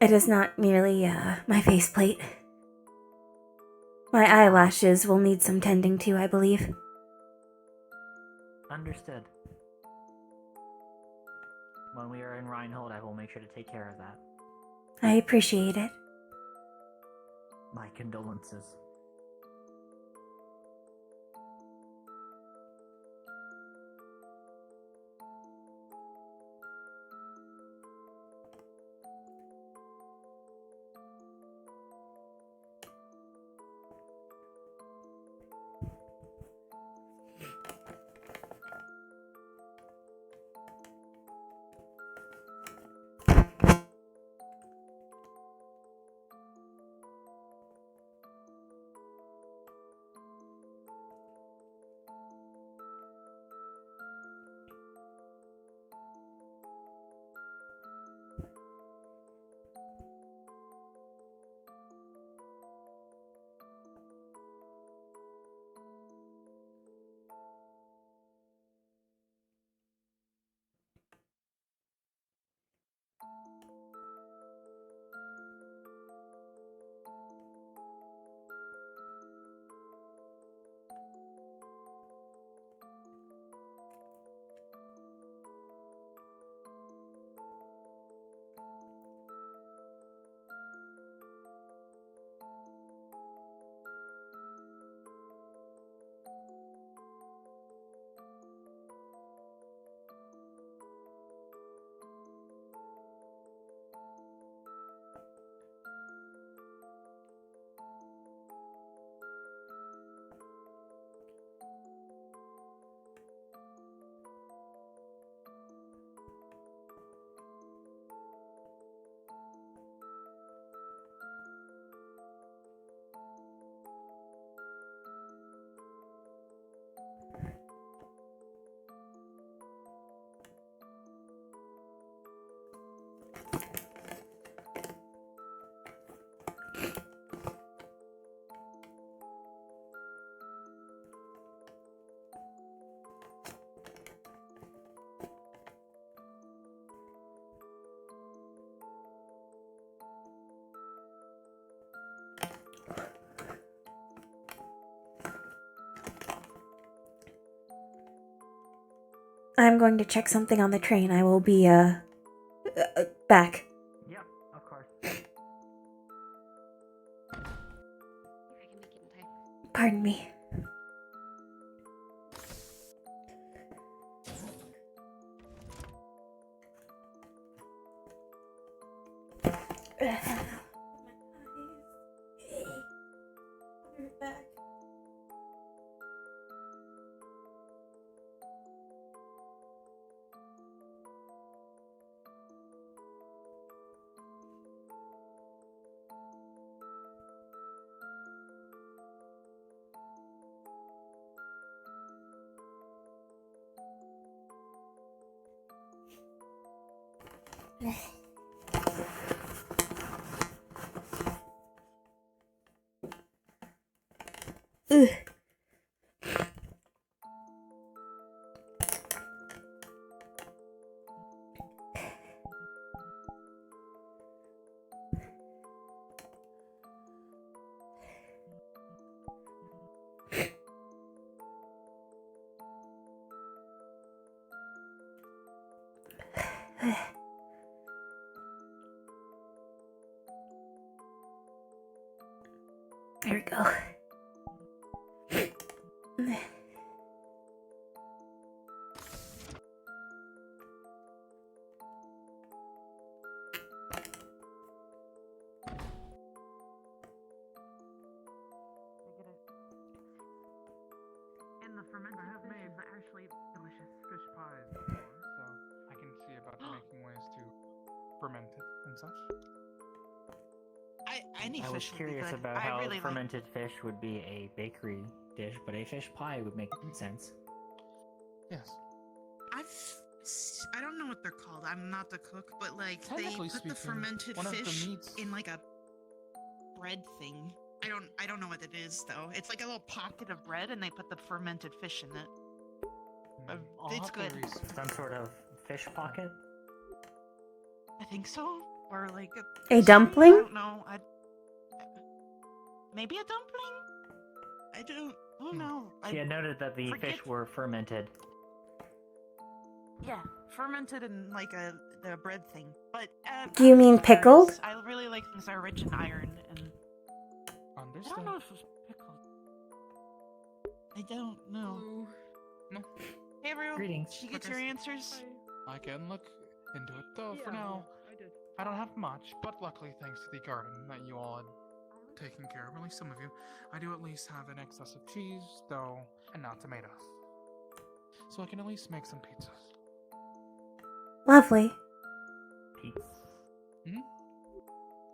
It is not merely, my faceplate. My eyelashes will need some tending to, I believe. Understood. When we are in Reinhold, I will make sure to take care of that. I appreciate it. My condolences. I'm going to check something on the train. I will be, back. Yep, of course. Pardon me. Ugh. There we go. In the fermenter have made actually delicious fish pies before, so I can see about making ways to ferment it and such. Any I was fish would be curious good. about I how really fermented fish would be a bakery dish, but a fish pie would make sense. Yes. I don't know what they're called. I'm not the cook, but like they Technically put the speaking, fermented one of the fish meats- in like a bread thing. I don't know what it is though. It's like a little pocket of bread, and they put the fermented fish in it. I'll It's have to good. research. Some sort of fish pocket? I think so, or like A dumpling? I don't know. Maybe a dumpling. I don't know. She had noted that the forget- fish were fermented. Yeah, fermented in like the bread thing. But Do you mean pickled? I really like things that are rich in iron, and I Understand. don't know if it's pickled. I don't know. No. Hey, everyone. Greetings. Did you get your answers? I can look into it, though for Yeah, now, I did. I don't have much, but luckily thanks to the garden that you all had taken care of, at least some of you, I do at least have an excess of cheese, though, and not tomatoes. So I can at least make some pizzas. Lovely. Pizza.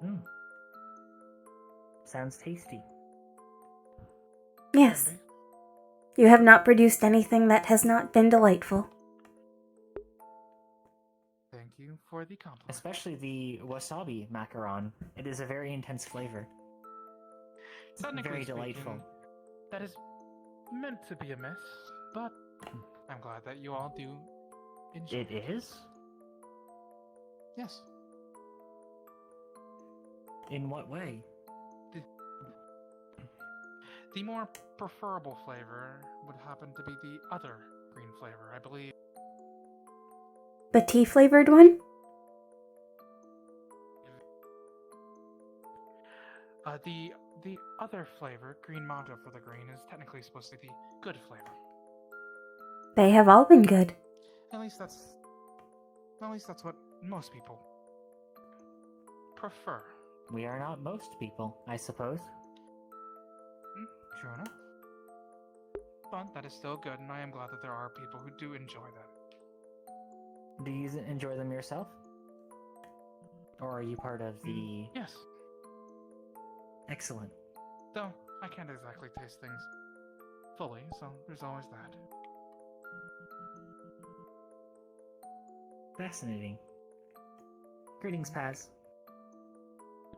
Hmm? Sounds tasty. Yes. You have not produced anything that has not been delightful. Thank you for the compliment. Especially the wasabi macaron. It is a very intense flavor. Technically Very speaking, delightful. That is meant to be a mess, but I'm glad that you all do enjoy It is? Yes. In what way? The more preferable flavor would happen to be the other green flavor, I believe. The tea flavored one? The other flavor, green manta for the green, is technically supposed to be the good flavor. They have all been good. At least that's what most people prefer. We are not most people, I suppose. True enough. But that is still good, and I am glad that there are people who do enjoy that. Do you enjoy them yourself? Or are you part of the... Yes. Excellent. Though, I can't exactly taste things fully, so there's always that. Fascinating. Greetings, Paz.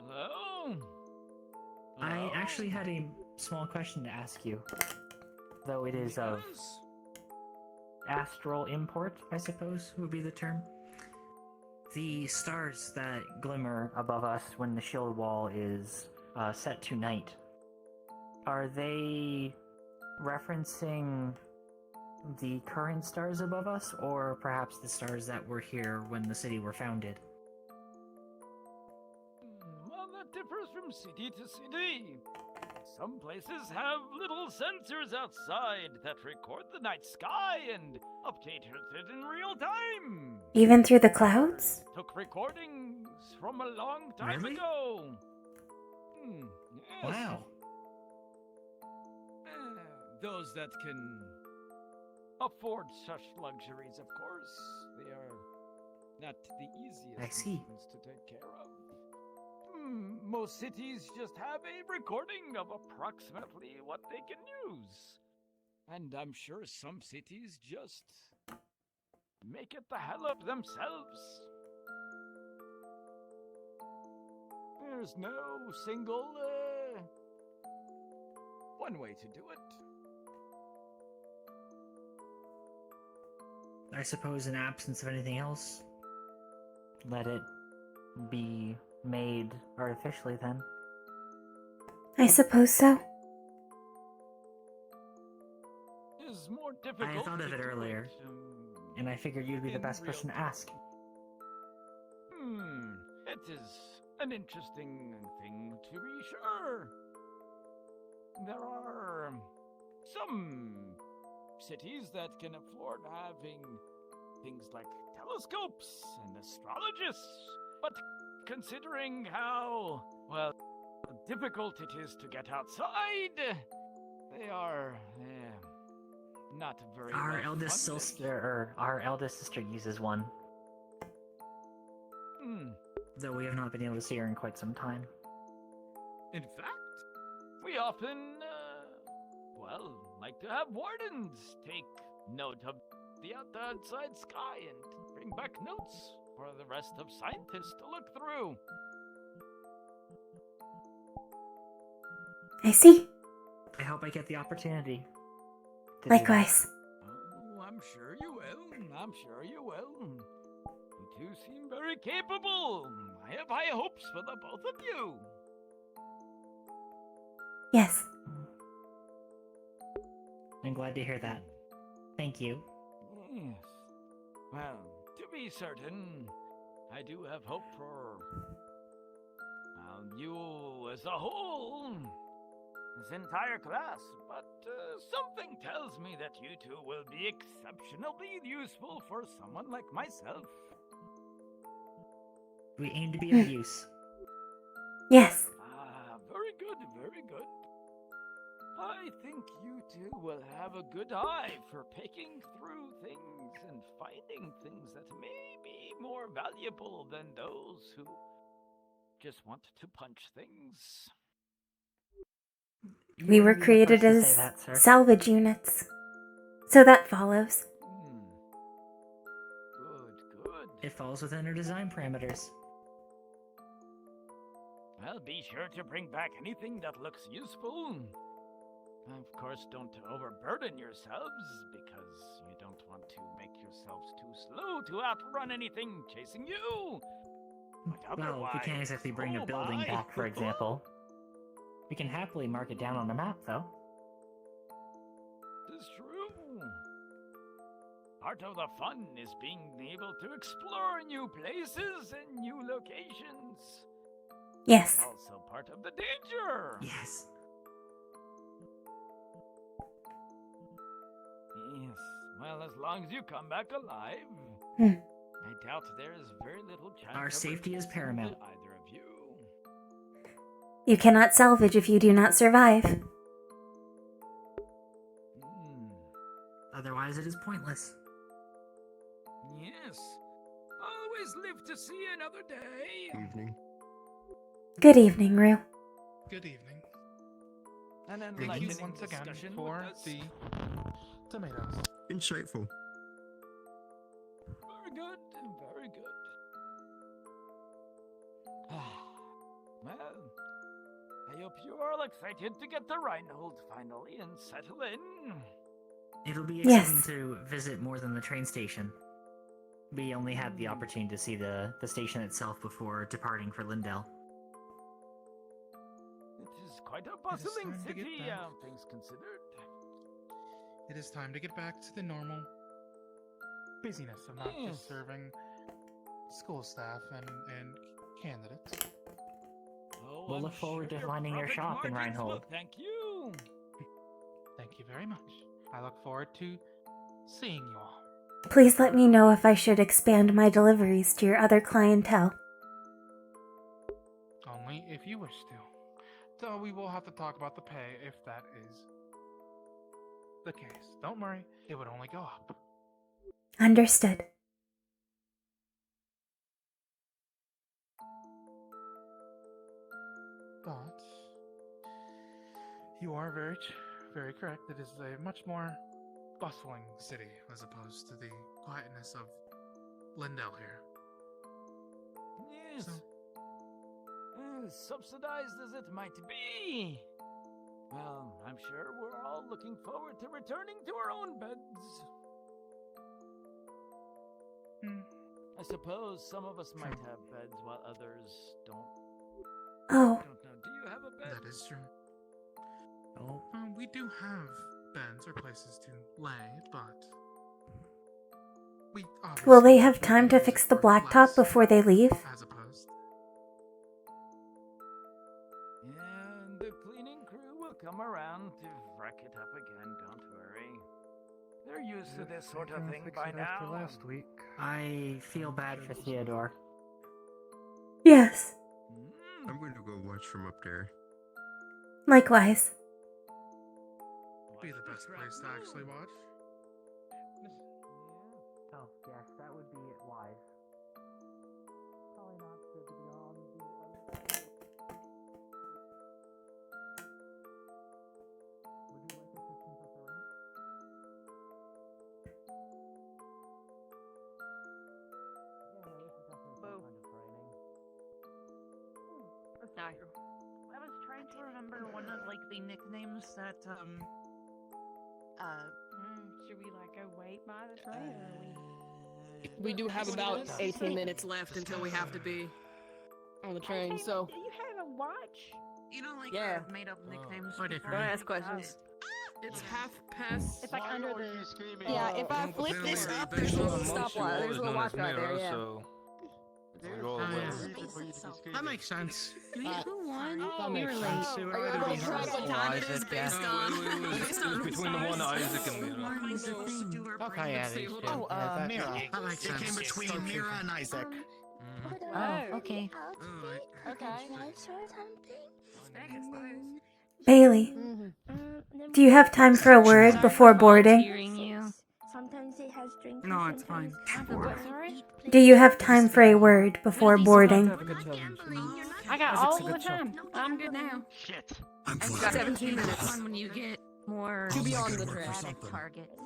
Hello? I actually had a small question to ask you. Though it is of astral import, I suppose would be the term. The stars that glimmer above us when the shield wall is set to night, are they referencing The current stars above us, or perhaps the stars that were here when the city were founded? Well, that differs from city to city. Some places have little sensors outside that record the night sky and update it in real time. Even through the clouds? Took recordings from a long time Really? ago. Yes. Wow. Those that can afford such luxuries, of course. They are not the easiest I see. things to take care of. Most cities just have a recording of approximately what they can use. And I'm sure some cities just make it the hell up themselves. There's no single, one way to do it. I suppose in absence of anything else, let it be made artificially then. I suppose so. Is more difficult. I thought of it earlier, and I figured you'd be the best person to ask. It is an interesting thing to be sure. There are some cities that can afford having things like telescopes and astrologists, but considering how, well, difficult it is to get outside, they are not very Our well eldest funded. sister, our eldest sister uses one, though we have not been able to see her in quite some time. In fact, we often, like to have wardens take note of the outside sky and bring back notes for the rest of scientists to look through. I see. I hope I get the opportunity. to do Likewise. Oh, I'm sure you will. I'm sure you will. You two seem very capable. I have high hopes for the both of you. Yes. I'm glad to hear that. Thank you. Yes. Well, to be certain, I do have hope for you as a whole, this entire class, but something tells me that you two will be exceptionally useful for someone like myself. We aim to be of use. Yes. Very good, very good. I think you two will have a good eye for picking through things and finding things that may be more valuable than those who just want to punch things. We were created as salvage units. So that follows. Good. It falls within our design parameters. Well, be sure to bring back anything that looks useful. Of course, don't overburden yourselves, because you don't want to make yourselves too slow to outrun anything chasing you. But Well, we can't exactly bring a building back, for example. We can happily mark it down on a map, though. This is true. Part of the fun is being able to explore new places and new locations. Yes. Also part of the danger. Yes. Yes. Well, as long as you come back alive, Hmm. I doubt there is very little chance Our of safety is resistance paramount. to either of you. You cannot salvage if you do not survive. Otherwise, it is pointless. Yes. Always live to see another day. Evening. Good evening, Rue. Good evening. And then Thank like you an once again discussion for with us. the tomatoes. Insightful. Very good, very good. Well, I hope you are all excited to get to Reinhold finally and settle in. It'll be Yes. exciting to visit more than the train station. We only had the opportunity to see the station itself before departing for Lindell. It is quite a bustling time to get city, back. things considered. it is time to get back to the normal busyness of not Yes. just serving school staff and candidates. Oh, We'll I'm look forward to sure finding your profit shop in margins will Reinhold. thank you. Thank you very much. I look forward to seeing you all. Please let me know if I should expand my deliveries to your other clientele. Only if you wish to. Though we will have to talk about the pay if that is the case. Don't worry, it would only go up. Understood. But you are very correct. It is a much more bustling city as opposed to the quietness of Lindell here. Yes. So, Subsidized as it might be. Well, I'm sure we're all looking forward to returning to our own beds. I suppose some of us might have beds while others don't. Oh. I don't know. Do you have a bed? that is true. Oh. We do have beds or places to lay, but we obviously Will they have would time to use fix it the for blacktop less before they leave? As opposed. And the cleaning crew will come around to wreck it up again, don't worry. They're used to this sort of thing by now. Last week. I feel bad for Theodore. Yes. I'm going to go watch from up there. Likewise. Be the best place to actually watch. Oh, yes, that would be wise. Probably not good to be on the other side. Would you like assistance with the rent? Yeah, this is definitely some kind of training. I was trying to remember one of like the nicknames that Should we like go wait by the train or We do have about 18 minutes left until we have to be on the train, so. Do you have a watch? you know like Yeah. made up nicknames. Oh, for Dickory. Don't people? ask questions. It's half past. It's like under the. Yeah, if I flip this up, there's a little stopwatch. There's a little watch right there, yeah. That makes sense. Who won? That You makes were sense. late. Are you able to track what time it is based on? It was between the one Isaac and Mira. Okay, yeah, these two. Oh, Mira. That makes It sense. came between Mira and Isaac. Oh, okay. Okay. Bailey, do you have time for a word before boarding? Sometimes it has drinks. No, it's fine. Sorry? Do you have time for a word before boarding? I got all the time. I'm good now. Shit. I'm I've fine. got 17 minutes When you get more to be I'll on make the it work train. for something. targets.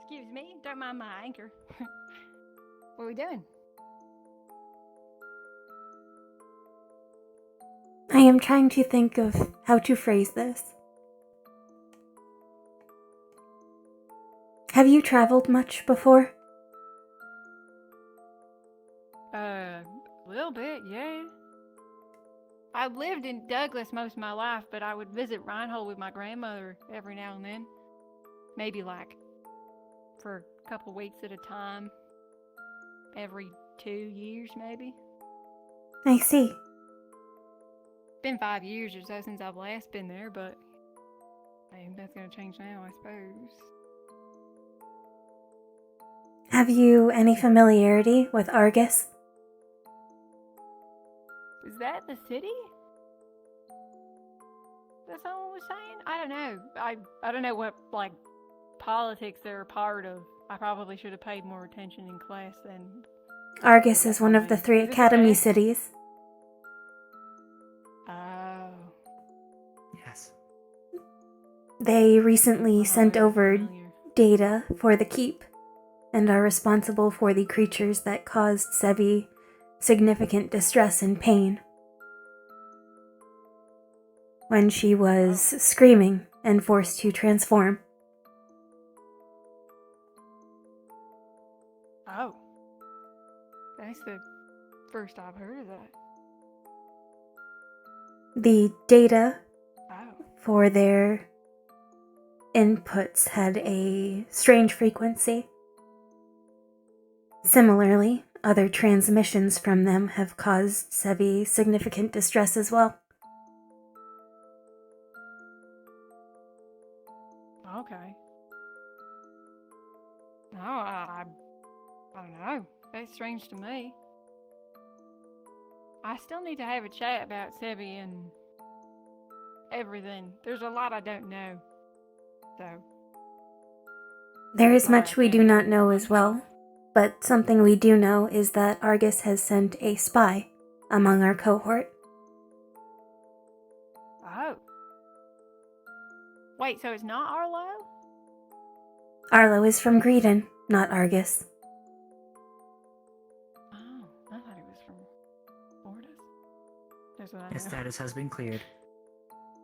Excuse me, don't mind my anchor. What are we doing? I am trying to think of how to phrase this. Have you traveled much before? A little bit, yeah. I lived in Douglas most of my life, but I would visit Reinhold with my grandmother every now and then. Maybe like for a couple weeks at a time. Every 2 years, maybe. I see. Been 5 years or so since I've last been there, but hey, that's gonna change now, I suppose. Have you any familiarity with Argus? Is that the city? That someone was saying? I don't know. I don't know what like politics they're a part of. I probably should have paid more attention in class then. Argus is one of the 3 academy cities. Oh. Yes. They recently sent over data for the keep and are responsible for the creatures that caused Sevi significant distress and pain when she was screaming and forced to transform. That's the first I've heard of that. The data Oh. for their inputs had a strange frequency. Similarly, other transmissions from them have caused Sevi significant distress as well. Okay. No, I don't know. That's strange to me. I still need to have a chat about Sebi and everything. There's a lot I don't know. So. There is Sorry, much we do not know as well, but something we do know is that Argus has sent a spy among our cohort. Oh. Wait, so it's not Arlo? Arlo is from Greedon, not Argus. Oh, I thought it was from Ordis. That's what I His know. status has been cleared.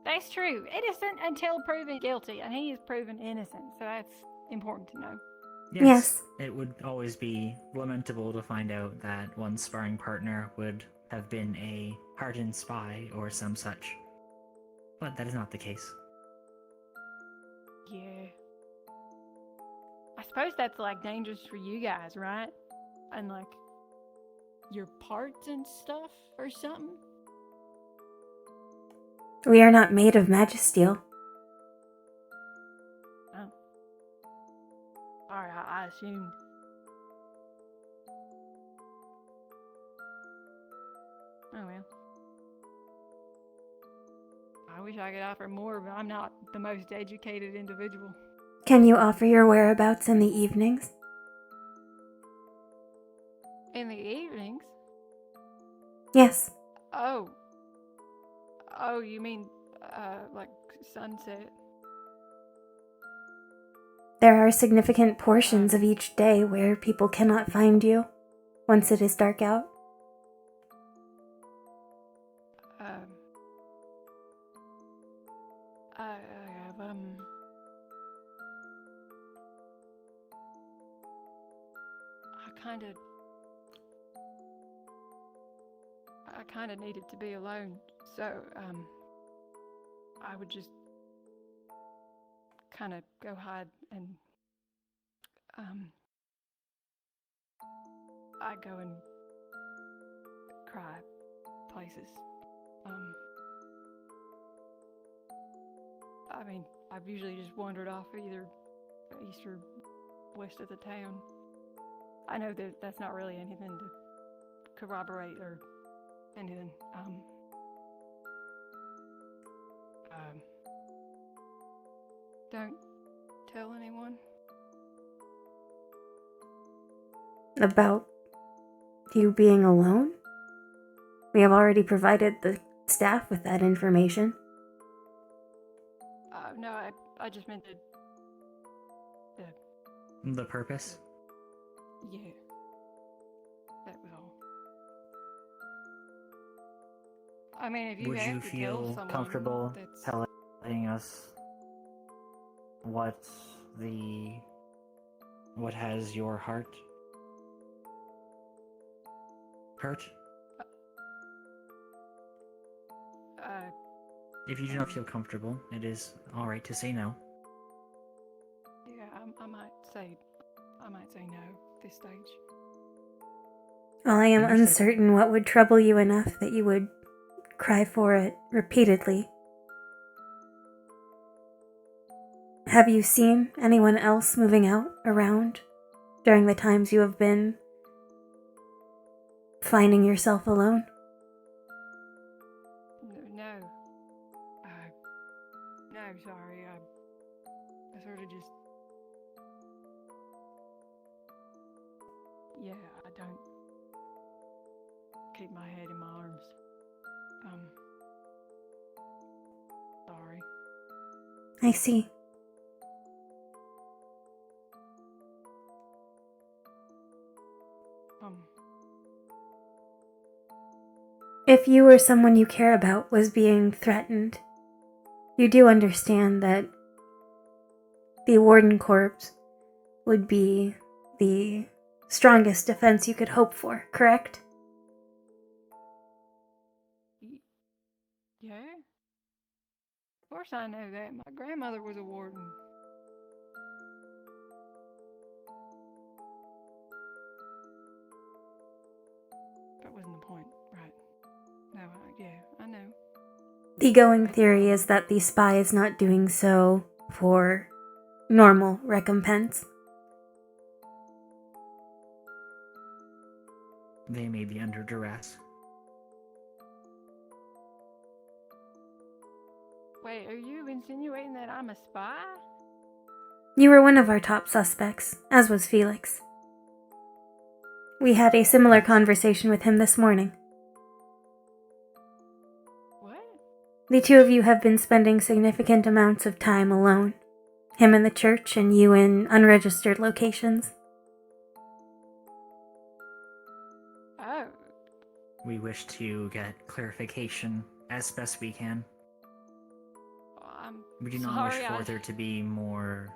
That's true. Innocent until proven guilty, and he is proven innocent, so that's important to know. Yes. It would always be lamentable to find out that one's sparring partner would have been a hardened spy or some such. But that is not the case. Yeah. I suppose that's like dangerous for you guys, right? And like your parts and stuff or something? We are not made of magisteel. Oh. Sorry, I assumed. Oh well. I wish I could offer more, but I'm not the most educated individual. Can you offer your whereabouts in the evenings? In the evenings? Yes. Oh. Oh, you mean, like sunset? There are significant portions of each day where people cannot find you once it is dark out. I kind of needed to be alone, so, I would just kind of go hide and, I go and cry places. I mean, I've usually just wandered off either east or west of the town. I know that that's not really anything to corroborate or anything. Don't tell anyone. About you being alone? We have already provided the staff with that information. No, I just meant The purpose? yeah. That was all. I mean, if you Would have you to kill feel someone, comfortable that's... telling us what has your heart hurt? If you do not feel comfortable, it is alright to say no. Yeah, I might say no at this stage. Well, I am uncertain what would trouble you enough that you would cry for it repeatedly. Have you seen anyone else moving out around during the times you have been finding yourself alone? No. No, sorry. I sort of just... Yeah, I don't keep my head in my arms. Sorry. I see. If you or someone you care about was being threatened, you do understand that the Warden Corps would be the strongest defense you could hope for, correct? Yeah. Of course I know that. My grandmother was a warden. That wasn't the point, right? No, I know. The going theory is that the spy is not doing so for normal recompense. They may be under duress. Wait, are you insinuating that I'm a spy? You were one of our top suspects, as was Felix. We had a similar conversation with him this morning. What? The two of you have been spending significant amounts of time alone. Him in the church and you in unregistered locations. Oh. We wish to get clarification as best we can. We do not wish for there to be more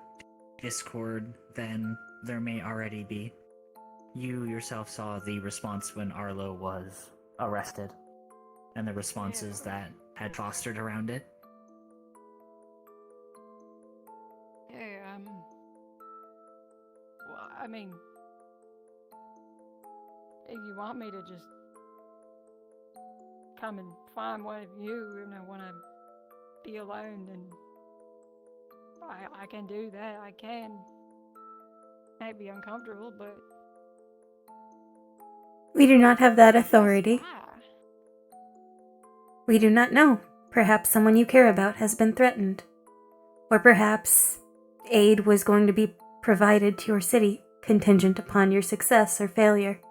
discord than there may already be. You yourself saw the response when Arlo was arrested, and the responses that had fostered around it. Yeah, well, I mean, if you want me to just come and find one of you and I want to be alone, then I can do that. I can. Might be uncomfortable, but We do not have that authority. We do not know. Perhaps someone you care about has been threatened. Or perhaps aid was going to be provided to your city, contingent upon your success or failure.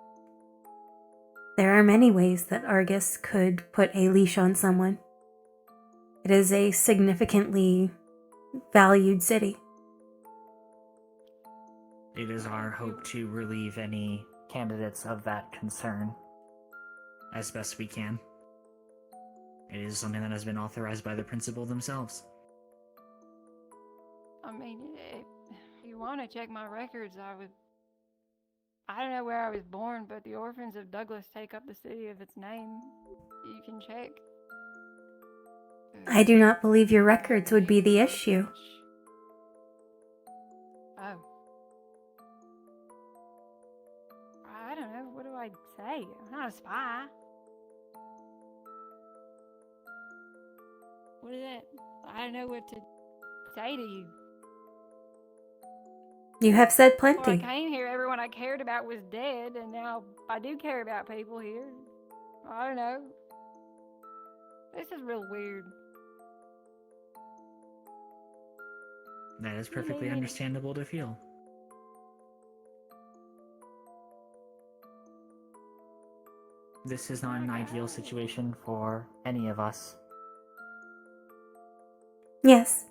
There are many ways that Argus could put a leash on someone. It is a significantly valued city. It is our hope to relieve any candidates of that concern as best we can. It is something that has been authorized by the principal themselves. I mean, if you want to check my records, I don't know where I was born, but the orphans of Douglas take up the city of its name. You can check. I do not believe your records would be the issue. Oh. I don't know. What do I say? I'm not a spy. What is that? I don't know what to say to you. You have said When I plenty. came here, everyone I cared about was dead, and now I do care about people here. I don't know. This is real weird. That is perfectly understandable to feel. This is not an ideal situation for any of us. Yes.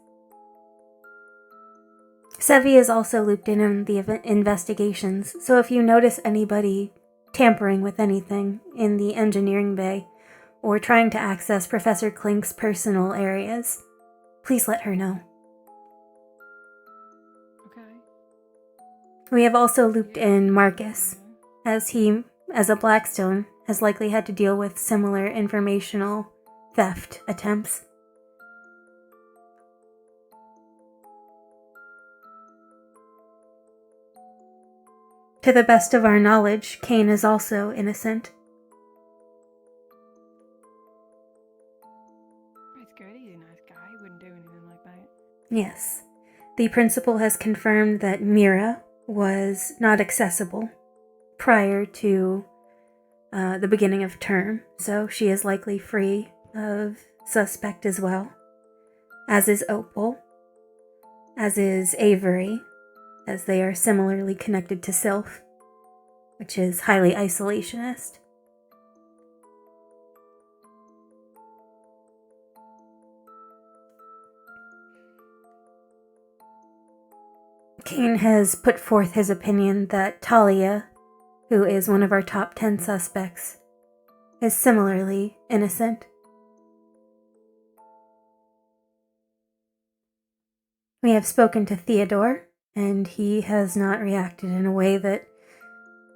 Sevi is also looped in the investigations, so if you notice anybody tampering with anything in the engineering bay or trying to access Professor Klink's personal areas, please let her know. Okay. We have also looped in Marcus, as he, as a Blackstone, has likely had to deal with similar informational theft attempts. To the best of our knowledge, Kane is also innocent. That's good. He's a nice guy. He wouldn't do anything like that. Yes. The principal has confirmed that Mira was not accessible prior to the beginning of term, so she is likely free of suspect as well. As is Opal. As is Avery, as they are similarly connected to Sylph, which is highly isolationist. Kane has put forth his opinion that Talia, who is one of our top 10 suspects, is similarly innocent. We have spoken to Theodore, and he has not reacted in a way that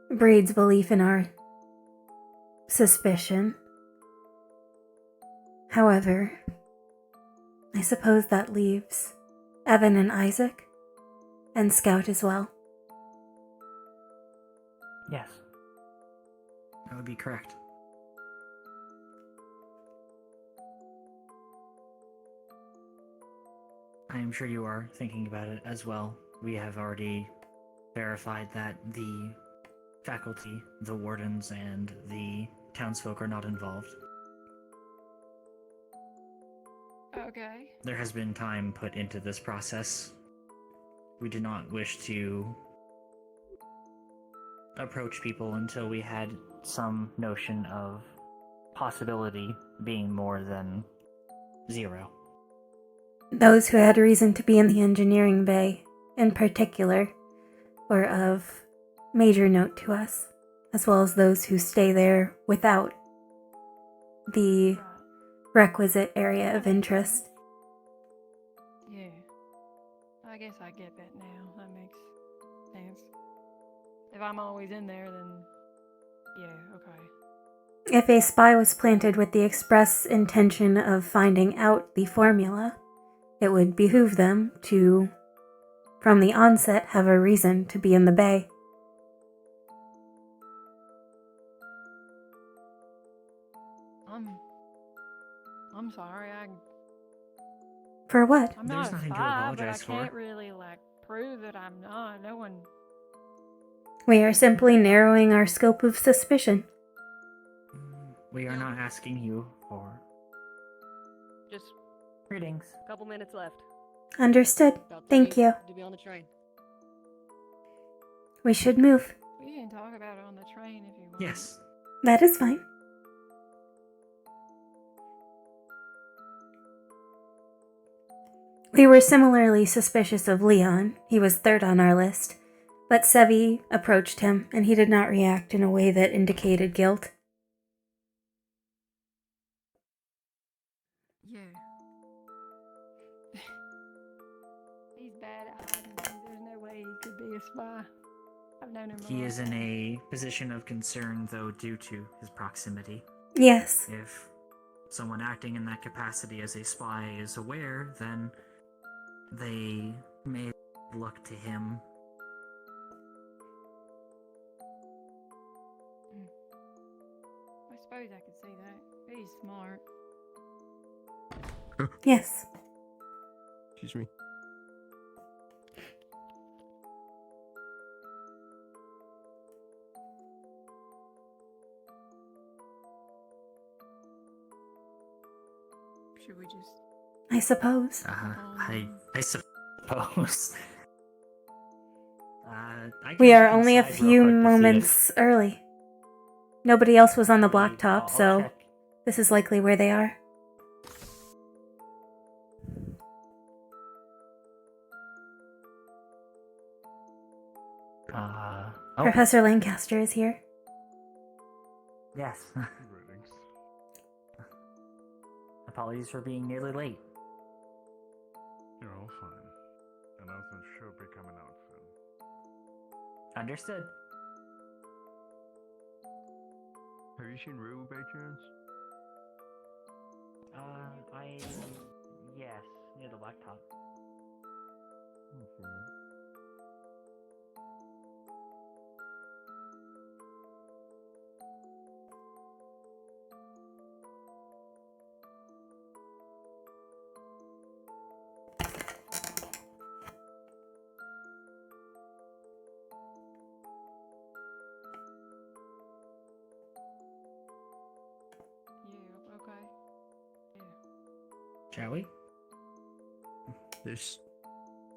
breeds belief in our suspicion. However, I suppose that leaves Evan and Isaac, and Scout as well. Yes. That would be correct. I am sure you are thinking about it as well. We have already verified that the faculty, the wardens, and the townsfolk are not involved. Okay. There has been time put into this process. We do not wish to approach people until we had some notion of possibility being more than 0. Those who had reason to be in the engineering bay, in particular, were of major note to us, as well as those who stay there without the requisite area of interest. Yeah. I guess I get that now. That makes sense. If I'm always in there, then yeah, okay. If a spy was planted with the express intention of finding out the formula, it would behoove them to, from the onset, have a reason to be in the bay. I'm sorry. For what? I'm not a spy, but I can't really prove that I'm not. No one. We are simply narrowing our scope of suspicion. We are not asking you for Just greetings. a couple minutes left. Understood. Thank you. To be on the train. We should move. We can talk about it on the train if you want. Yes. That is fine. We were similarly suspicious of Leon. He was third on our list. But Sevi approached him, and he did not react in a way that indicated guilt. Yeah. He's bad at hiding things. There's no way he could be a spy. I've known him. He is in a position of concern, though, due to his proximity. Yes. If someone acting in that capacity as a spy is aware, then they may look to him. I suppose I could see that. He's smart. Yes. Excuse me. Should we just... I suppose. I suppose. We are only a few moments early. Nobody else was on the blacktop, so this is likely where they are. Professor Lancaster is here. Yes. Apologies for being nearly late. You're all fine. Announcement should be coming out soon. Understood. Have you seen Rue by chance? Yes, near the blacktop. Okay. Yeah, okay. Yeah. Shall we? This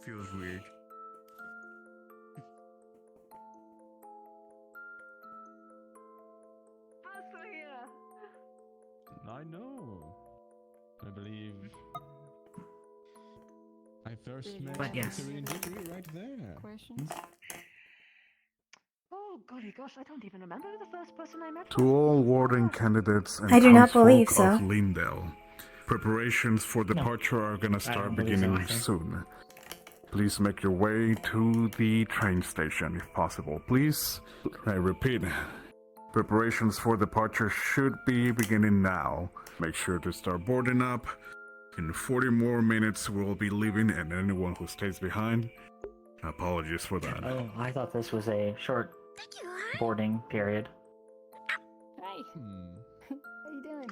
feels weird. I know. I believe I first met Dickory and Dickory right there. Questions? Oh, golly gosh, I don't even remember the first person I met. To all warden candidates and I do not townsfolk believe so. of Lindale, preparations for departure are gonna start beginning soon. please make your way to the train station if possible. Please, I repeat, preparations for departure should be beginning now. Make sure to start boarding up. In 40 more minutes, we'll be leaving, and anyone who stays behind, apologies for that. Oh, I thought this was a short boarding period. Hey. How you doing?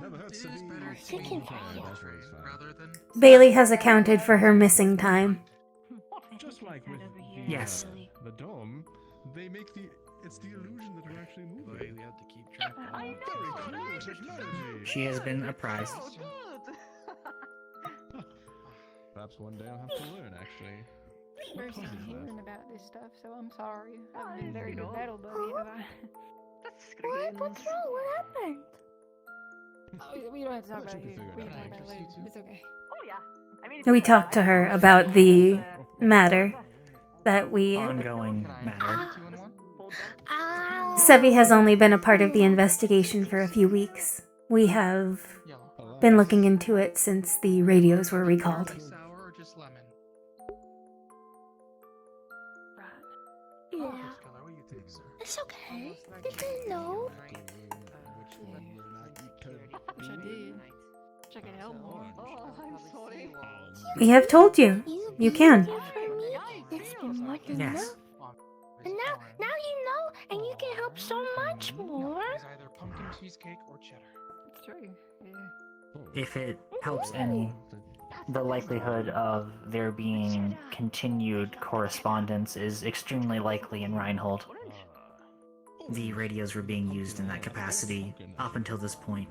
Never heard It is better to be on the train rather than. Bailey has accounted for her missing time. Just like with Yes. the dome, they make it's the illusion that we're actually moving. But we have to keep track of I know, very cool technology. She has been apprised. Perhaps one day I'll have to learn, actually. First time hearing about this stuff, so I'm sorry. I haven't been very good battle buddy, have I? What's wrong? What happened? Oh, we don't have to talk about it here. We can talk about it later. It's okay. Oh yeah. I mean, We talked to her about the matter that we... Ongoing matter. Sevi has only been a part of the investigation for a few weeks. We have been looking into it since the radios were recalled. Sour or just lemon? Yeah. Color, what do you think, sir? It's okay. You didn't know. Wish I did. Wish I could help more. Oh, I'm sorry. We have told you. You can. It's been more than Yes. enough. And now you know, and you can help so much more. It's either pumpkin cheesecake or cheddar. It's true. Yeah. If it helps any, the likelihood of there being continued correspondence is extremely likely in Reinhold. The radios were being used in that capacity up until this point,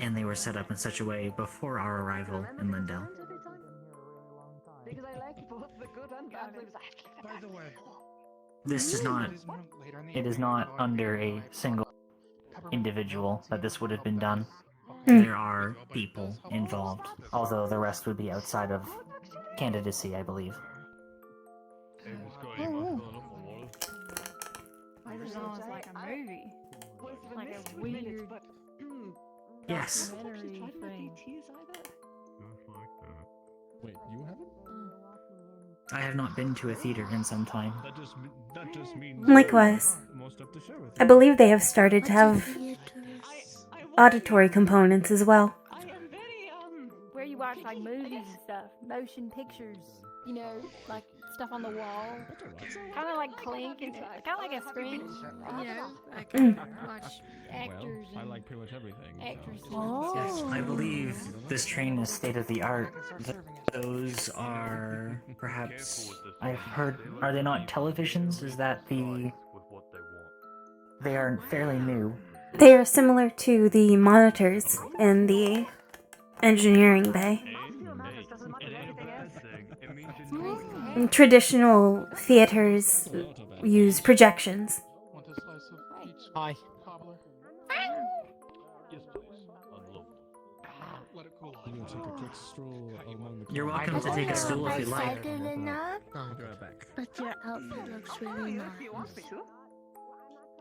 and they were set up in such a way before our arrival in Lindell. Because I like both the good and bad things. By the way, This is not, it is not under a single individual that this would have been done. There are people involved, although the rest would be outside of candidacy, I believe. This is almost like a movie. Like a weird Yes. documentary thing. Wait, you haven't? I have not been to a theater in some time. That just means Likewise. most up to share with I believe they have started to have auditory components as well. Where you watch like movies and stuff, motion pictures, you know, like stuff on the wall, kind of like Clink, and kind of like a screen, you know, like watch actors I and like pretty much everything. actresses. Yes, I believe this train is state of the art. Those are perhaps, I've heard, are they not televisions? Is that the... They are fairly new. They are similar to the monitors in the engineering bay. Traditional theaters use projections. Want a slice of peach Hi. cobbler? Yes, please. Unload. Let it cool off. You want to take a quick stroll along the You're welcome to take a stool if you like. Excited enough, I'll be right back. but your outfit looks really nice.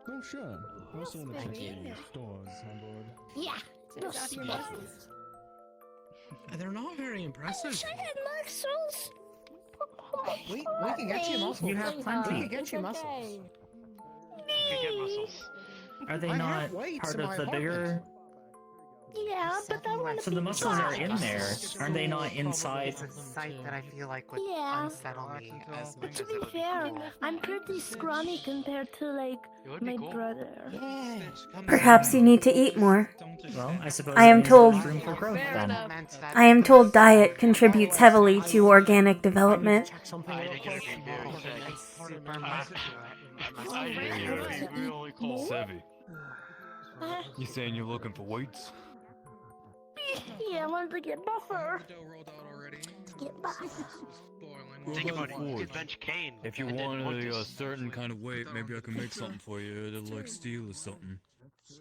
Oh, sure. I also want to check the stores on board. Yeah, Take off your muscles. They're not very impressive. I had muscles. We can get you muscles. You have We plenty. can get you muscles. You can get muscles. Are they I not have weights part in of my the bigger... Yeah, but I want to So be the muscles are in there. fast. Aren't they not inside? It's a sight that I feel like would Yeah. unsettle me as But much to as be it would fair, cool. I'm pretty scrawny compared to like my brother. Perhaps you need to eat more. Well, I suppose I am that means there's told room for growth then. I am told diet contributes heavily to organic development. Sevi, you saying you're looking for weights? Yeah, I wanted to get buffer. To get buff. Think about it. You could bench Kane. If you and then wanted a Montes. certain kind of weight, maybe I can make something for you. It'll like steel or something.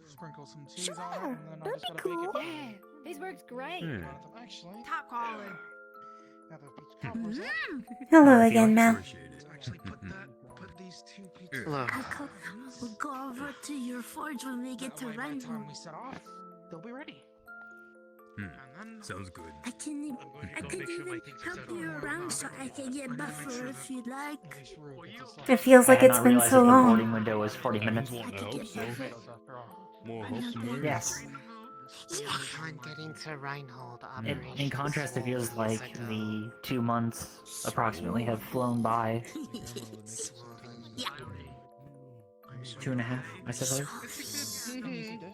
Sprinkle some cheese on it, Sure, and then I that'd just be gotta bake cool. it. Yeah, this works great. Hmm. Actually, Top quality. now those peach cobblers out. Hello again, Mal. Actually, put these two pizzas. Hello. We'll go over to your forge when we get to By the time Reinhold. we set off, they'll be ready. Hmm. And Sounds good. I can even help you around so I can get buffer if you'd like. It feels I like had it's not been realized so that the long. boarding window was 40 minutes. I could get buffer. More hope, the merrier. Yes. Can't get into Reinhold In operations. contrast, it feels like the 2 months approximately have flown by. Yeah. 2.5, I suppose.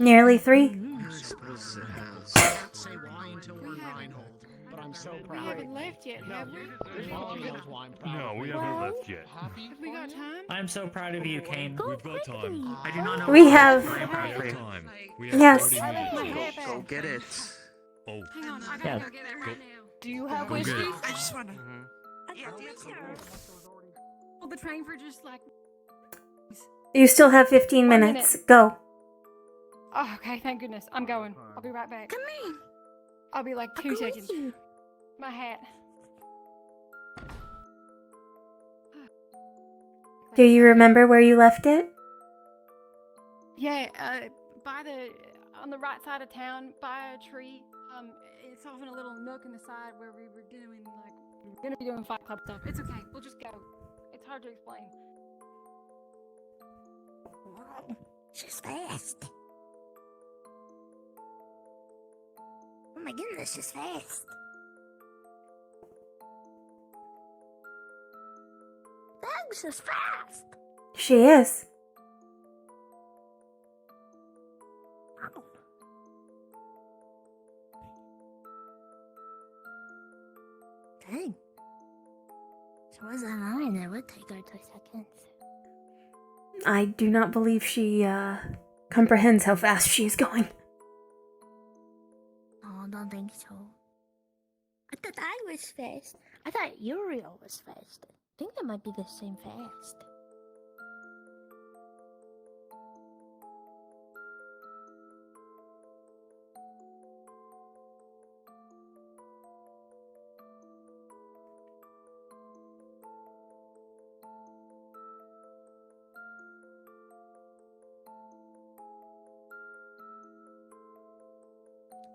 Nearly 3. I suppose it has. Can't say why until we're in Reinhold, but I'm so We proud. haven't left yet, have we? Molly knows why I'm proud. No, of we you. haven't left yet. Happy? Have we got time? I'm so proud of you, Kane. We've got time. I do not know We why, have- but I am proud for you. Time. We have Yes. 30 I left my minutes. hat Go back. get it. Oh, Hang on, I Yeah. gotta go get it right now. Do you have Go get whiskey? it. I just wanna. Yeah, Hold the train for just like. You still have 15 1 minutes. minute. Go. Oh, okay, thank goodness. I'm going. I'll be right back. Come in. I'll be like I'll 2 go with seconds. you. My hat. Do you remember where you left it? Yeah, by the on the right side of town, by a tree. It's off in a little nook in the side where we were doing like we're gonna be doing Fight Club stuff. It's okay. We'll just go. It's hard to explain. Wow, she's fast. Oh my goodness, she's fast. Bugs is fast. She is. Wow. Dang. So was that line? It would take her 2 seconds. I do not believe she comprehends how fast she is going. Oh, don't think so. I thought I was fast. I thought Uriel was fast. I think that might be the same fast.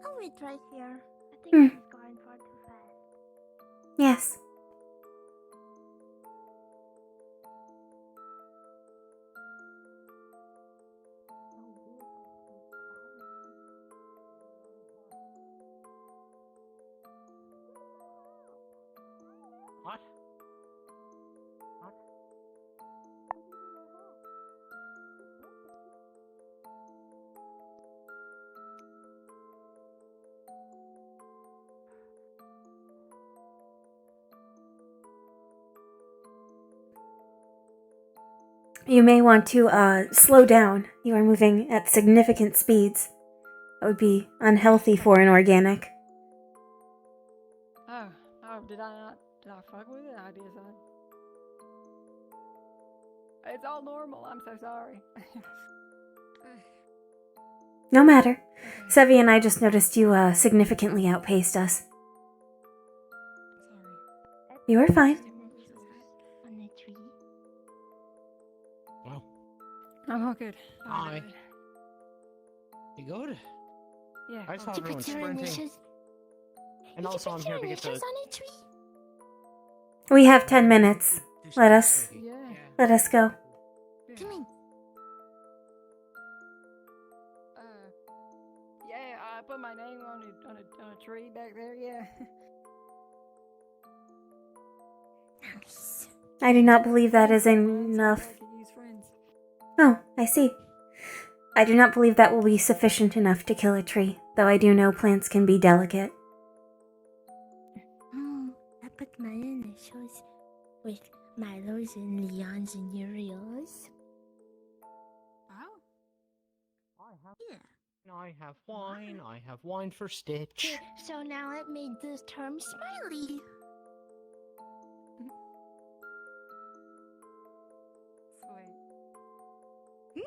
Oh, wait, right here. I think Hmm. she's going far too fast. Yes. What? What? You may want to slow down. You are moving at significant speeds. That would be unhealthy for an organic. Oh, did I not? Did I fuck with it? I did so. It's all normal. I'm so sorry. No matter. Sevi and I just noticed you significantly outpaced us. You are fine. On the tree. Wow. I'm all good. Hi. You good? Yeah. I saw Did you everyone put your sprinting. initials? And also I'm here to get the... on a tree? We have 10 minutes. Let us go. Come in. Yeah, I put my name on a tree back there. Yeah. Nice. I do not believe that is enough. Oh, I see. I do not believe that will be sufficient enough to kill a tree, though I do know plants can be delicate. Oh, I put my initials with Milo's and Leon's and Uriel's. Yeah. I have wine for Stitch. So now it made this term smiley. Sweet.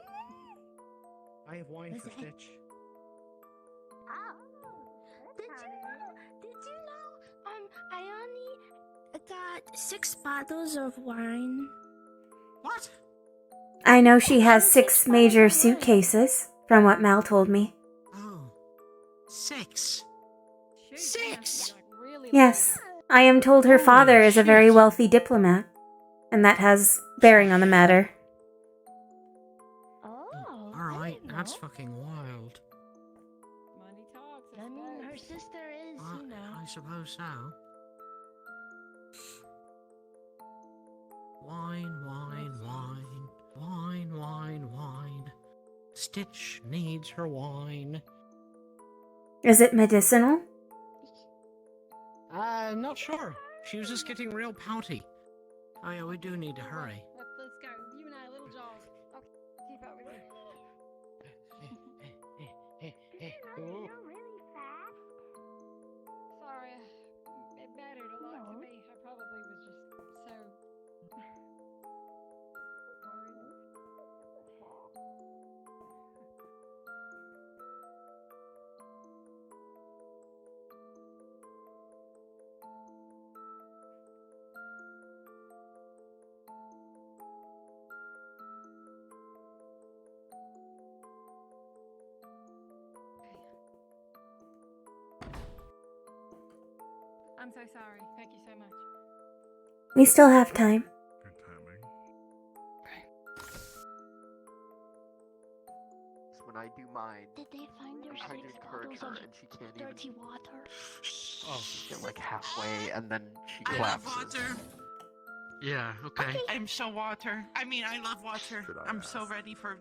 I have wine Was for it? Stitch. Did you know, I only got 6 bottles of wine. What? I know she has 6 major suitcases, from what Mal told me. Oh. 6. 6! Yes, I am told her father is a very wealthy diplomat, and that has bearing on the matter. Oh, Alright, that's fucking wild. Money talks, I mean, her sister is, you know. I suppose so. Wine, wine, wine. Wine, wine, wine. Stitch needs her wine. Is it medicinal? Not sure. She was just getting real pouty. Oh yeah, we do need to hurry. Let's go. You and I, a little jog. Okay, keep up with you. You're really fast. Sorry, it mattered a lot to me. I probably was just so worried. I'm so sorry. Thank you so much. We still have time. Good timing. When I do mine, Did they find your I'm trying to 6 encourage bottles her, of and she can't even dirty water? get like halfway, and then she I love collapses. water. Yeah, okay. I'm so water. I mean, I love water. I'm so ready for...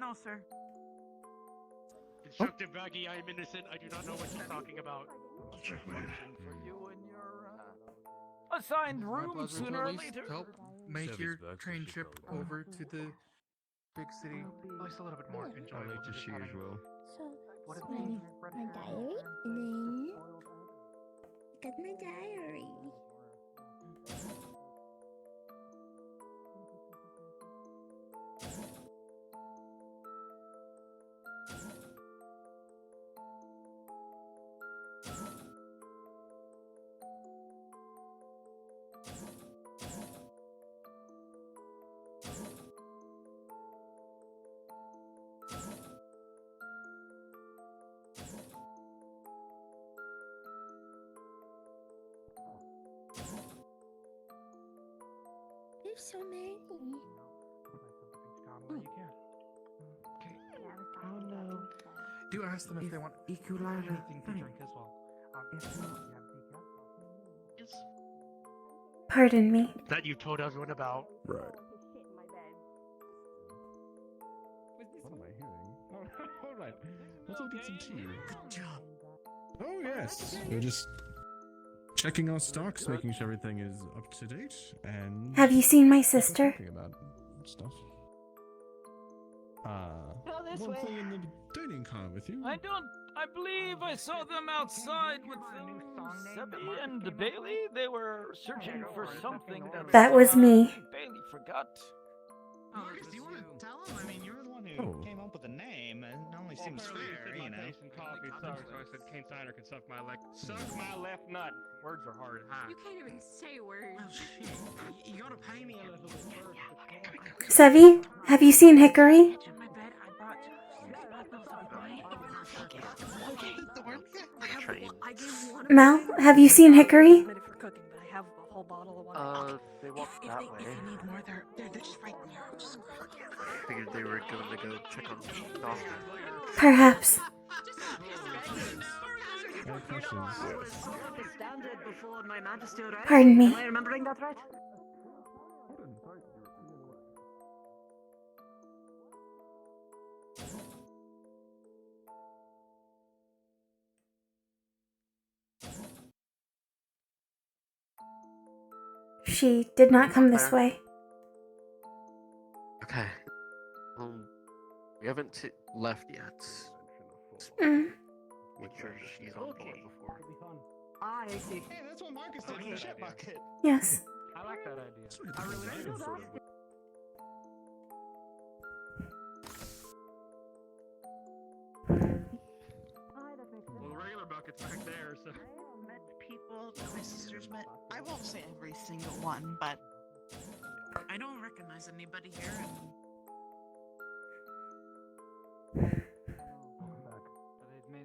No, sir. Instructor Baggy, I am innocent. I do not know what you're talking about. For you and your assigned My room pleasure to sooner at or least later. help make Service your back, train she trip called. over to the big city at least a little bit more enjoyable. like to just see as having- well. So, What if my we diary, and then got my diary. There's so many. Oh no. Do ask them if they want anything to drink as well. Yes. Pardon me. That you told everyone about. Right. What am I hearing? Oh, alright. Let's all get some tea. Good job. Oh, yes. We're just checking our stocks, making sure everything is up to date, and... Have you seen my we're sister? talking about stuff. this One way. thing in the dining car with you. I believe I saw them outside with Sebby and Bailey. They were searching for something That was me. Bailey forgot. Marcus, do you want to tell him? I mean, you're the one who came up with the name, and it only seems fair, you know. Coffee, sorry, so I said Kane Steiner can suck my left nut. Words are hard. Huh? You can't even say words. Well, shit. You gotta pay me a little bit first. Sevi, have you seen Hickory? My bed, I brought bottles of wine. I gave one. Mel, have you seen Hickory? For cooking, but I have a whole bottle of wine. They walked that way. If you need more, they're just right there. Just Figured they were going to go check on Dawson. Perhaps. Any questions? Standard before my majesty, right? Pardon me. Am I remembering that right? She did not come this way. Okay. We haven't left yet. Mm. Make sure she's on board before. Ah, I see. Hey, that's what Marcus did in the shit bucket. Yes. I like that idea. I really do that. Well, the regular bucket's back there, so. met people that my sisters met. I won't say every single one, but I don't recognize anybody here. And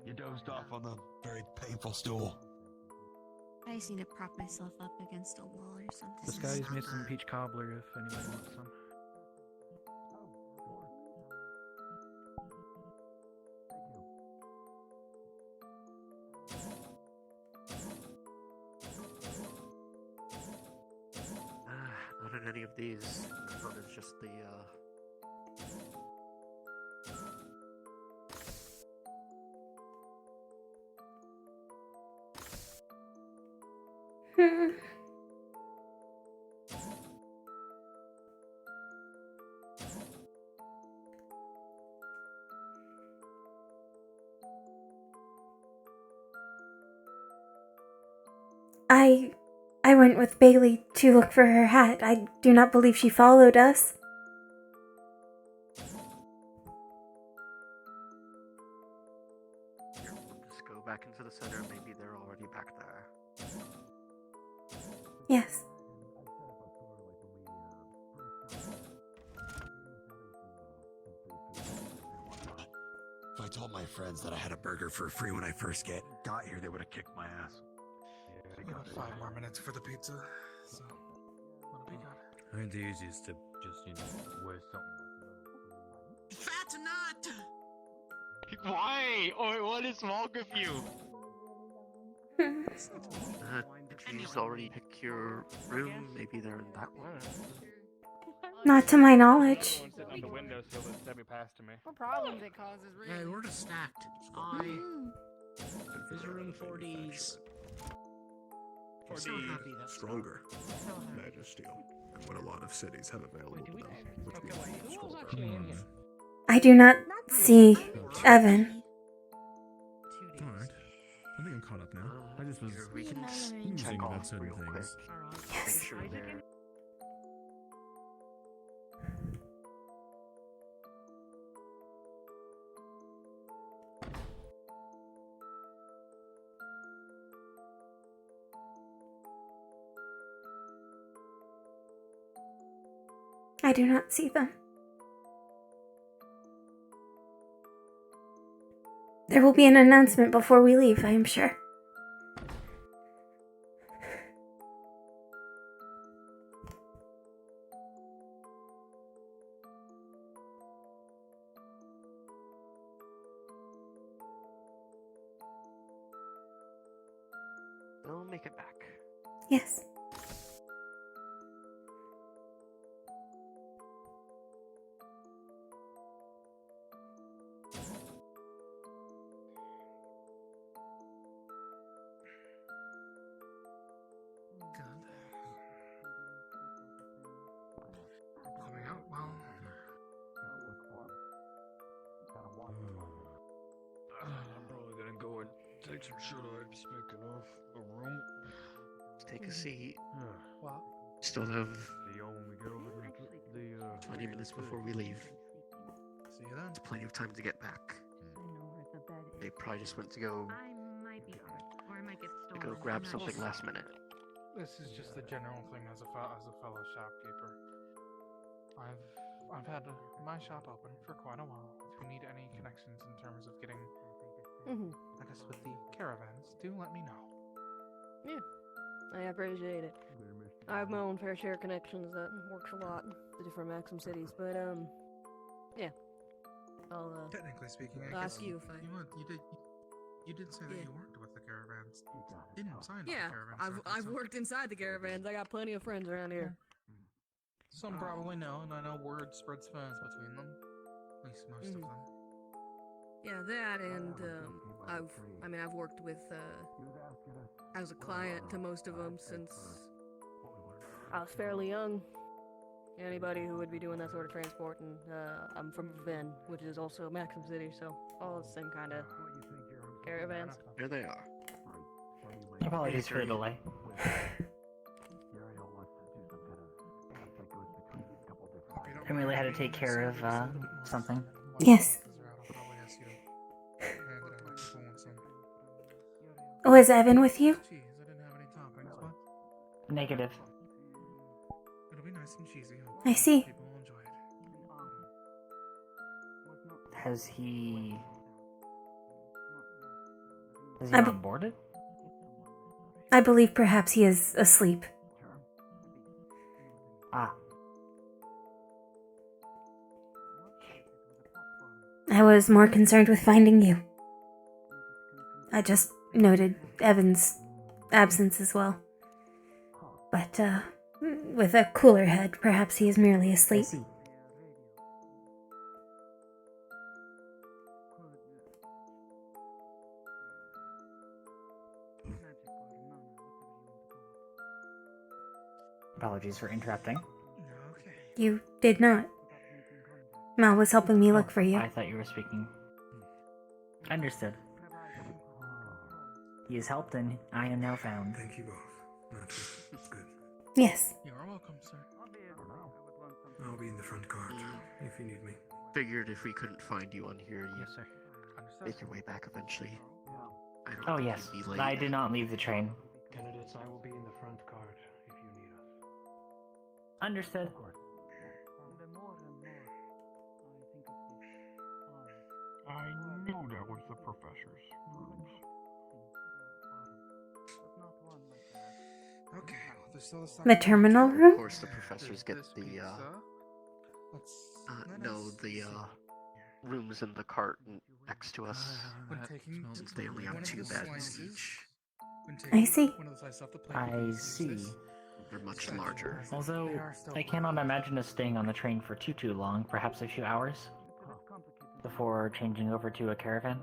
You don't dozed off on the very painful stool. I just need to prop myself up against a wall or something. This guy's made some peach cobbler if anybody wants some. Not in any of these. One is just the, I went with Bailey to look for her hat. I do not believe she followed us. Here, we'll just go back into the center. Maybe they're already back there. Yes. If I told my friends that I had a burger for free when I first got here, they would have kicked my ass. We got 5 more minutes for the pizza, so that'll be good. I think the easiest to just, wear something. Fat nut! Why? Or what is wrong with you? Did you already pick your room? Maybe they're in that one. Not to my knowledge. On the windowsill that Debbie passed to me. What problems it causes, really? Yeah, we're just stacked. Is your room 4Ds? I'm so happy that's Stronger. Magisteel. And what a lot of cities have available to them. Which means stronger. I do not see Evan. Alright. I think I'm caught up now. I just was We can musing check about off certain real quick. things. Yes. Make sure they're... I do not see them. There will be an announcement before we leave, I am sure. They'll make it back. Yes. Coming out well. I'm probably gonna go and take some shit out, speaking of a room. Take a seat. Well, Still have The 20 minutes before we leave. see you then. It's plenty of time to get back. They probably just went to go grab something last minute. This is just a general thing as a fellow shopkeeper. I've had my shop open for quite a while. If you need any connections in terms of getting, I guess with the caravans, do let me know. Yeah, I appreciate it. I have my own fair share of connections that works a lot to different Maxim cities, but yeah. I'll Technically speaking, I'll I ask guess you if I. You did say that Yeah. you worked with the caravans. Didn't sign Yeah, the caravan. I've worked inside the caravans. I got plenty of friends around here. Some probably know, and I know word spreads fast between them. At least most of them. Yeah, that and I've worked with as a client to most of them since I was fairly young. Anybody who would be doing that sort of transport, and I'm from Ven, which is also Maxim City, so all the same kind of caravans. Here they are. Apologies for the delay. Amelia had to take care of something. Yes. Was Evan with you? Cheese, I didn't have any toppings, but Negative. it'll be nice and cheesy. I see. People will enjoy it. Has he Is he not boarded? I believe perhaps he is asleep. Ah. I was more concerned with finding you. I just noted Evan's absence as well. But, with a cooler head, perhaps he is merely asleep. Apologies for interrupting. You did not. Mal was helping me look for you. I thought you were speaking. Understood. He is helped and I am now found. Thank you both. That's good. Yes. You are welcome, sir. I'll be in the front cart if you need me. Figured if we couldn't find you on here, you Yes, sir. make your way back eventually. I don't Oh think yes, you'd be late. I did not leave the train. Candidates, I will be in the front cart if you need us. Understood. I knew that was the professor's rooms. Okay, well, there's still stuff. The terminal room? Of course, the professors get the rooms in the cart next to us, since they only have 2 beds each. I see. I see. They're much larger. Although, I cannot imagine us staying on the train for too long, perhaps a few hours, before changing over to a caravan.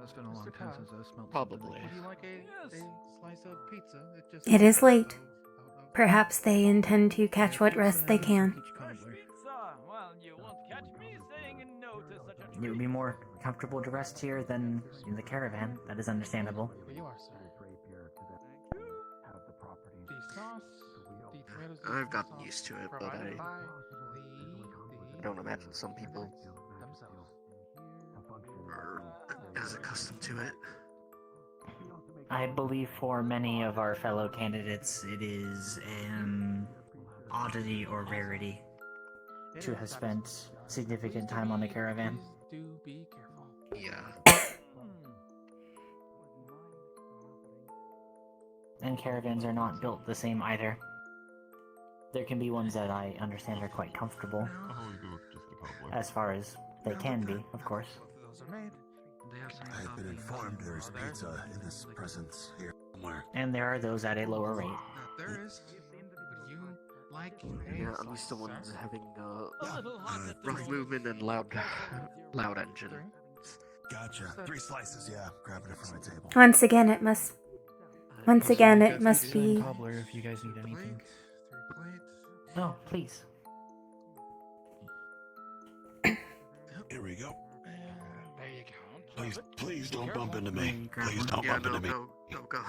It's been a long time since I smelled. Probably. Would you like a slice of pizza? It is late. Perhaps they intend to catch what rest they can. Well, you won't catch me saying no to such a It would be more comfortable to rest here than in the caravan. That is understandable. Here you are, sir. The sauce, the tomatoes. I've gotten used to it, but I don't imagine some people are as accustomed to it. I believe for many of our fellow candidates, it is an oddity or rarity to have spent significant time on a caravan. Do be careful. Yeah. And caravans are not built the same either. There can be ones that I understand are quite comfortable, as far as they can be, of course. Those are made. I have been informed there is pizza in this presence here somewhere. And there are those at a lower rate. There is. Would you like Yeah, I'm used to one having rough movement and loud engine. Gotcha. 3 slices, yeah. Grabbing it from my table. Once again, it must be. Cobbler, if you guys need anything. No, please. Here we go. There you go. Please don't bump into me. Please don't Yeah, bump into me. no, go.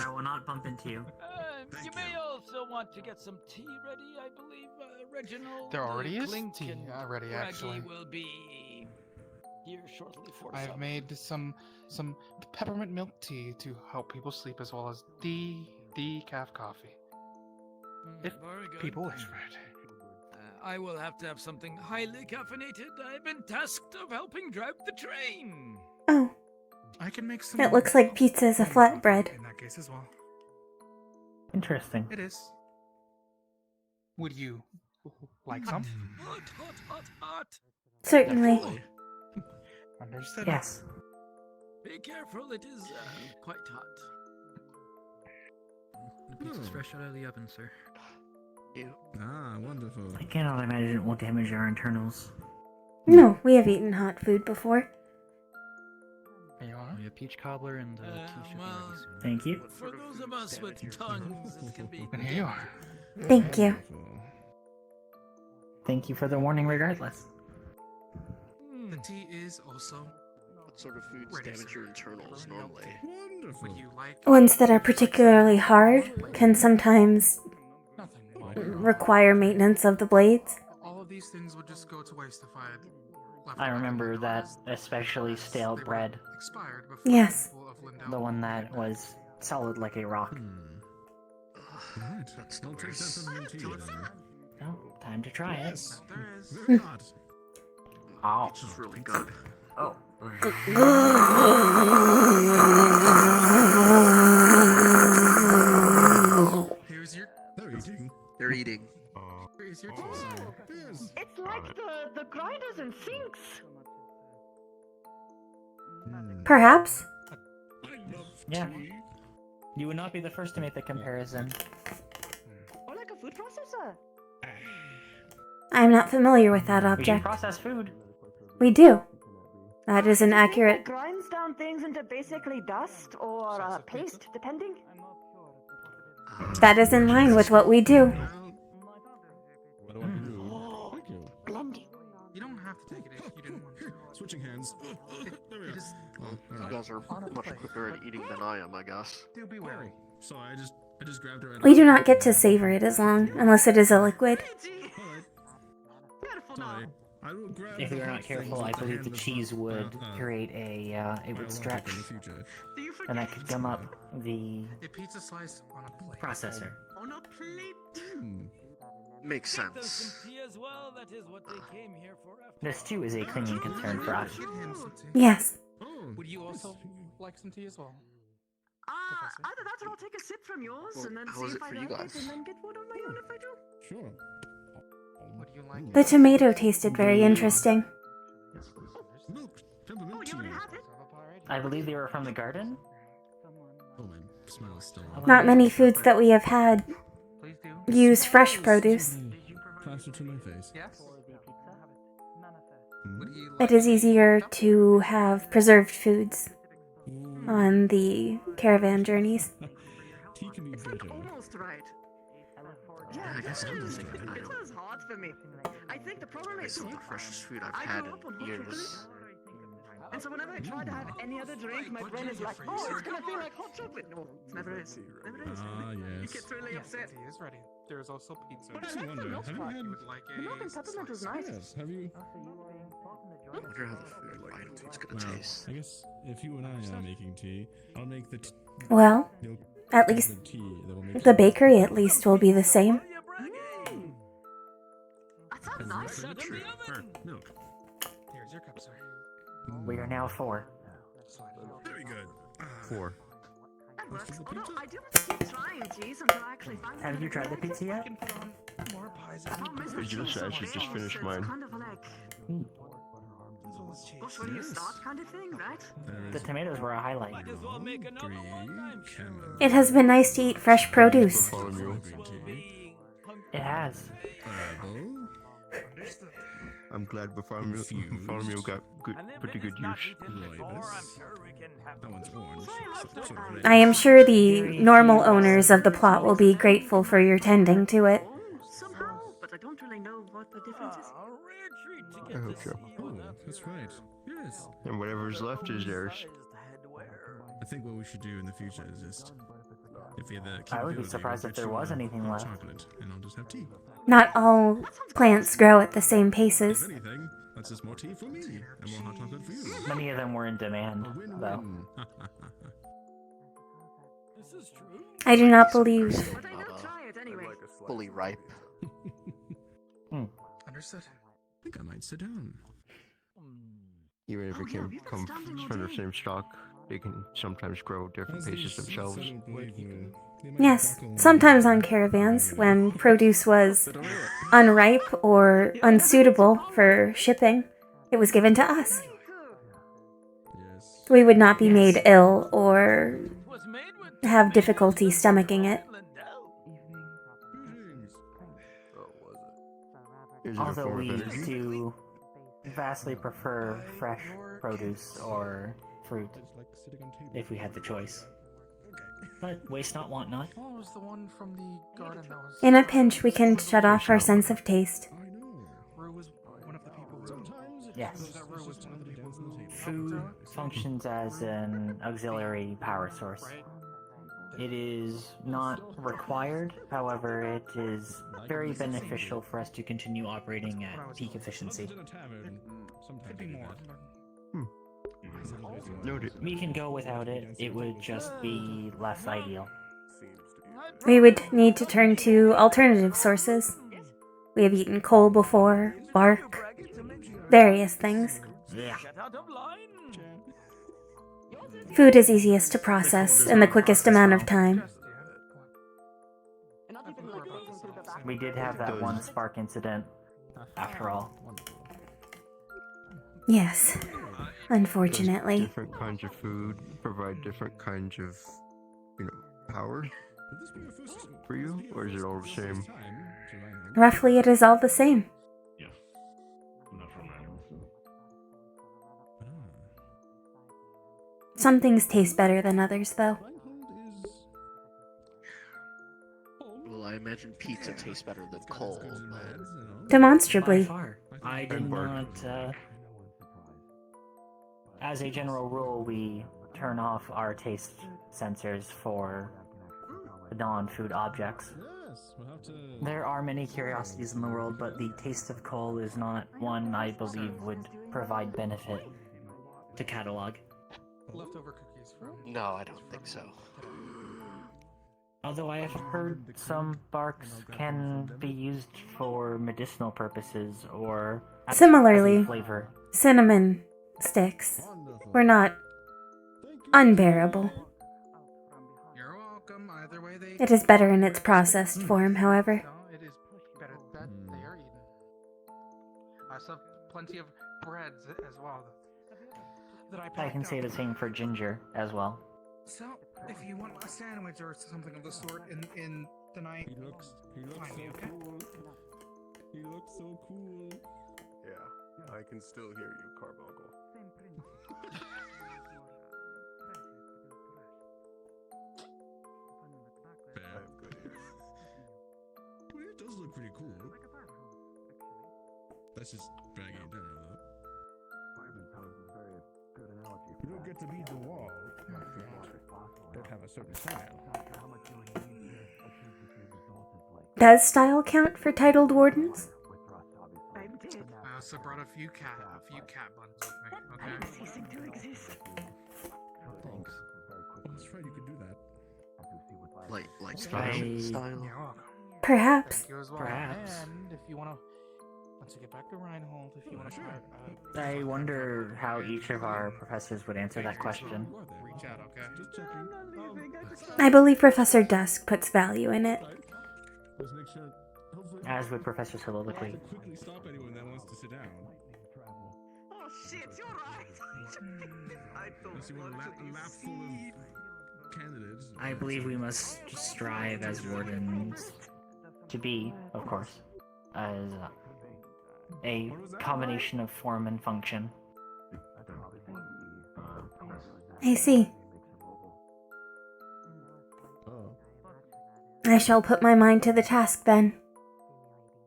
I will not bump into you. You may also want to get some tea ready, I believe, Reginald. There already is Clink tea and ready, Craggy actually. will be here shortly for I've some. made some peppermint milk tea to help people sleep, as well as decaf coffee. If Very good. people wish for it. I will have to have something highly caffeinated. I've been tasked of helping drive the train. Oh, I can make some. it looks like pizza is a flatbread. In that case as well. Interesting. It is. Would you like some? Hot. Certainly. Understood. Yes. Be careful, it is quite hot. The pizza's fresh out of the oven, sir. Ah, wonderful. I cannot imagine it will damage our internals. No, we have eaten hot food before. Here you are. We have peach cobbler and tea should be ready soon. Thank you. For those of us with tongues, it can be. And here you are. Thank you. Thank you for the warning regardless. The tea is also. What sort of foods damage your internals normally? Would you like Ones that are particularly hard can sometimes require maintenance of the blades. all of these things would just go to waste if I had left I them remember out that, indoors. especially stale They would bread. have expired before Yes. people of Lindell The one that came was solid like a rock. Alright, That's the I'll take that worst. from your tea then. Oh, time to try it. Yes, There is. very hot. Oh. Which is really good. Oh. Is your tea, sir? Yes. It's like the grinders and sinks. Perhaps. Yeah. You would not be the first to make the comparison. Or like a food processor. I'm not familiar with that We do object. process food. We do. That is an accurate. It grinds down things into basically dust or paste, depending. That is in line with what we do. What do I do? Thank you. Blending. You don't have to take it if you didn't want to. Switching hands. There we go. Well, you guys are much quicker at eating than I am, I guess. Do be wary. So I just grabbed her. We do not get to savor it as long, unless it is a liquid. Sorry. I will grab If we were not careful, I believe the cheese would create it would stretch, and that could gum up the A pizza slice on a plate. processor. On a plate. Makes Get them sense. some tea as well. That is what they came here for. This too is a clinging concern for us. Get him some tea. Yes. Would you also like some tea as well? Either that or I'll take a sip from yours Well, and then how see is if it I for you like it guys? and then get one on my own if I do. Sure. Would you like The tomato tasted very interesting. Milk. Peppermint tea. I believe they were from the garden. Oh, my smell is still. Not many foods that we have had use fresh produce. Plaster to my face. Yes. It is easier to have preserved foods on the caravan journeys. Tea can be bitter. Almost right. Yeah, I guess it is. It was hard for me. I think the problem It's is some of the freshest food I've I had grew up on in hot years. and so whenever I try to have any other drink, my brain is like, oh, it's gonna feel like hot chocolate. No, it never is. Never is. Ah, You yes. get really upset. Tea is ready. There is also pizza. But I Actually, like the wonder, milk have you part. had? You would like The milk and a peppermint was slice. nice. Yes. Have you? I wonder how the food item is gonna Well, taste. I guess if you and I are making tea, I'll make the Well, milk at least peppermint tea that will make the bakery at least will be the same. That sounds nice. True. Milk. Here's your cup, sir. We are now 4. Very good. 4. That works. Although I do want to keep trying cheese until I actually find Have you tried the pizza yet? More pies. Did you just actually just finished mine? Kind of like, gosh, where do you start kind of thing, right? The tomatoes were a highlight. Might as well make another one. I'm sure. It has been nice to eat fresh produce. It has. I'm glad Bartholomew got good, pretty good use. That one's orange. Sort of red. I am sure the normal owners of the plot will be grateful for your tending to it. Somehow, but I don't really know what the difference is. A rare treat to I get hope to so. see you in Oh, that that's right. Yes. And whatever's left is theirs. I think what we should do in the future is just if we have the I would be capability, surprised we'll if there get was you anything hot left. chocolate, and I'll just have tea. Not all plants grow at the same If paces. anything, that's just more tea for me and more hot chocolate for you. Many of them were in demand, A though. win-win. This is true. I do not believe. But I will try it anyway. Fully ripe. Understood. I think I might sit down. Even if it come from the same stock, they can sometimes grow different paces themselves. Yes, sometimes on caravans, when produce was unripe or unsuitable for shipping, it was given to us. Yes. We would not be made ill or Was made with have difficulty stomaching it. Is it a Although form we of energy? do vastly prefer fresh produce or fruit if we had the choice. But waste not, want not. What was the one from the garden that was? In a pinch, we can shut off our sense of taste. Rue was one of the people who. Yes. That Rue was one of the people who. Food functions as an auxiliary power source. It is not required, however, it is very beneficial for us to continue operating at peak efficiency. Could be more. Noted. We can go without it, it would just be less ideal. We would need to turn to alternative sources. We have eaten coal before, bark, various things. Yeah. Get out of line. Food is easiest to process in the quickest amount of time. And not even like looking through the back We did have that one spark incident, after all. Yes, unfortunately. Different kinds of food provide different kinds of, power for you, or is it all the same? Roughly, it is all the same. Some things taste better than others, though. Well, I imagine pizza tastes better than coal, but... Demonstrably. By far. I did not, as a general rule, we turn off our taste sensors for non-food objects. There are many curiosities in the world, but the taste of coal is not one I believe would provide benefit to catalog. Leftover cookies from... No, I don't think so. Although I have heard some barks can be used for medicinal purposes or as a Similarly, flavor. cinnamon sticks were not unbearable. You're welcome. Either way, they... It is better in its processed form, however. No, it is better that they are eaten. I still have plenty of breads as well. That I can say the same for ginger as well. So, if you want a sandwich or something of the sort in the night, He looks okay? cool. He looks so cool. Yeah, I can still hear you, Carbuncle. I have good ears. Well, it does look pretty cool. That's just dragging it down, though. You don't get to be the wall. Don't have a certain style. Does style count for titled wardens? I also brought a few cat buns with me. Okay. I'm ceasing to exist. Thanks. Let's try. You could do that. Like fashion style. You're welcome. Perhaps. Thank you as well. Perhaps. And if you want to, once you get back to Reinhold, if you want to try, I wonder how each of our professors would answer that question. reach out, okay? Just checking. I believe Professor Dusk puts value in it. Let's make sure. Hopefully, As with Professor Soliloquy. to quickly stop anyone that wants to sit down. Oh shit, you're right. I Unless you want a lap full of candidates. I believe we must strive as wardens to be, of course, as a combination of form and function. I see. I shall put my mind to the task then,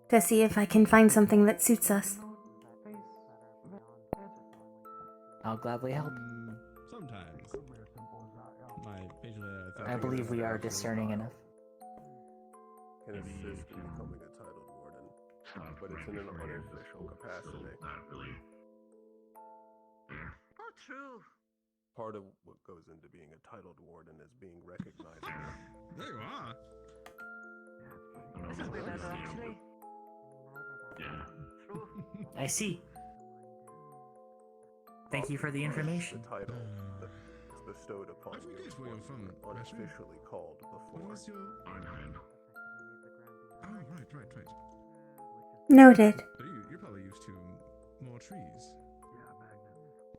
to see if I can find something that suits us. I'll gladly help. Sometimes. I believe we are discerning enough. Can assist in becoming a titled warden, but it's in an unofficial capacity. Oh, true. Part of what goes into being a titled warden is being recognized. There you are. This is way better, actually. True. I see. Thank you for the information. The title that's bestowed upon you is one you were unofficially called before. Where's your... Oh, right. Noted. So you're probably used to more trees.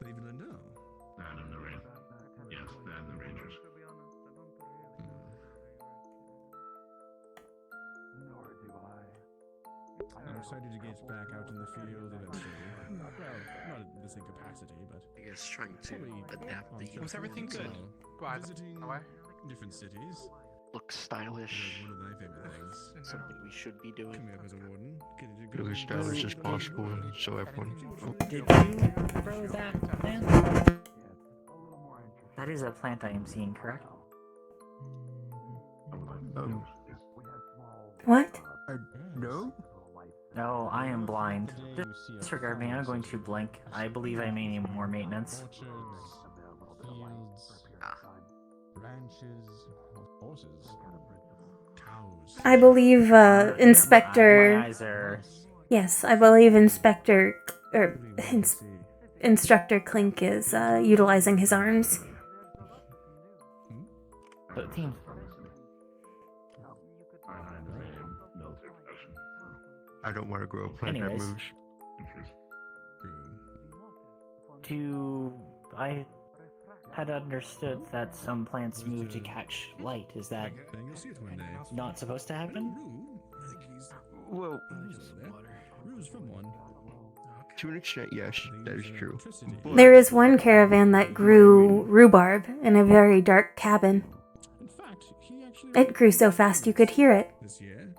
Than even Lindell. And the Rangers. Yes, and the Rangers. I'm excited to get back out in the field eventually. Well, not in the same capacity, but... I guess trying to adapt the Was everything good? So, visiting different cities. Look stylish. One of my favorite things. Something we should be doing. Coming up as a warden. Look as stylish as possible, so everyone. Did you grow that plant? That is a plant I am seeing, correct? What? No? No, I am blind. Disregard me, I'm going to blink. I believe I may need more maintenance. Fields, ranches, horses, cows. I believe Inspector... My eyes are... Yes, I believe Inspector... Instructor Clink is utilizing his arms. 13. I don't want to grow a plant that Anyways. moves. I had understood that some plants move to catch light. Is that not supposed to happen? Well, to an extent, yes, that is true. But There is one caravan that grew rhubarb in a very dark cabin. It grew so fast you could hear it. This year,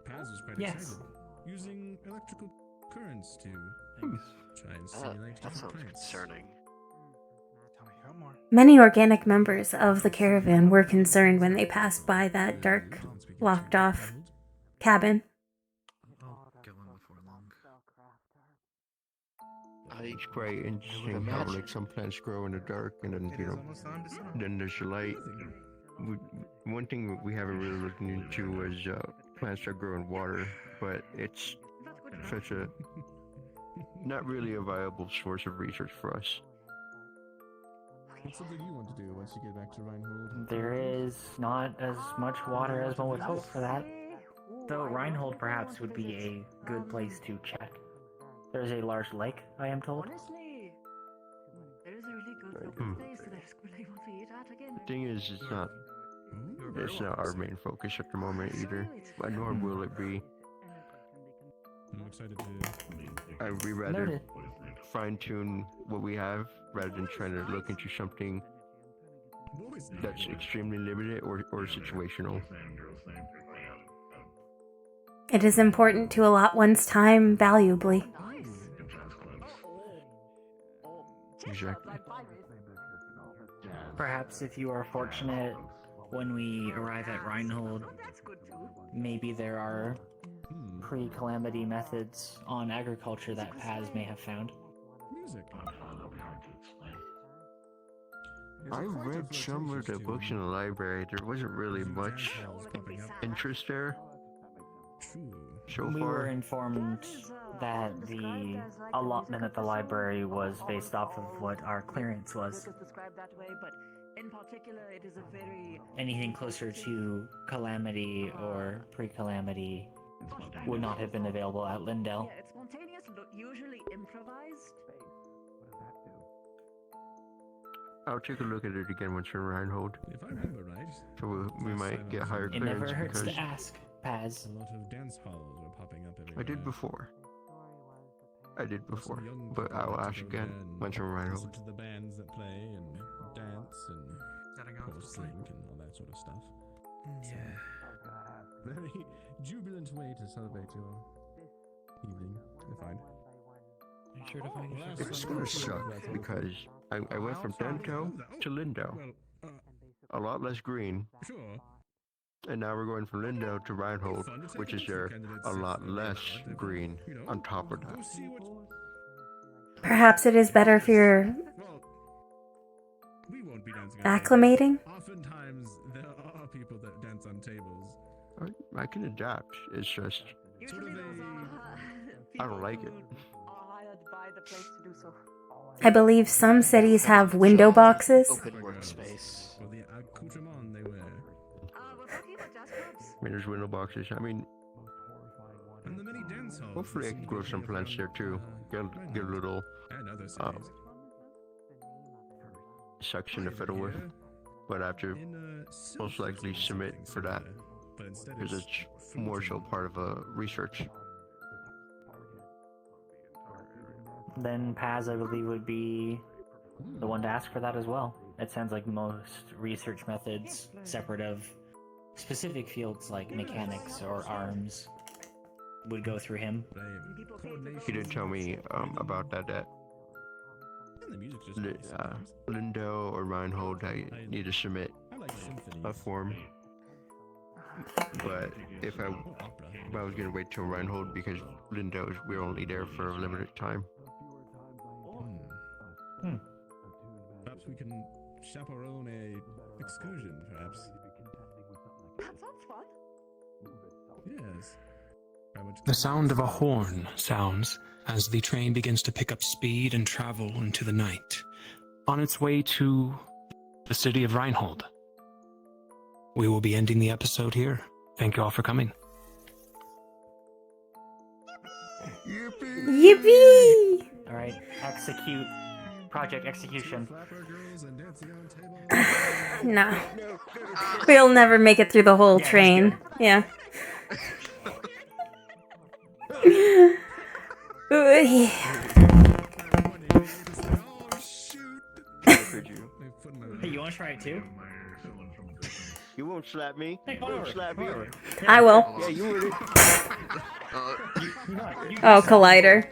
Paz was quite Yes. excited, using electrical currents to try and That simulate sounds different plants. concerning. Many organic members of the caravan were concerned when they passed by that dark, locked off cabin. I'll get one before long. it's quite interesting how like some plants grow in the dark, and then then there's the light. One thing we haven't really looked into was plants that grow in water, but it's such a not really a viable source of research for us. What's something you want to do once you get back to Reinhold? There is not as much water as one would hope for that. Though Reinhold perhaps would be a good place to check. There's a large lake, I am told. Honestly, there is a really good local place that I was really want to eat at again. Thing is, it's not our main focus at the moment either. But nor will it be. I'm excited to. I'd rather fine tune what we have rather than trying to look into something that's extremely limited or situational. It is important to allot one's time valuably. Exactly. Perhaps if you are fortunate, when we arrive at Reinhold, maybe there are pre-calamity methods on agriculture that Paz may have found. Music. I read some of the books in the library. There wasn't really much interest there. So We far. were informed that the allotment at the library was based off of what our clearance was. Described that way, but in particular, it is a very Anything closer to calamity or pre-calamity would not have been available at Lindell. it's spontaneous, usually improvised. I'll take a look at it again once we're in Reinhold. If I remember right. So we might get higher It clearance never hurts because to ask, Paz. A lot of dance halls were popping up everywhere. I did before. But I'll ask again once we're in Reinhold. Listen to the bands that play and dance and of course drink and all that sort of stuff. Yeah. Very jubilant way to celebrate your evening. I find. Are you sure to find yourself? It's gonna suck because I went from Dento to Lindell. A lot less green. Sure. And now we're going from Lindell to Reinhold, which is there a lot less green on top of that. Perhaps it is better for your acclimating? Oftentimes there are people that dance on tables. I can adapt. It's just I don't like it. I believe some cities have window boxes. Open workspace. For the accoutrement they wear. I mean, there's window boxes. I mean, And the many dance halls. hopefully I can grow some plants there too. Get a little And other cities. section to fiddle with. But I have to most likely submit for that because it's more so part of a research. Then Paz, I believe, would be the one to ask for that as well. It sounds like most research methods, separate of specific fields like mechanics or arms, would go through him. He did tell me about that Lindell or Reinhold, I need to submit a form. But if I was gonna wait till Reinhold because Lindell we're only there for a limited time. Perhaps we can chaperone a excursion, perhaps. That sounds fun. Yes. The sound of a horn sounds as the train begins to pick up speed and travel into the night, on its way to the city of Reinhold. We will be ending the episode here. Thank you all for coming. Yippee! Alright, execute. Project execution. No. We'll never make it through the whole train. Yeah. Ooh. Hey, you wanna try it too? You won't slap me. Hey, You come won't over, slap come me. over. I will. Yeah, you would. Oh, Collider.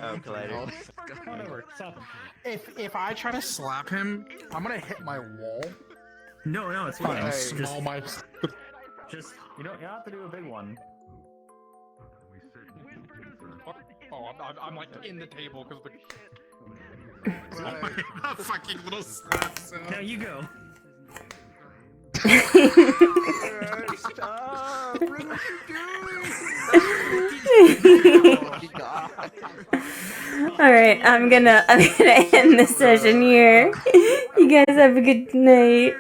Oh, Collider. Come on over, stop. If I try to slap him, I'm gonna hit my wall. No, it's Fine, fine. I'll Just, small my. just you don't have to do a big one. Oh, I'm like in the table because a fucking little slap sound. Now you go. Stop! What are Alright, I'm gonna end the session here. You guys have a good night.